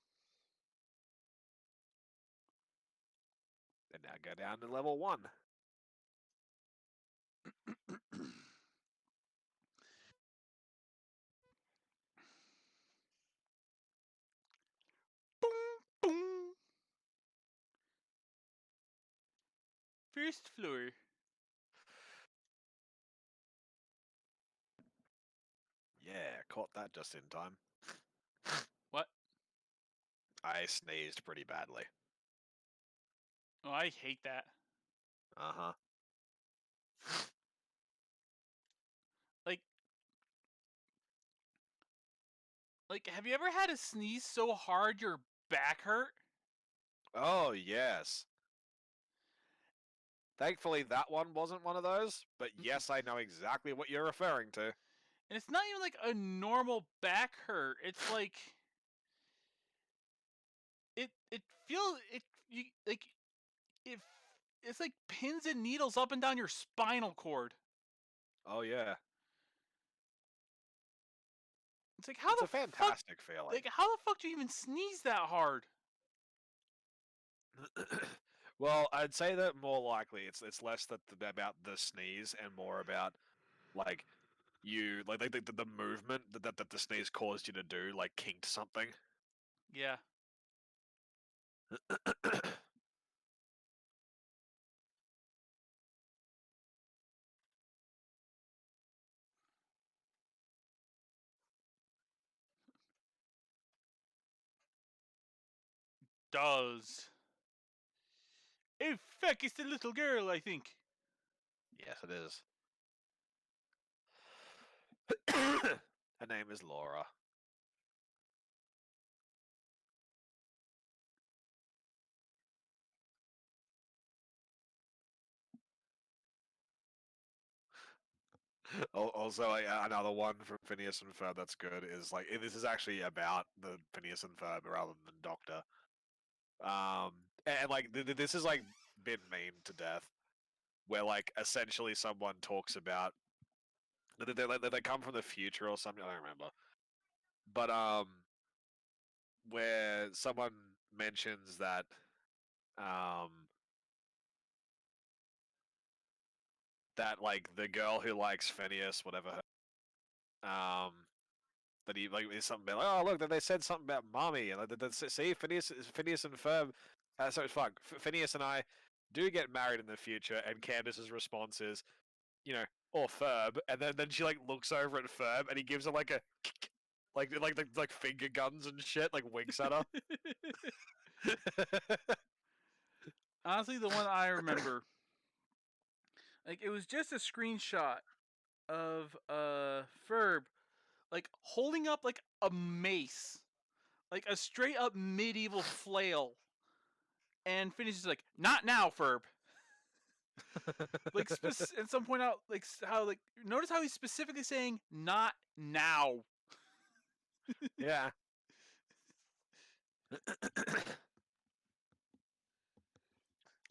And now go down to level 1. Boom, boom. First floor. Yeah, caught that just in time. What? I sneezed pretty badly. Oh, I hate that. Uh-huh. Like, have you ever had a sneeze so hard your back hurt? Oh, yes. Thankfully, that one wasn't one of those, but yes, I know exactly what you're referring to. And it's not even like a normal back hurt. It's like it feels it you like if it's like pins and needles up and down your spinal cord. Oh, yeah. It's like how It's the a fantastic feeling. like how the fuck do you even sneeze that hard? Well, I'd say that more likely it's less about the sneeze and more about like you like the movement that the sneeze caused you to do, like kinked something. Yeah. Does. Oh fuck! It's the little girl, I think. Yes, it is. Her name is Laura. Also, another one from Phineas and Ferb that's good is like this is actually about the Phineas and Ferb rather than Doctor. And like this is like been memed to death, where like essentially someone talks about they come from the future or something. I don't remember, but where someone mentions that um that like the girl who likes Phineas, whatever that he like is something about like, oh look, they said something about mommy and like, see Phineas and Ferb, sorry fuck Phineas and I do get married in the future, and Candace's response is, you know, or Ferb, and then she like looks over at Ferb and he gives her like a like finger guns and shit, like winks at her. Honestly, the one I remember, like it was just a screenshot of Ferb, like holding up like a mace, like a straight up medieval flail, and finishes like, "Not now, Ferb." Like at some point out, like how like notice how he's specifically saying "not now." Yeah.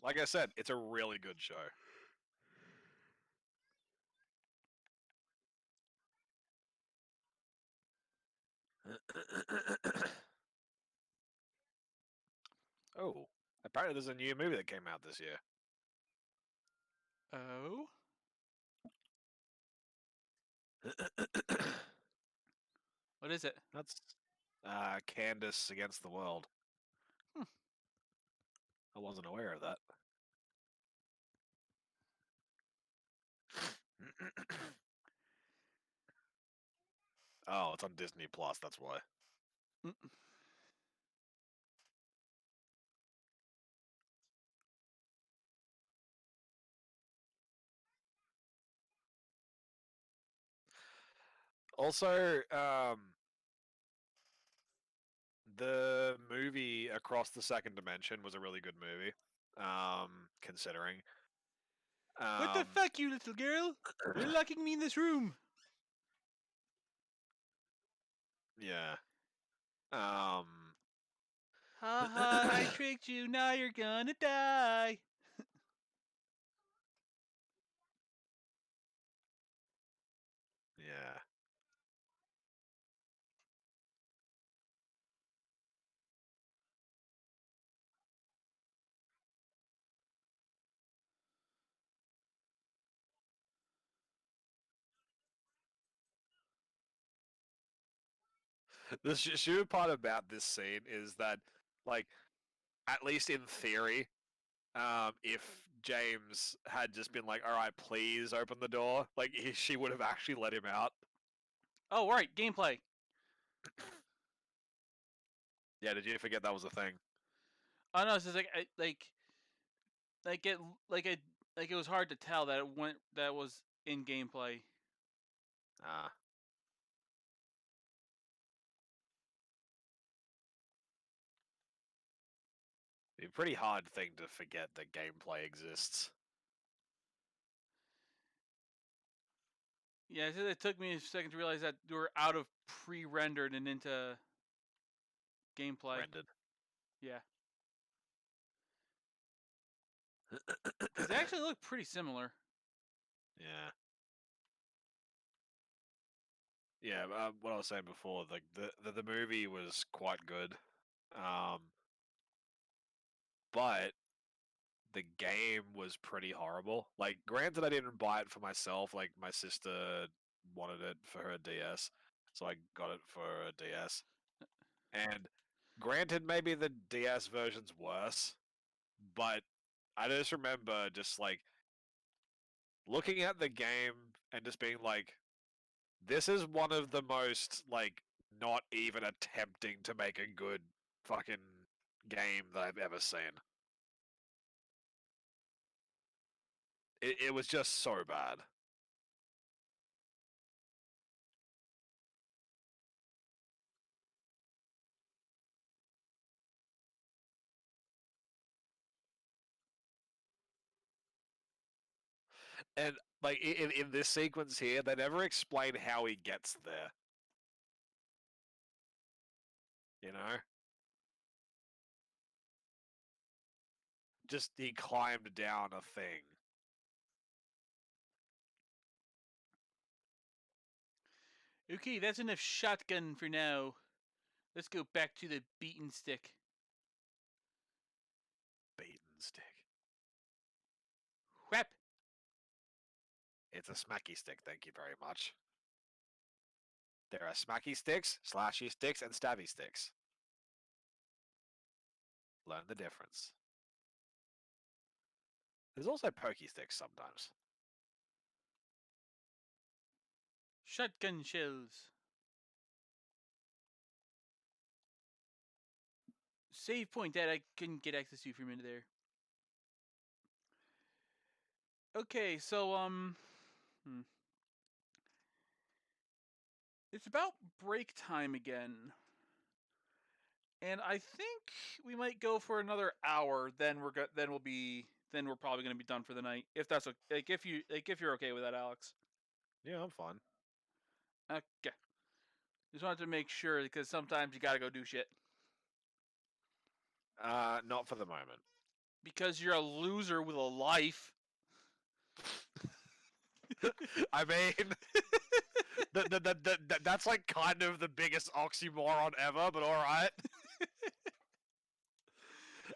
Like I said, it's a really good show. Oh, apparently there's a new movie that came out this year. Oh, what is it? That's Candace Against the World. Hmm. I wasn't aware of that. Oh, it's on Disney Plus, that's why. Mm. Also, the movie Across the Second Dimension was a really good movie. Considering. What the fuck, you little girl? You're locking me in this room. Yeah. Ha ha! I tricked you. Now you're gonna die. Yeah. The stupid part about this scene is that, like, at least in theory, if James had just been like, "All right, please open the door," like she would have actually let him out. Oh, right, gameplay. Yeah, did you forget that was a thing? Oh no, it's just like it like it was hard to tell that that was in gameplay. Ah. Be a pretty hard thing to forget that gameplay exists. Yeah, it took me a second to realize that we were out of pre-rendered and into gameplay. Rendered. Yeah, because they actually look pretty similar. Yeah. yeah, what I was saying before, like the movie was quite good, but the game was pretty horrible. Like, granted, I didn't buy it for myself. Like, my sister wanted it for her DS, so I got it for a DS. And granted, maybe the DS version's worse, but I just remember just like looking at the game and just being like, this is one of the most like not even attempting to make a good fucking game that I've ever seen. It was just so bad. And like in this sequence here, they never explain how he gets there. You know? Just he climbed down a thing. Okay, that's enough shotgun for now. Let's go back to the beaten stick. Beaten stick. Whap! It's a smacky stick, thank you very much. There are smacky sticks, slashy sticks, and stabby sticks. Learn the difference. There's also pokey sticks sometimes. Shotgun shells. Save point that I couldn't get access to for a minute there. Okay, so it's about break time again. And I think we might go for another hour. Then we're probably going to be done for the night. If that's like if you're okay with that, Alex. Yeah, I'm fine. Okay. Just wanted to make sure because sometimes you got to go do shit Not for the moment. because you're a loser with a life. I mean, that's like kind of the biggest oxymoron ever, but alright.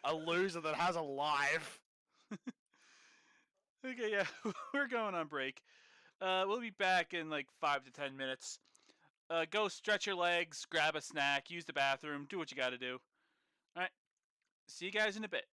A loser that has a life. Okay, yeah, we're going on break. We'll be back in like 5 to 10 minutes. Go stretch your legs, grab a snack, use the bathroom, do what you got to do. All right. See you guys in a bit.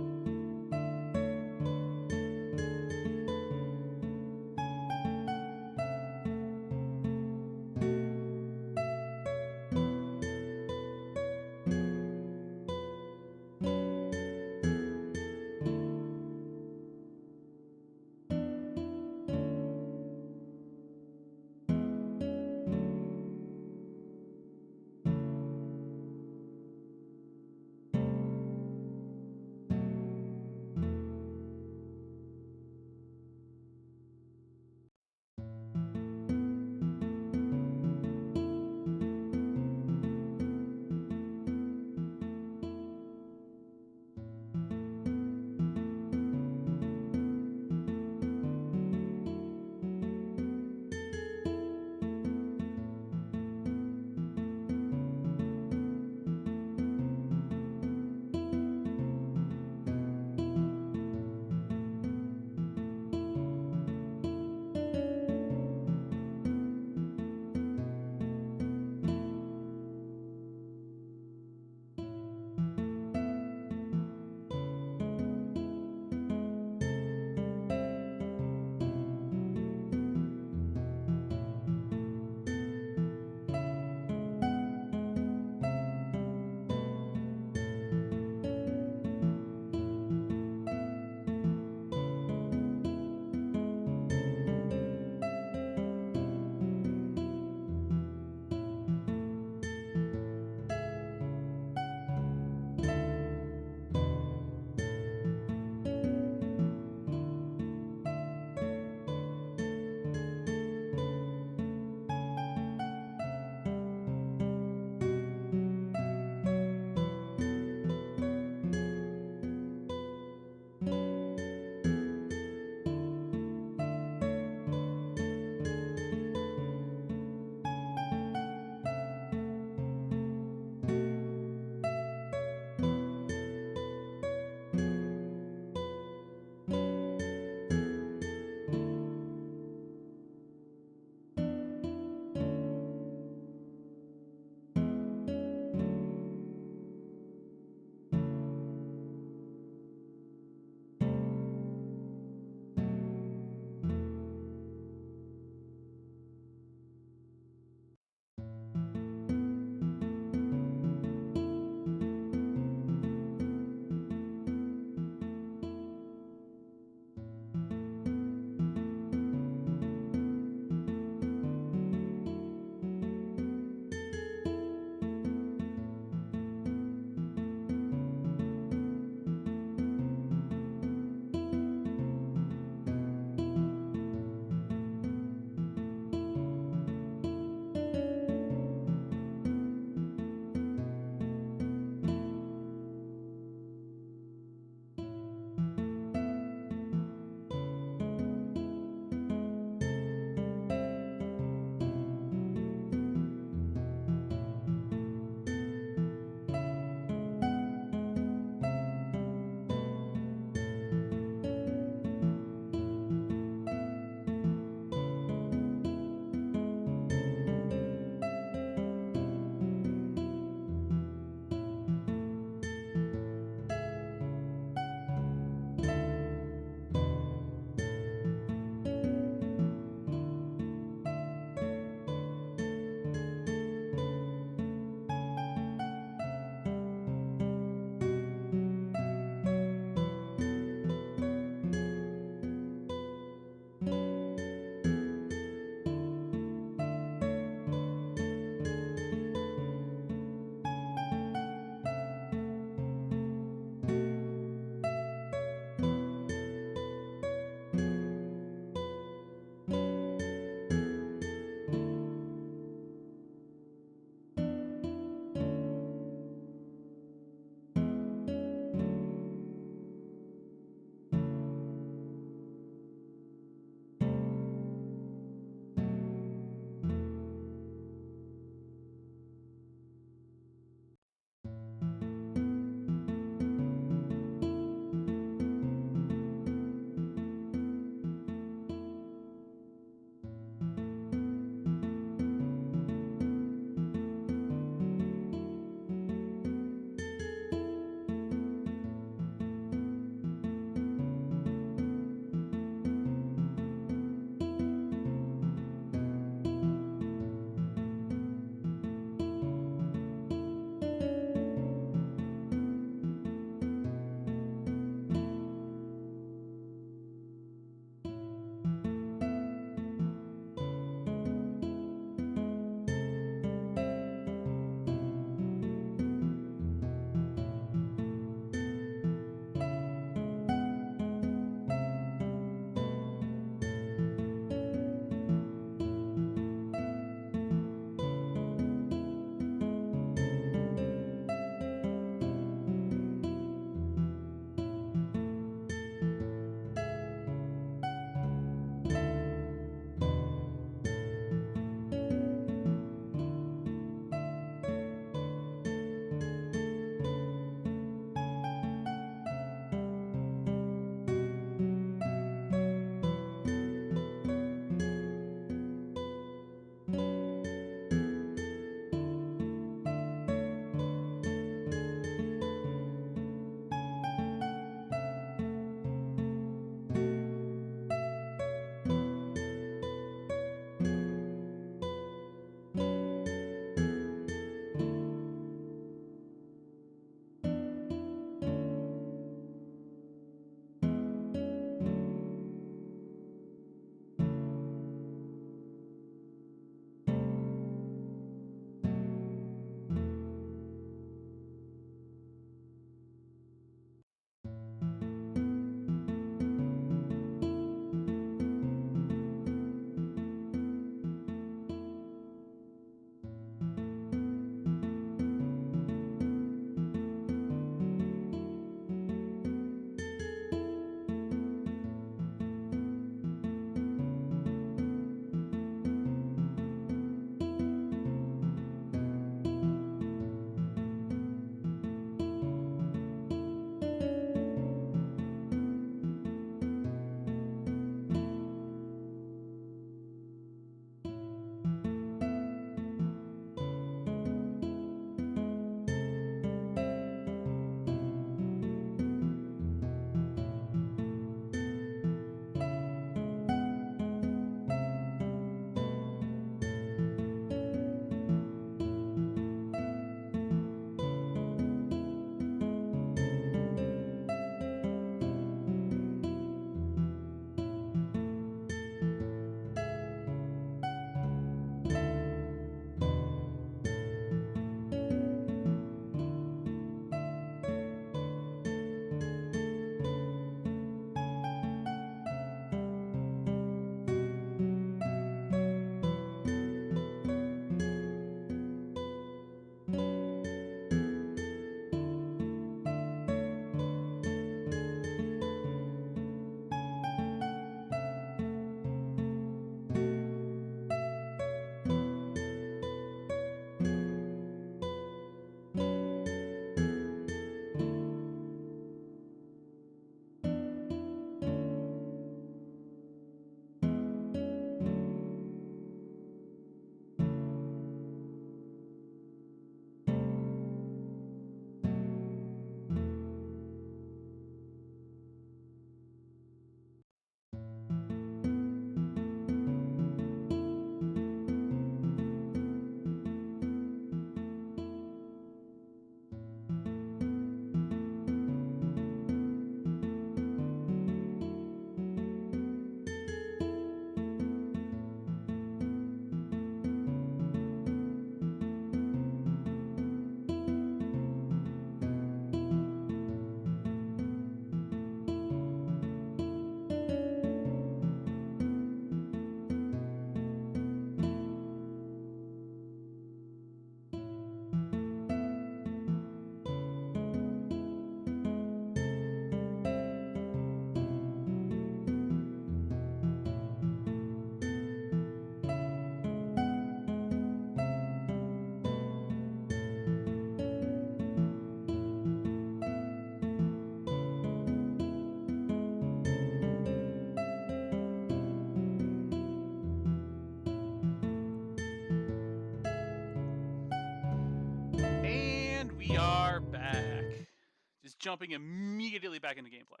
jumping immediately back into gameplay.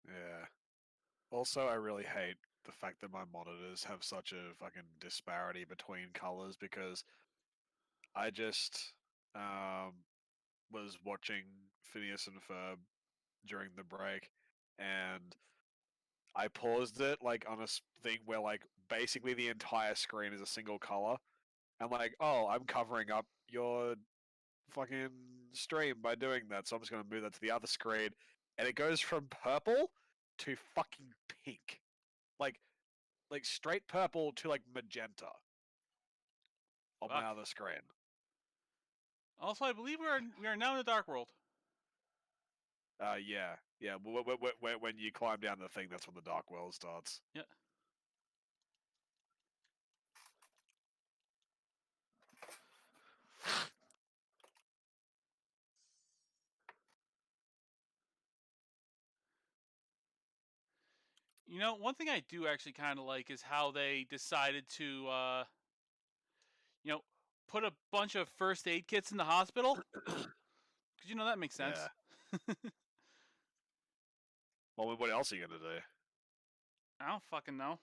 Yeah. Also, I really hate the fact that my monitors have such a fucking disparity between colors because I just was watching Phineas and Ferb during the break, and I paused it like on a thing where like basically the entire screen is a single color. I'm like, oh, I'm covering up your fucking stream by doing that, so I'm just gonna move that to the other screen, and it goes from purple to fucking pink, like straight purple to like magenta on my Fuck. other screen. Also, I believe we are now in the Dark World. Yeah, yeah. When you climb down the thing, that's when the Dark World starts. Yeah. You know, one thing I do actually kind of like is how they decided to, you know, put a bunch of first aid kits in the hospital. Because, you know, that makes sense. Yeah. Well, what else are you gonna do? I don't fucking know.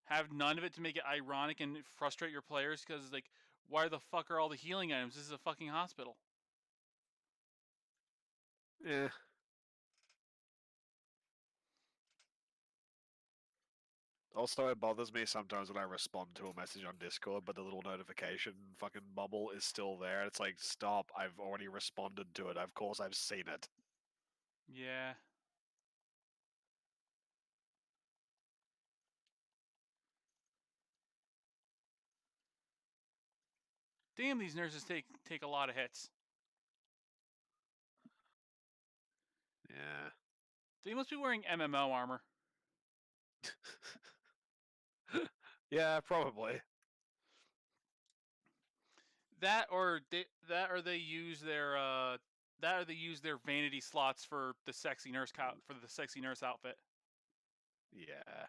Have none of it to make it ironic and frustrate your players because, like, why the fuck are all the healing items? This is a fucking hospital. Yeah. Also, it bothers me sometimes when I respond to a message on Discord, but the little notification fucking bubble is still there. It's like, stop! I've already responded to it. Of course, I've seen it. Yeah. Damn, these nurses take a lot of hits. Yeah. They must be wearing MMO armor. Yeah, probably. That or they use their vanity slots for the sexy nurse outfit. Yeah.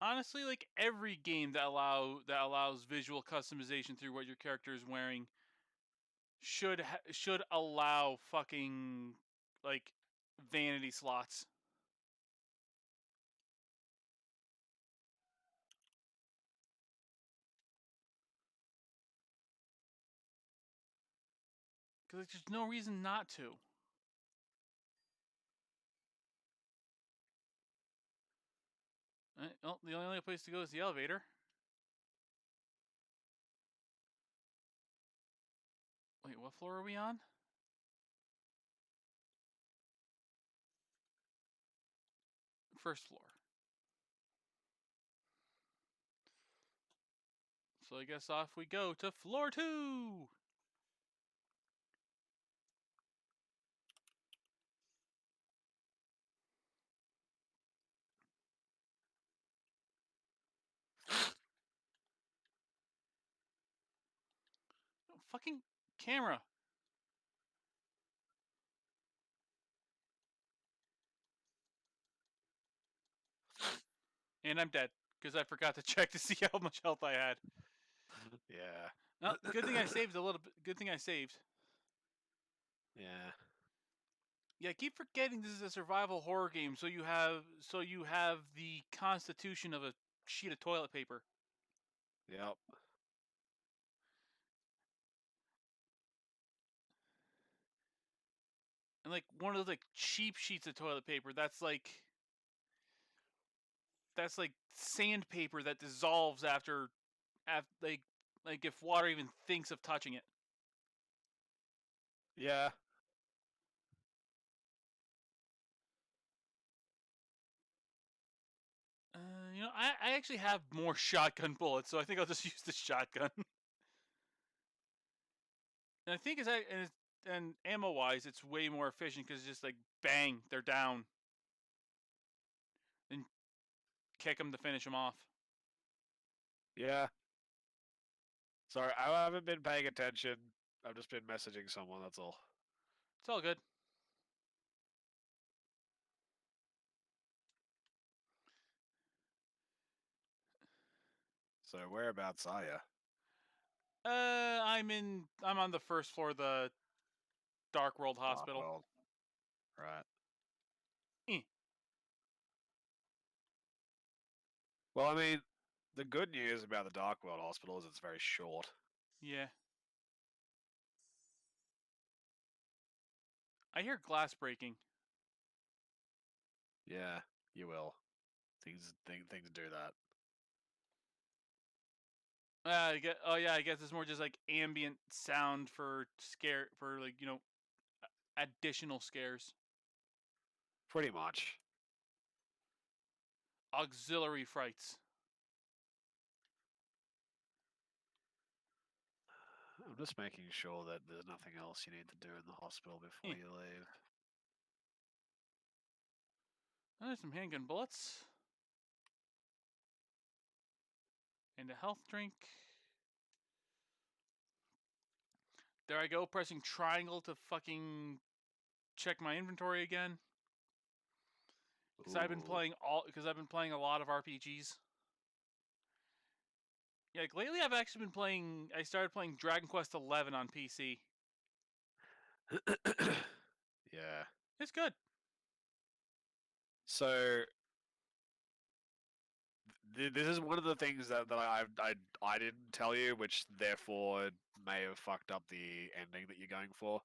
Honestly, like every game that allows visual customization through what your character is wearing should allow fucking like vanity slots. Because like, there's no reason not to. Well, the only place to go is the elevator. Wait, what floor are we on? First floor. So I guess off we go to floor 2. Oh, fucking camera. And I'm dead because I forgot to check to see how much health I had. Yeah. Well, good thing I saved a little bit. Good thing I saved. Yeah. Yeah, I keep forgetting this is a survival horror game, so you have the constitution of a sheet of toilet paper. Yep. And like one of those like cheap sheets of toilet paper that's like sandpaper that dissolves after like if water even thinks of touching it. Yeah. You know, I actually have more shotgun bullets, so I think I'll just use the shotgun. And I think and ammo wise, it's way more efficient because it's just like bang, they're down, and kick them to finish them off. Yeah. Sorry, I haven't been paying attention. I've just been messaging someone, that's all. It's all good. So whereabouts are you? I'm on the first floor of the Dark World Hospital. World. Right. Eh. Well, I mean, the good news about the Dark World Hospital is it's very short. Yeah. I hear glass breaking. Yeah, you will. Things do that. I guess it's more just like ambient sound for like, additional scares. Pretty much. Auxiliary frights. I'm just making sure that there's nothing else you need to do in the hospital before Eh. you leave. There's some handgun bullets. And a health drink. There I go, pressing triangle to fucking check my inventory again. Because I've been playing a lot of RPGs. Yeah, like lately I've actually been playing. I started playing Dragon Quest XI on PC. Yeah. It's good. So this is one of the things that I didn't tell you, which therefore may have fucked up the ending that you're going for.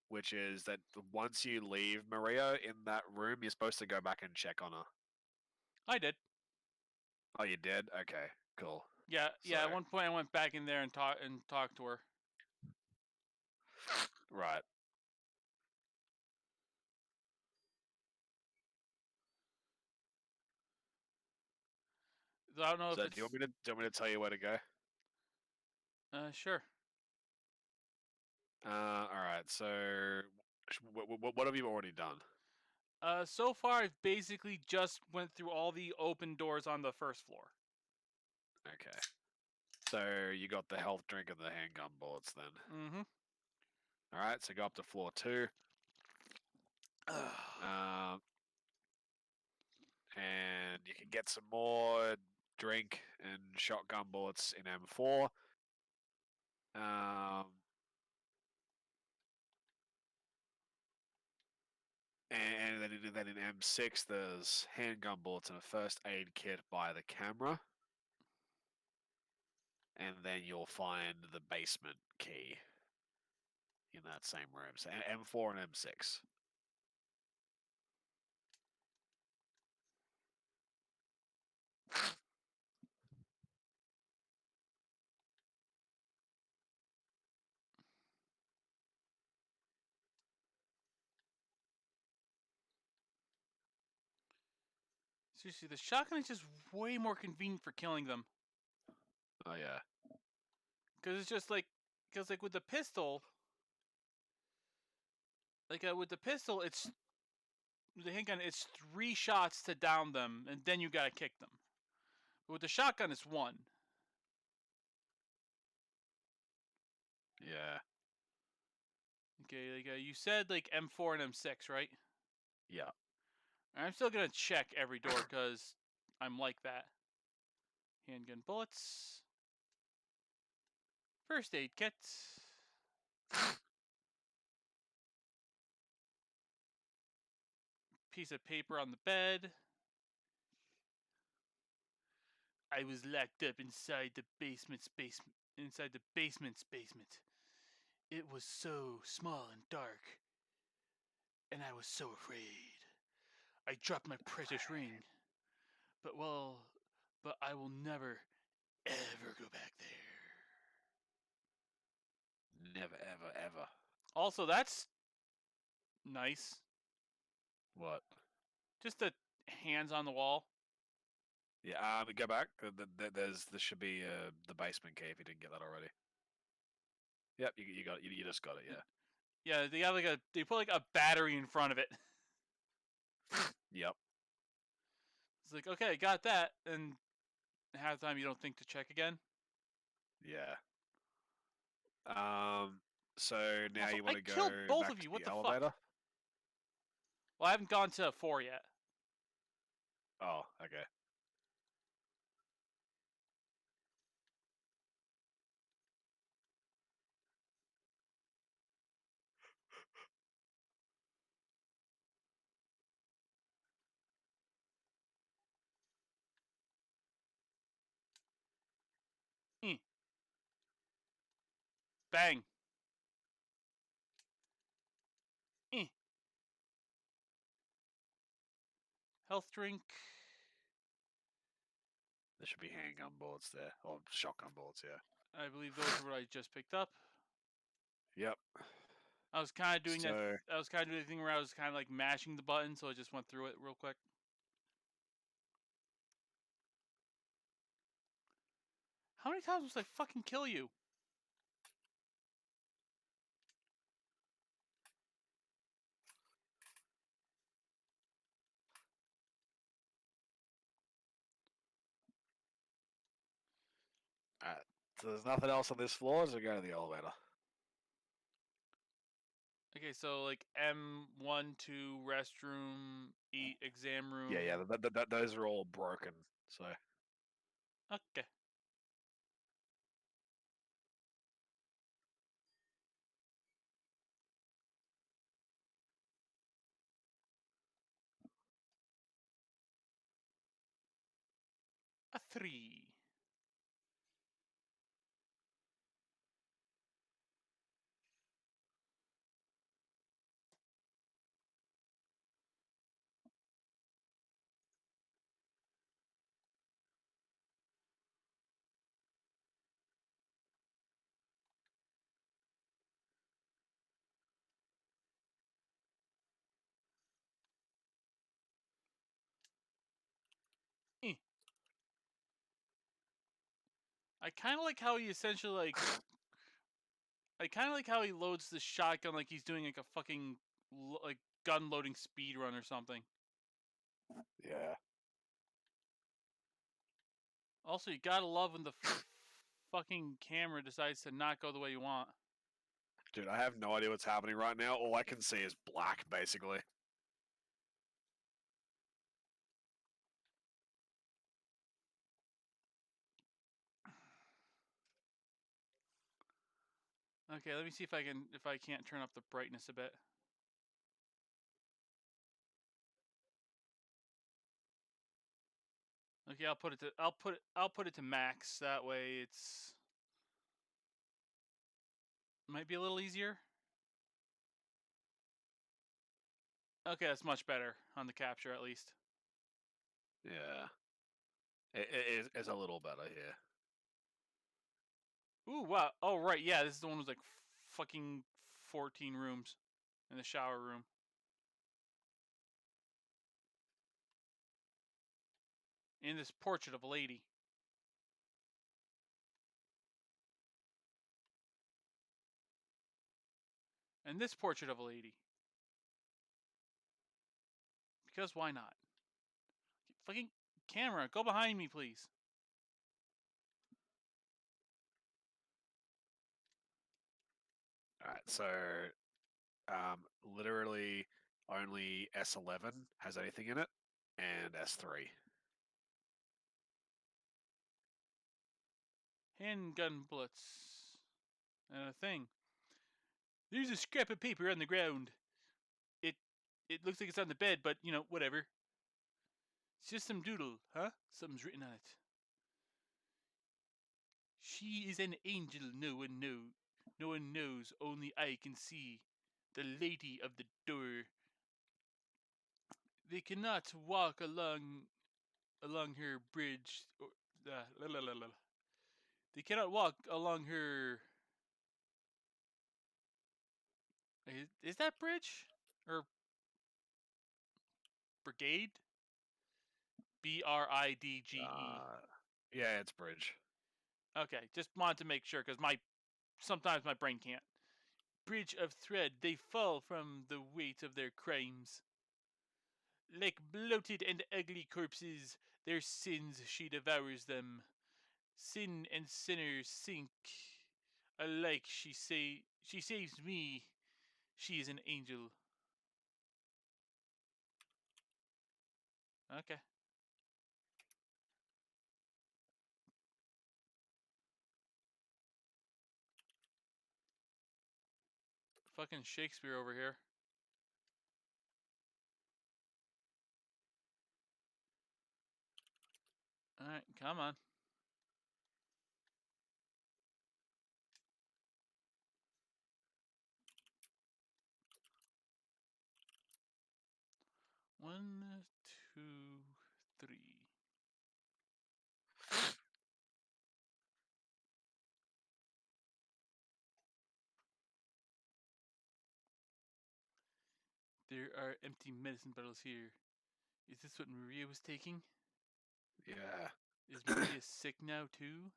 Which is that once you leave Maria in that room, you're supposed to go back and check on her. I did. Oh, you did? Okay, cool. Yeah. So, At one point I went back in there and talked to her. right. So I don't know So if it's. do you want me to tell you where to go? Sure. All right. So, what have you already done? So far I've basically just went through all the open doors on the first floor. Okay. So you got the health drink and the handgun bullets then. Mm-hmm. All right. So go up to floor 2. And you can get some more drink and shotgun bullets in M4. And then in M6, there's handgun bullets and a first aid kit by the camera. And then you'll find the basement key in that same room. So M4 and M6. Seriously, the shotgun is just way more convenient for killing them. Oh yeah. Because it's just like, with the pistol, it's with the handgun, it's 3 shots to down them, and then you gotta kick them. But with the shotgun, it's 1. Yeah. Okay, like you said, like M4 and M6, right? Yeah. I'm still gonna check every door because I'm like that. Handgun bullets. First aid kit. Piece of paper on the bed. I was locked up inside the basement's basement. Inside the basement's basement. It was so small and dark, and I was so afraid. I dropped my precious ring. But I will never, ever go back there. Never, ever, ever. Also, that's nice. What? Just the hands on the wall. Yeah. Go back. There should be the basement key if you didn't get that already. Yep. You got it. You just got it. Yeah. Yeah, they got they put like a battery in front of it. Yep. It's like, okay, I got that, and half the time you don't think to check again. Yeah. So now Also, you want I to go killed both back of you. to What the the fuck? elevator? Well, I haven't gone to 4 yet. Oh, okay. Bang. Eh. Health drink. There should be handgun bullets there, or shotgun bullets. Yeah. I believe those are what I just picked up. Yep. I was kind of doing that. So- I was kind of doing the thing where I was kind of like mashing the button, so I just went through it real quick. How many times must I fucking kill you? Alright. So there's nothing else on this floor, so go to the elevator. Okay, so like M1, 2, restroom, eat, exam room. Yeah, those are all broken. So Okay. A 3. Eh. I kind of like how he essentially like. I kind of like how he loads the shotgun like he's doing like a fucking like gun loading speed run or something. yeah. Also, you gotta love when the fucking camera decides to not go the way you want. Dude, I have no idea what's happening right now. All I can see is black, basically. Okay, let me see if I can't turn up the brightness a bit. Okay, I'll put it to max. That way it's might be a little easier. Okay, that's much better on the capture at least. Yeah. It's a little better here. Ooh, wow. Oh, right. Yeah, this is the one with like fucking 14 rooms in the shower room. And this portrait of a lady. And this portrait of a lady. Because why not? Fucking camera, go behind me, please. Alright, so literally only S11 has anything in it, and S3. Handgun bullets. And a thing. There's a scrap of paper on the ground. It looks like it's on the bed, but you know, whatever. It's just some doodle, huh? Something's written on it. She is an angel no one knows. No one knows, only I can see. The lady of the door. They cannot walk along her bridge. Or, la, la, la, la. They cannot walk along her. Is that bridge or brigade? BRIDGE. Yeah, it's bridge. Okay, just wanted to make sure because sometimes my brain can't. Bridge of thread, they fall from the weight of their crimes. Like bloated and ugly corpses, their sins she devours them. Sin and sinners sink alike. She saves me. She is an angel. Okay. Fucking Shakespeare over here. Alright, come on. 1, 2, 3. There are empty medicine bottles here. Is this what Maria was taking? Yeah. Is Maria sick now too?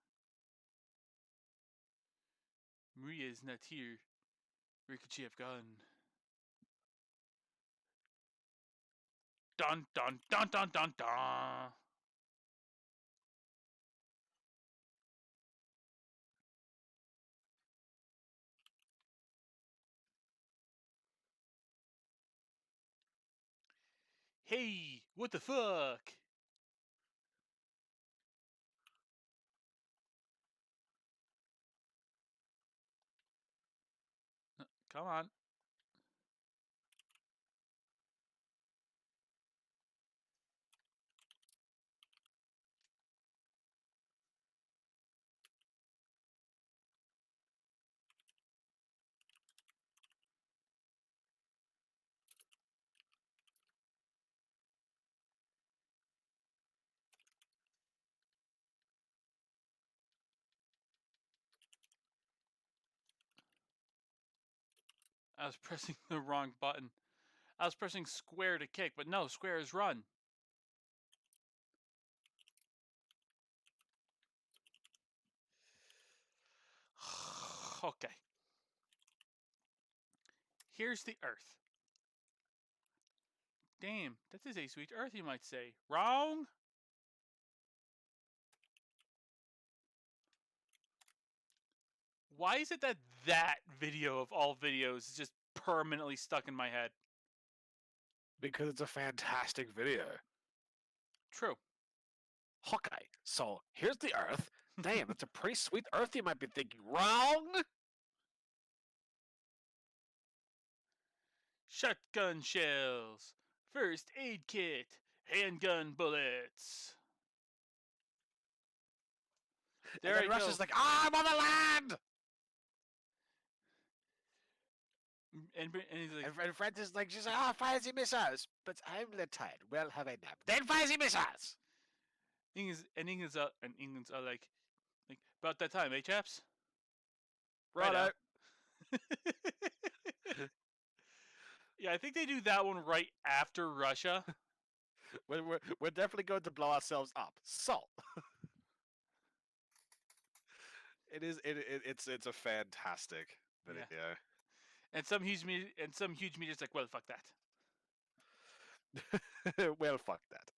Maria is not here. Where could she have gone? Dun dun dun dun dun dun. Hey, what the fuck? Come on. I was pressing the wrong button. I was pressing square to kick, but no, square is run. Okay. Here's the Earth. Damn, that is a sweet Earth, you might say. Wrong? Why is it that that video of all videos is just permanently stuck in my head? Because it's a fantastic video. True. Okay, so here's the Earth. Damn, that's a pretty sweet Earth you might be thinking. Wrong! Shotgun shells. First aid kit. Handgun bullets. There And I then go. Russia's like, I'm on the land! And he's like, And Francis is like, she's like, oh, fires the missiles. But I'm a little tired. Well, have a nap. Then fires the missiles! England's like about that time, eh, chaps? Righto. Yeah, I think they do that one right after Russia. We're definitely going to blow ourselves up. So it's a fantastic video. Yeah. And some huge media's like, well, fuck that. Well, fuck that.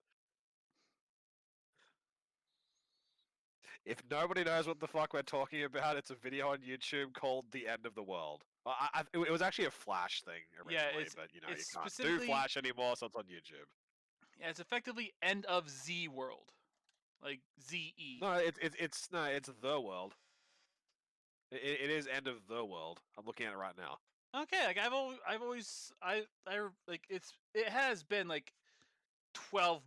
If nobody knows what the fuck we're talking about, it's a video on YouTube called "The End of the World." It was actually a Flash thing originally, but you know you it's can't do specifically- Flash anymore, so it's on YouTube. Yeah, it's effectively end of Z world, like ZE. No, it's the world. It is end of the world. I'm looking at it right now. Okay, like I've always like it has been like 12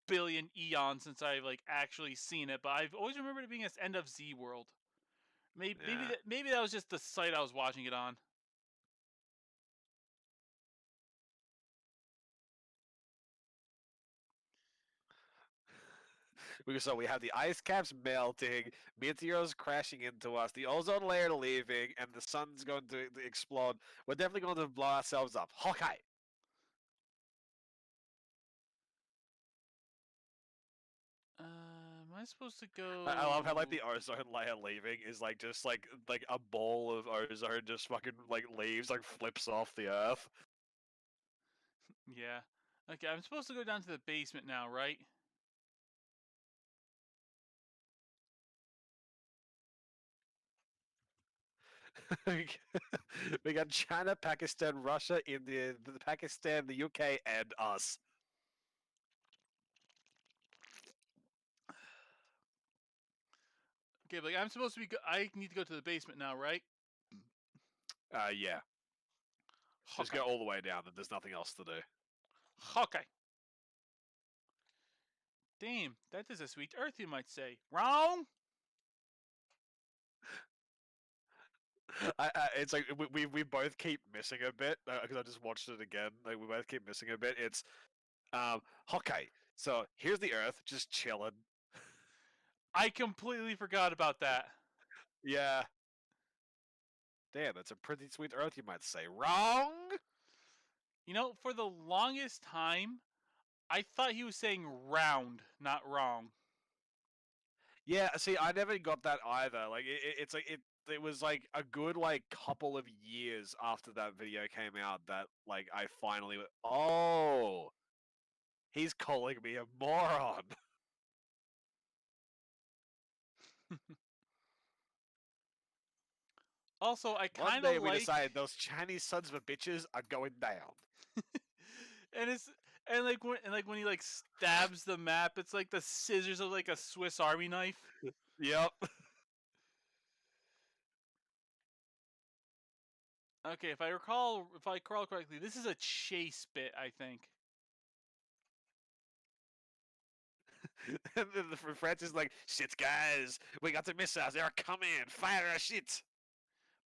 billion eons since I've like actually seen it, but I've always remembered it being as end of Z world. Yeah. Maybe that was just the site I was watching it on. So we have the ice caps melting, meteors crashing into us, the ozone layer leaving, and the sun's going to explode. We're definitely going to blow ourselves up. Hawkeye. Am I supposed to go? I love how like the ozone layer leaving is like just like a ball of ozone just fucking like leaves, like flips off the earth. Yeah. Okay, I'm supposed to go down to the basement now, right? We got China, Pakistan, Russia, India, Pakistan, the UK, and us. Okay, but I'm supposed to be. I need to go to the basement now, right? Yeah. Just go all the way down, and there's nothing else to do. Okay. Damn, that is a sweet earth, you might say. Wrong. It's like we both keep missing a bit because I just watched it again. Like we both keep missing a bit. Okay, so here's the Earth, just chilling. I completely forgot about that. Yeah. Damn, that's a pretty sweet Earth, you might say. Wrong? You know, for the longest time, I thought he was saying round, not wrong. Yeah, see, I never got that either. Like, it's like it was like a good like couple of years after that video came out that like I finally went, oh, he's calling me a moron. Also, I One kind day of we like, decided those Chinese sons of a bitches are going down. and it's and like when he like stabs the map, it's like the scissors of like a Swiss Army knife. Yep. Okay, if I recall correctly, this is a chase bit, I think. And then the Francis is like, shit, guys, we got the missiles. They're coming. Fire our shit.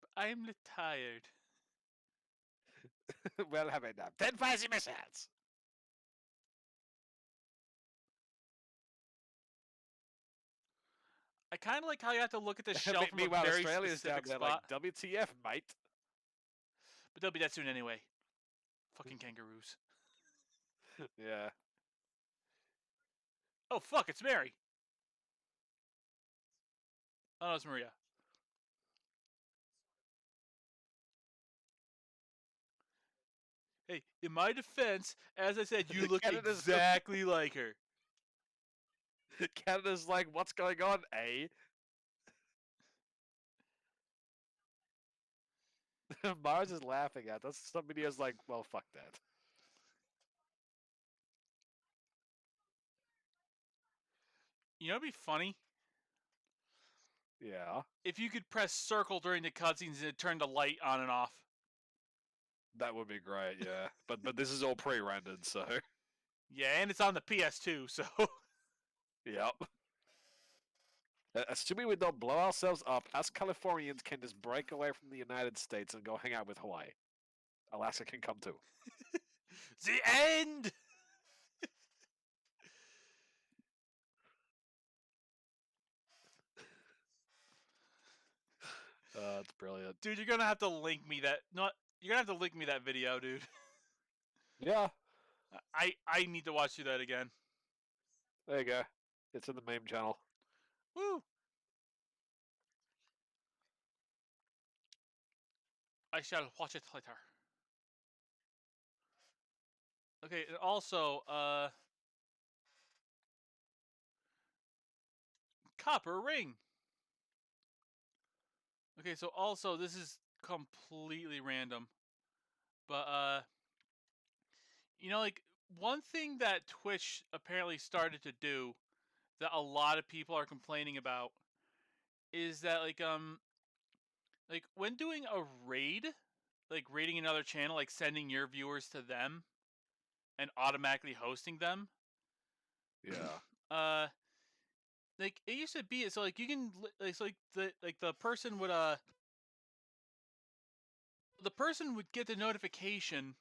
But I'm tired. Well, have it now. 10 fires missiles. I kind of like how you have to look at the shelf from a Meanwhile, very Australia's down specific there spot. like, WTF, mate. But they'll be that soon anyway. Fucking kangaroos. Yeah. Oh fuck, it's Mary. Oh no, it's Maria. Hey, in my defense, as I said, you look Canada's- exactly like her. Canada's like, what's going on, eh? Mars is laughing at us. Some videos like, well, fuck that. You know, it'd be funny Yeah, if you could press circle during the cutscenes and it turned the light on and off. that would be great. Yeah, but this is all pre-rendered, so Yeah, and it's on the PS2, so yep. Assuming we don't blow ourselves up, us Californians can just break away from the United States and go hang out with Hawaii. Alaska can come too. the end. It's brilliant. Dude, you're gonna have to link me that. Not you're gonna have to link me that video, dude. Yeah, I need to watch through that again. there you go. It's in the meme channel. Woo! I shall watch it later. Okay, and also, copper ring. Okay, so also this is completely random, but you know, like one thing that Twitch apparently started to do that a lot of people are complaining about is that like when doing a raid, like raiding another channel, like sending your viewers to them and automatically hosting them, Yeah. like it used to be so like you can like so like the person would get the notification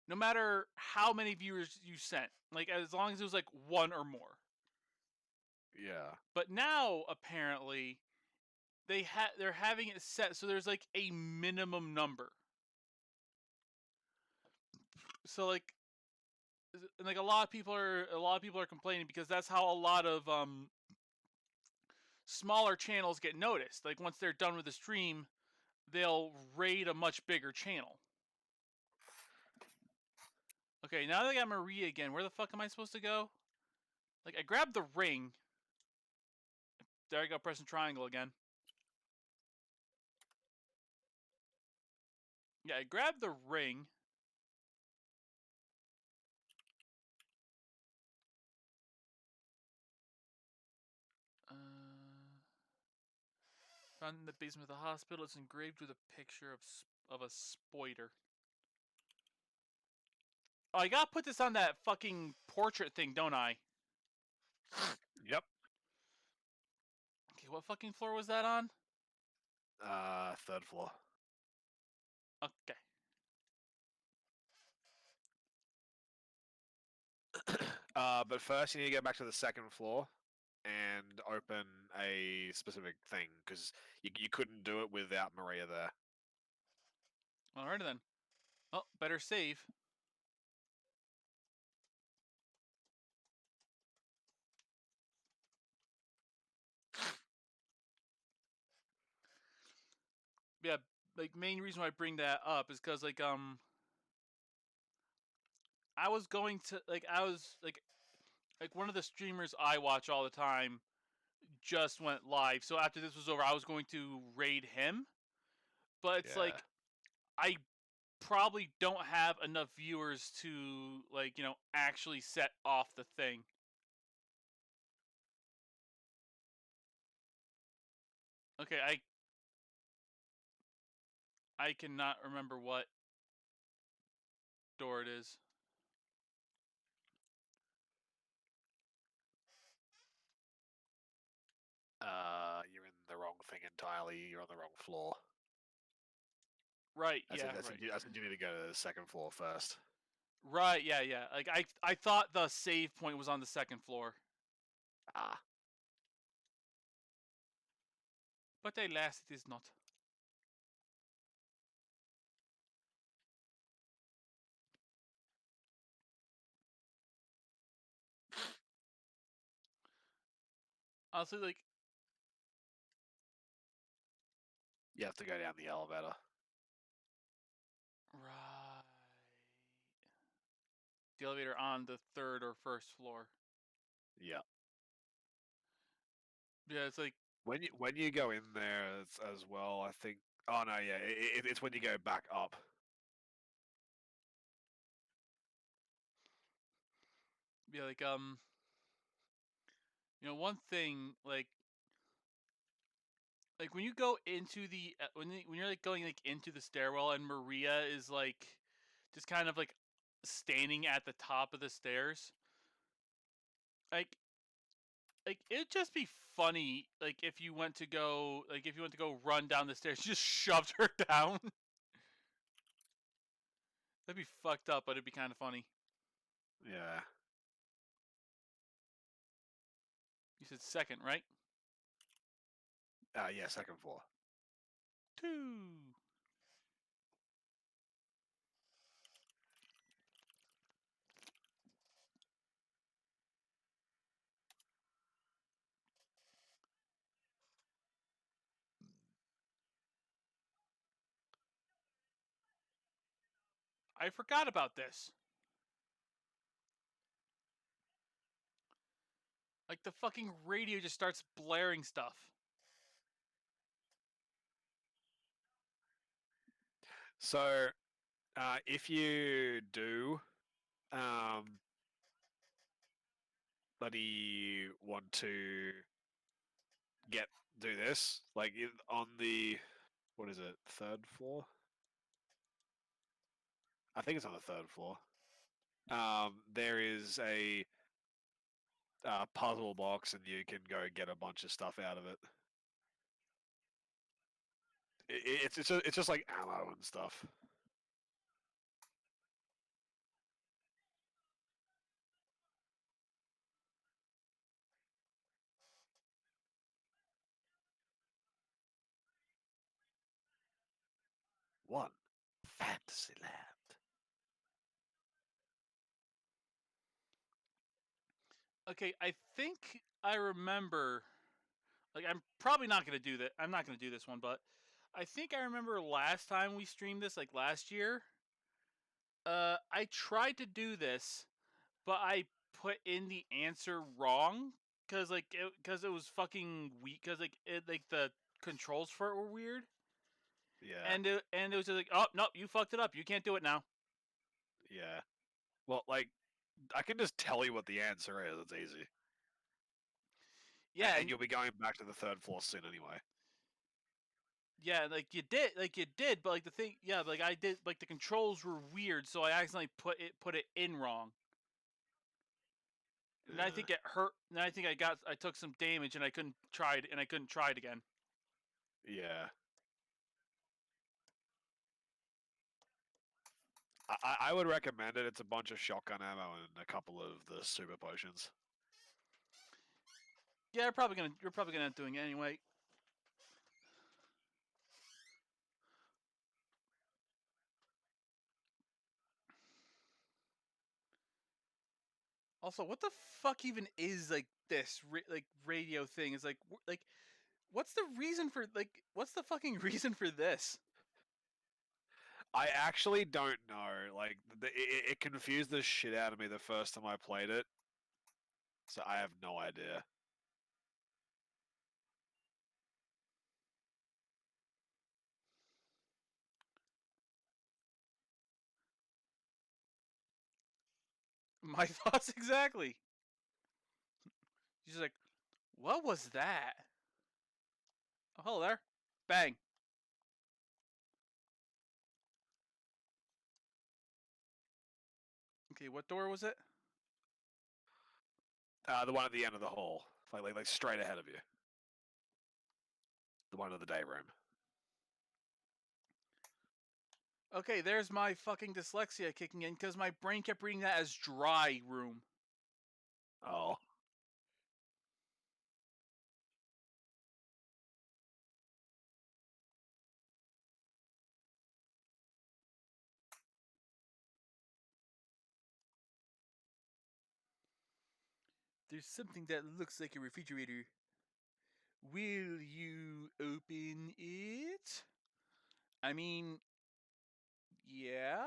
no matter how many viewers you sent, like as long as it was like one or more. Yeah. But now apparently they're having it set so there's like a minimum number. So like and like a lot of people are complaining because that's how a lot of smaller channels get noticed. Like once they're done with the stream, they'll raid a much bigger channel. Okay, now that I got Maria again, where the fuck am I supposed to go? Like I grabbed the ring. There I go, pressing triangle again. Yeah, I grabbed the ring. Found in the basement of the hospital. It's engraved with a picture of a spoiler. Oh, I gotta put this on that fucking portrait thing, don't I? Yep. Okay, what fucking floor was that on? Third floor. Okay. But first you need to go back to the second floor and open a specific thing because you couldn't do it without Maria there. Alrighty then. Oh, better save. Yeah, like main reason why I bring that up is because I was going to like one of the streamers I watch all the time just went live. So after this was over, I was going to raid him, but it's Yeah. like I probably don't have enough viewers to like actually set off the thing. Okay, I cannot remember what door it is. You're in the wrong thing entirely. You're on the wrong floor. Right, I yeah, said, right. I said you need to go to the second floor first. Right, yeah, yeah. Like I thought the save point was on the second floor. Ah. But alas, it is not. Honestly, like, You have to go down the elevator. right. The elevator on the third or first floor. Yeah. Yeah, it's like, When you go in there as well, I think. Oh no, yeah, it's when you go back up. yeah, like, one thing, like when you go into the when you're like going like into the stairwell and Maria is like just kind of like standing at the top of the stairs. Like it'd just be funny like if you went to go run down the stairs, you just shoved her down. That'd be fucked up, but it'd be kind of funny. Yeah. You said second, right? Yeah, second floor. 2. I forgot about this. Like the fucking radio just starts blaring stuff. So, if you do, buddy, want to do this, like on the, what is it, third floor? I think it's on the third floor. There is a puzzle box, and you can go get a bunch of stuff out of it. It's just like ammo and stuff. One Fantasyland. Okay, I think I remember. Like, I'm probably not gonna do that. I'm not gonna do this one, but I think I remember last time we streamed this, like last year. I tried to do this, but I put in the answer wrong because it was fucking weak. Because like the controls for it were weird, Yeah, and it was just like, oh no, you fucked it up. You can't do it now. yeah. Well, like, I can just tell you what the answer is. It's easy. Yeah, And you'll be going back to the third floor soon anyway. yeah, like you did, but like the thing, yeah, like I did, like the controls were weird, so I accidentally put it in wrong. And I think it hurt. And I think I took some damage, and I couldn't try it again. Yeah. I would recommend it. It's a bunch of shotgun ammo and a couple of the super potions. Yeah, you're probably gonna end up doing it anyway. Also, what the fuck even is like this like radio thing? Is like what's the reason for what's the fucking reason for this? I actually don't know. Like, it confused the shit out of me the first time I played it. So I have no idea. My thoughts exactly. She's like, what was that? Oh, hello there. Bang. Okay, what door was it? The one at the end of the hall, like straight ahead of you. The one in the day room. Okay, there's my fucking dyslexia kicking in because my brain kept reading that as dry room. Oh. There's something that looks like a refrigerator. Will you open it? I mean, yeah.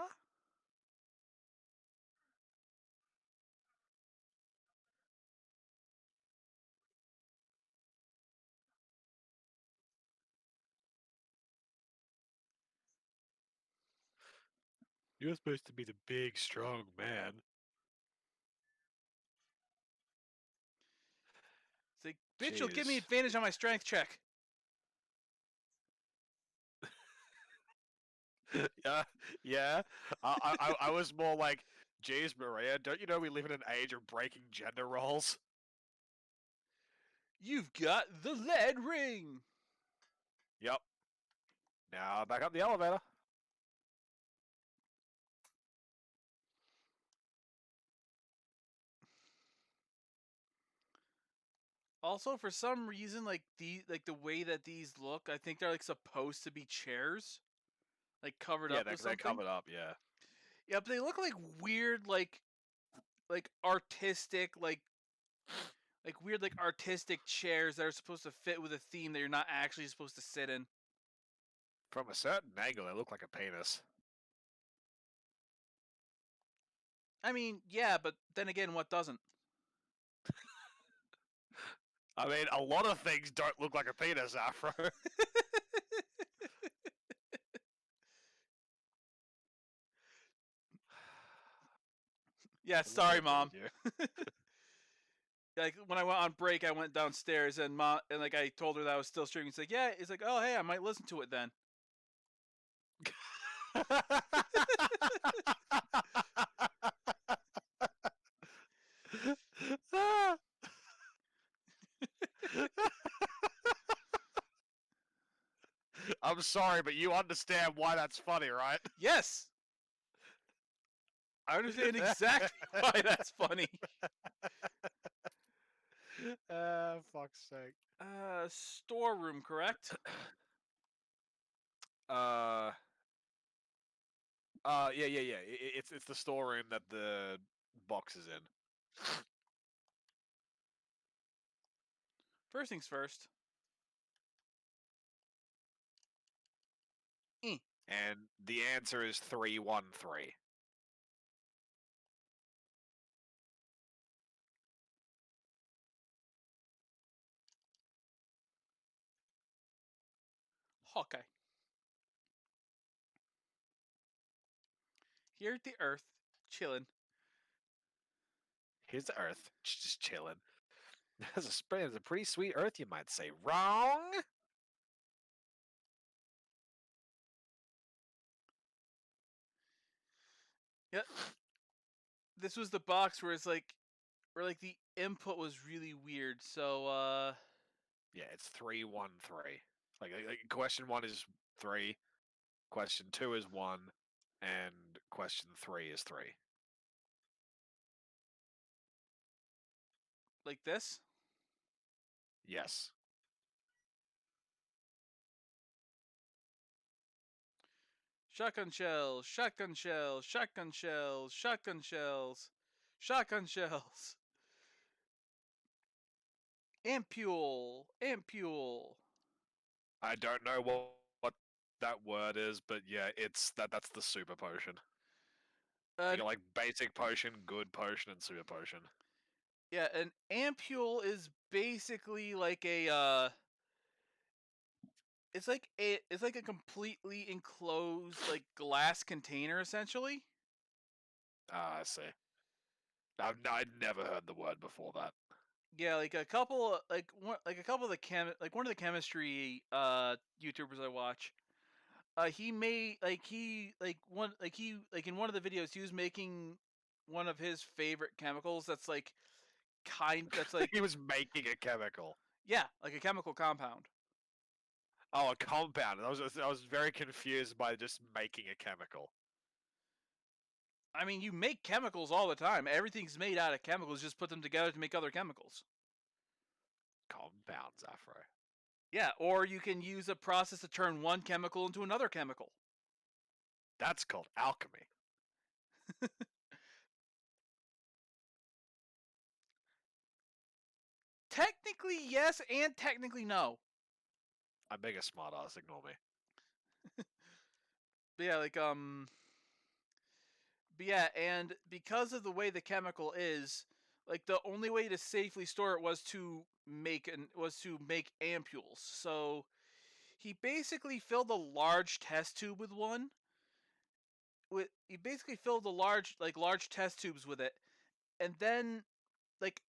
You're supposed to be the big, strong man. It's like, bitch, you'll give me Jeez. advantage on my strength check. Yeah, yeah. I was more like, geez, Maria, don't you know we live in an age of breaking gender roles? You've got the lead ring. Yep. Now back up the elevator. Also, for some reason, like the way that these look, I think they're like supposed to be chairs, like covered Yeah, up with they're something. covered up. Yeah. Yeah, but they look like weird, like artistic, like weird, like artistic chairs that are supposed to fit with a theme that you're not actually supposed to sit in. From a certain angle, they look like a penis. I mean, yeah, but then again, what doesn't? I mean, a lot of things don't look like a penis, Afro. Yeah, What is sorry, wrong mom. with you? Like when I went on break, I went downstairs and mom and like I told her that I was still streaming. It's like, yeah, it's like, oh hey, I might listen to it then. I'm sorry, but you understand why that's funny, right? Yes, I understand exactly why that's funny. Fuck's sake. Storeroom, correct? Uh, yeah. It's the storeroom that the box is in. First things first. And the answer is 313. Hawkeye. Here at the Earth, chilling. Here's the Earth, just chilling. There's a pretty sweet Earth, you might say. Wrong. Yeah. This was the box where it's like, where like the input was really weird. So Yeah, it's 313. Like question 1 is 3, question 2 is 1, and question 3 is 3. Like this? Yes. Shotgun shells, shotgun shells, shotgun shells, shotgun shells, shotgun shells. Ampule, ampule. I don't know what that word is, but yeah, that's the super potion. Uh, You got like basic potion, good potion, and super potion. yeah, an ampule is basically like it's like a completely enclosed like glass container essentially. Ah, I see. I'd never heard the word before that. Yeah, like a couple of the one of the chemistry YouTubers I watch. He made like in one of the videos he was making one of his favorite chemicals that's like that's like He was making a chemical. yeah, like a chemical compound. Oh, a compound. I was very confused by just making a chemical. I mean, you make chemicals all the time. Everything's made out of chemicals. Just put them together to make other chemicals. Compounds, Afro. Yeah, or you can use a process to turn one chemical into another chemical. That's called alchemy. Technically yes, and technically no. I'm being a smartass. Ignore me. But yeah, but yeah, and because of the way the chemical is, like the only way to safely store it was to make ampules. So he basically filled a large test tube with one. He basically filled a large test tubes with it, and then like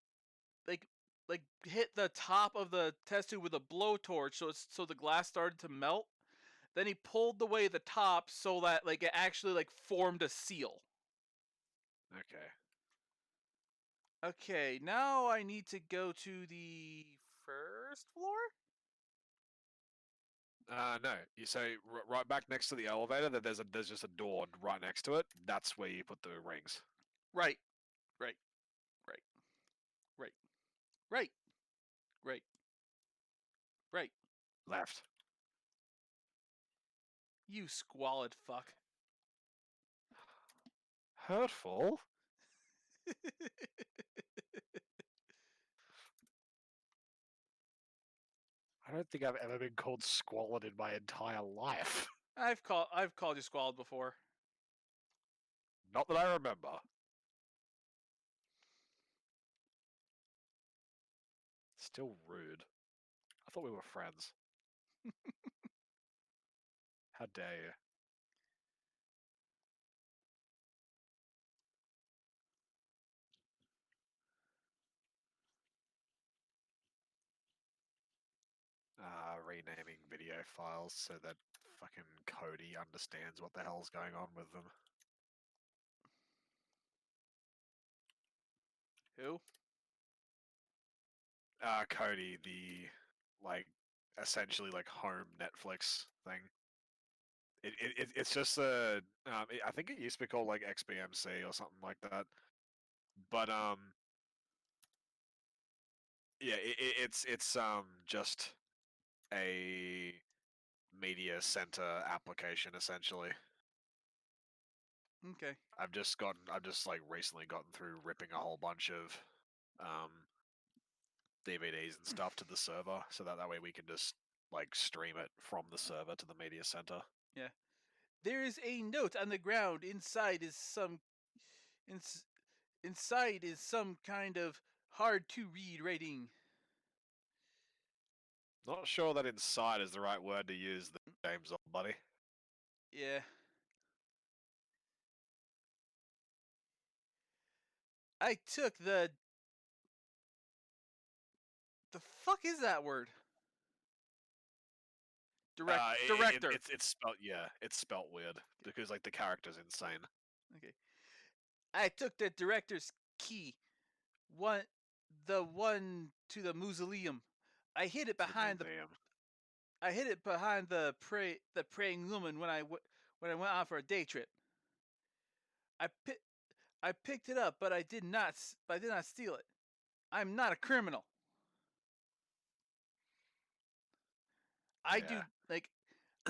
like hit the top of the test tube with a blowtorch so the glass started to melt. Then he pulled away the top so that like it actually like formed a seal. Okay. Okay, now I need to go to the first floor? No. So right back next to the elevator, there's just a door right next to it. That's where you put the rings. Right. Right. Right. Right. Right. Right. Right. Left. You squalid fuck. Hurtful. I don't think I've ever been called squalid in my entire life. I've called you squalid before. Not that I remember. Still rude. I thought we were friends. How dare you? Renaming video files so that fucking Cody understands what the hell's going on with them. Who? Cody, the like essentially like home Netflix thing. It's just I think it used to be called like XBMC or something like that. But yeah, it's just a media center application essentially. Okay. I've just like recently gotten through ripping a whole bunch of um DVDs and stuff to the server, so that way we can just like stream it from the server to the media center. Yeah. There is a note on the ground. Inside is some kind of hard to read writing. Not sure that inside is the right word to use, James, old buddy. Yeah. I took the fuck is that word? Director. It's spelt it's spelt weird because like the character's insane. Okay. I took the director's key. The one to the mausoleum. I hid it behind the praying woman when I went on for a day trip. I picked it up, but I did not steal it. I'm not a criminal. I do Yeah. like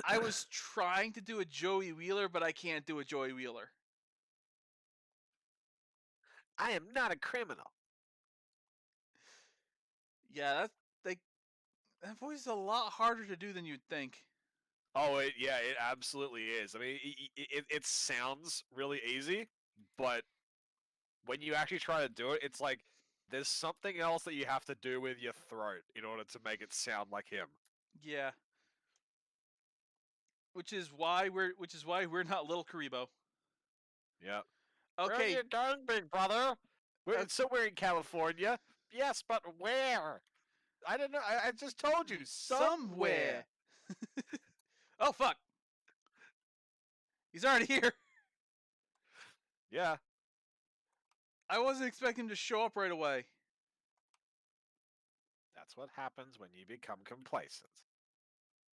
I was trying to do a Joey Wheeler, but I can't do a Joey Wheeler. I am not a criminal. Yeah, that's like that voice is a lot harder to do than you'd think. Oh, it absolutely is. I mean, it sounds really easy, but when you actually try to do it, it's like there's something else that you have to do with your throat in order to make it sound like him. Yeah. Which is why we're not Little Karibo. Yeah. Where are Okay, you going, big brother? We're Okay. somewhere in California. Yes, but where? I don't know. I just told you somewhere. Oh fuck. He's already here. Yeah, I wasn't expecting him to show up right away. that's what happens when you become complacent.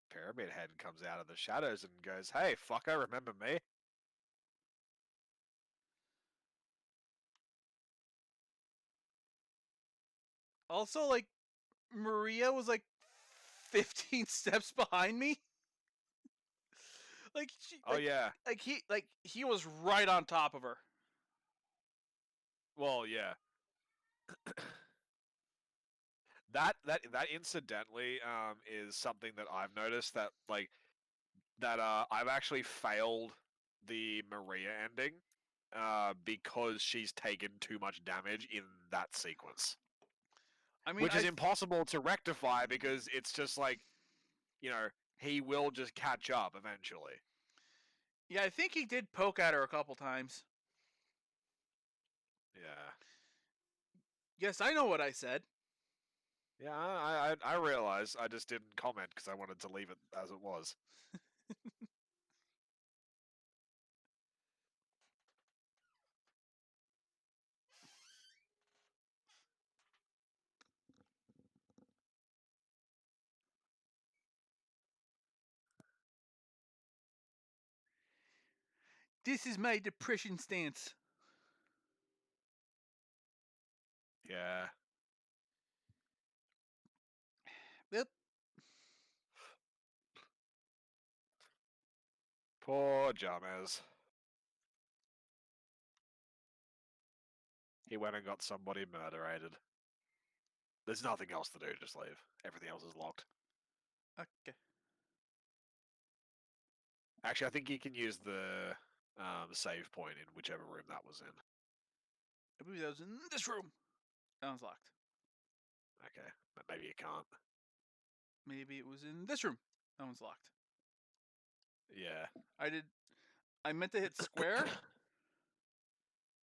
Pyramid Head comes out of the shadows and goes, "Hey, fucker, remember me?" Also, like Maria was like 15 steps behind me. Like Oh yeah. like he was right on top of her. Well, yeah. That incidentally is something that I've noticed that I've actually failed the Maria ending because she's taken too much damage in that sequence. I mean, Which is impossible to rectify because it's just like, you know, he will just catch up eventually. yeah, I think he did poke at her a couple times. Yeah. Yes, I know what I said. Yeah, I realize. I just didn't comment because I wanted to leave it as it was. This is my depression stance. Yeah. Yep. Poor James. He went and got somebody murderated. There's nothing else to do, just leave. Everything else is locked. Okay. Actually, I think you can use the save point in whichever room that was in. I believe that was in this room. That one's locked. Okay, but maybe you can't. Maybe it was in this room. That one's locked. Yeah. I meant to hit square,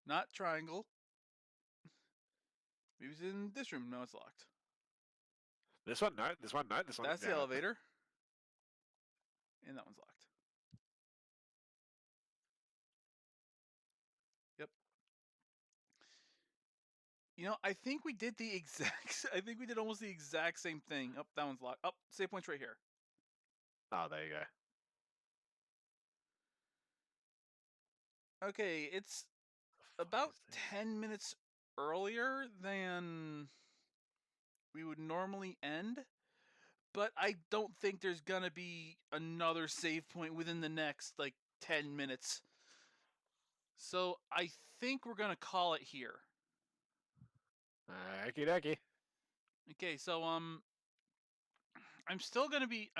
not triangle. Maybe it was in this room. No, it's locked. This one, no. This one, no. This one, That's the damn it. elevator. And that one's locked. Yep. You know, I think we did the exact. I think we did almost the exact same thing. Up, that one's locked. Up, save point's right here. Oh, there you go. Okay, it's The fuck about is this? 10 minutes earlier than we would normally end, but I don't think there's gonna be another save point within the next like 10 minutes. So I think we're gonna call it here. Okie dokie. Okay, so I'm still gonna be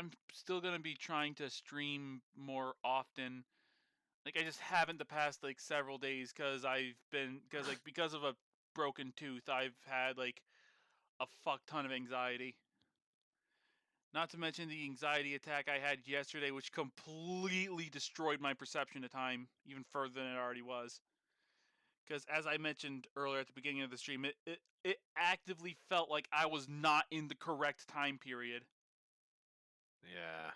trying to stream more often. Like I just haven't the past like several days because of a broken tooth, I've had like a fuck ton of anxiety. Not to mention the anxiety attack I had yesterday, which completely destroyed my perception of time even further than it already was. Because as I mentioned earlier at the beginning of the stream, it actively felt like I was not in the correct time period. Yeah.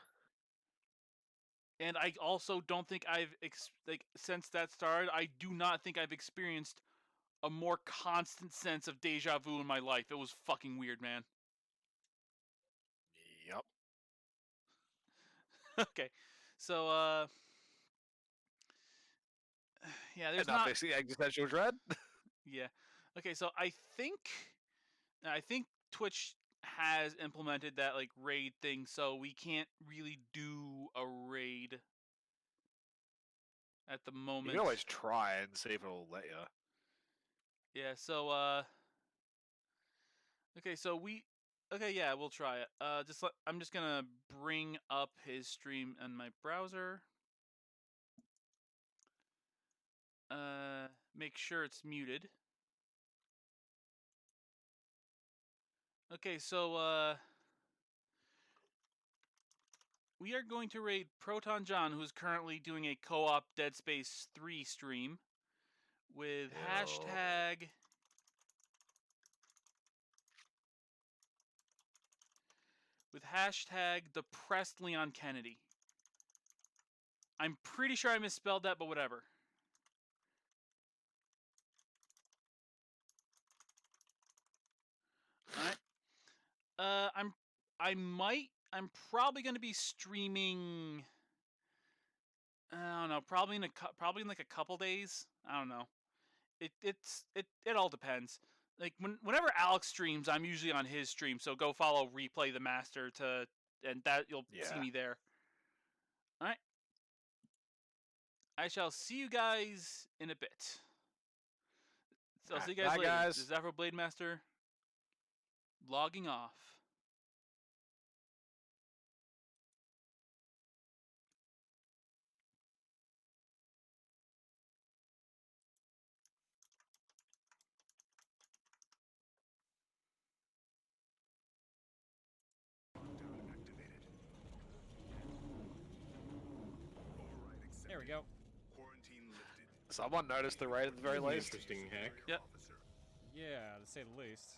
And I also don't think since that started, I do not think I've experienced a more constant sense of deja vu in my life. It was fucking weird, man. Yep. Okay. So Yeah, there's Enough not. basically existential dread. Yeah. Okay, so I think Twitch has implemented that like raid thing, so we can't really do a raid at the You moment. can always try and see if it'll let you. Yeah, so okay, so yeah, we'll try it. I'm just going to bring up his stream in my browser. Make sure it's muted. Okay, so we are going to raid Proton John, who's currently doing a co-op Dead Space 3 stream with Ew. hashtag depressed Leon Kennedy. I'm pretty sure I misspelled that, but whatever. All right. I'm probably going to be streaming. I don't know. Probably in like a couple days. I don't know. It all depends. Like whenever Alex streams, I'm usually on his stream. So go follow Replay the Master and that you'll see me there. All right. I shall see you guys in a bit. So I'll see you guys Bye, later. guys. This is Afro Blade Master logging off. There we go. Someone noticed the raid at the very least. Interesting hack. Yep. Yeah, to say the least.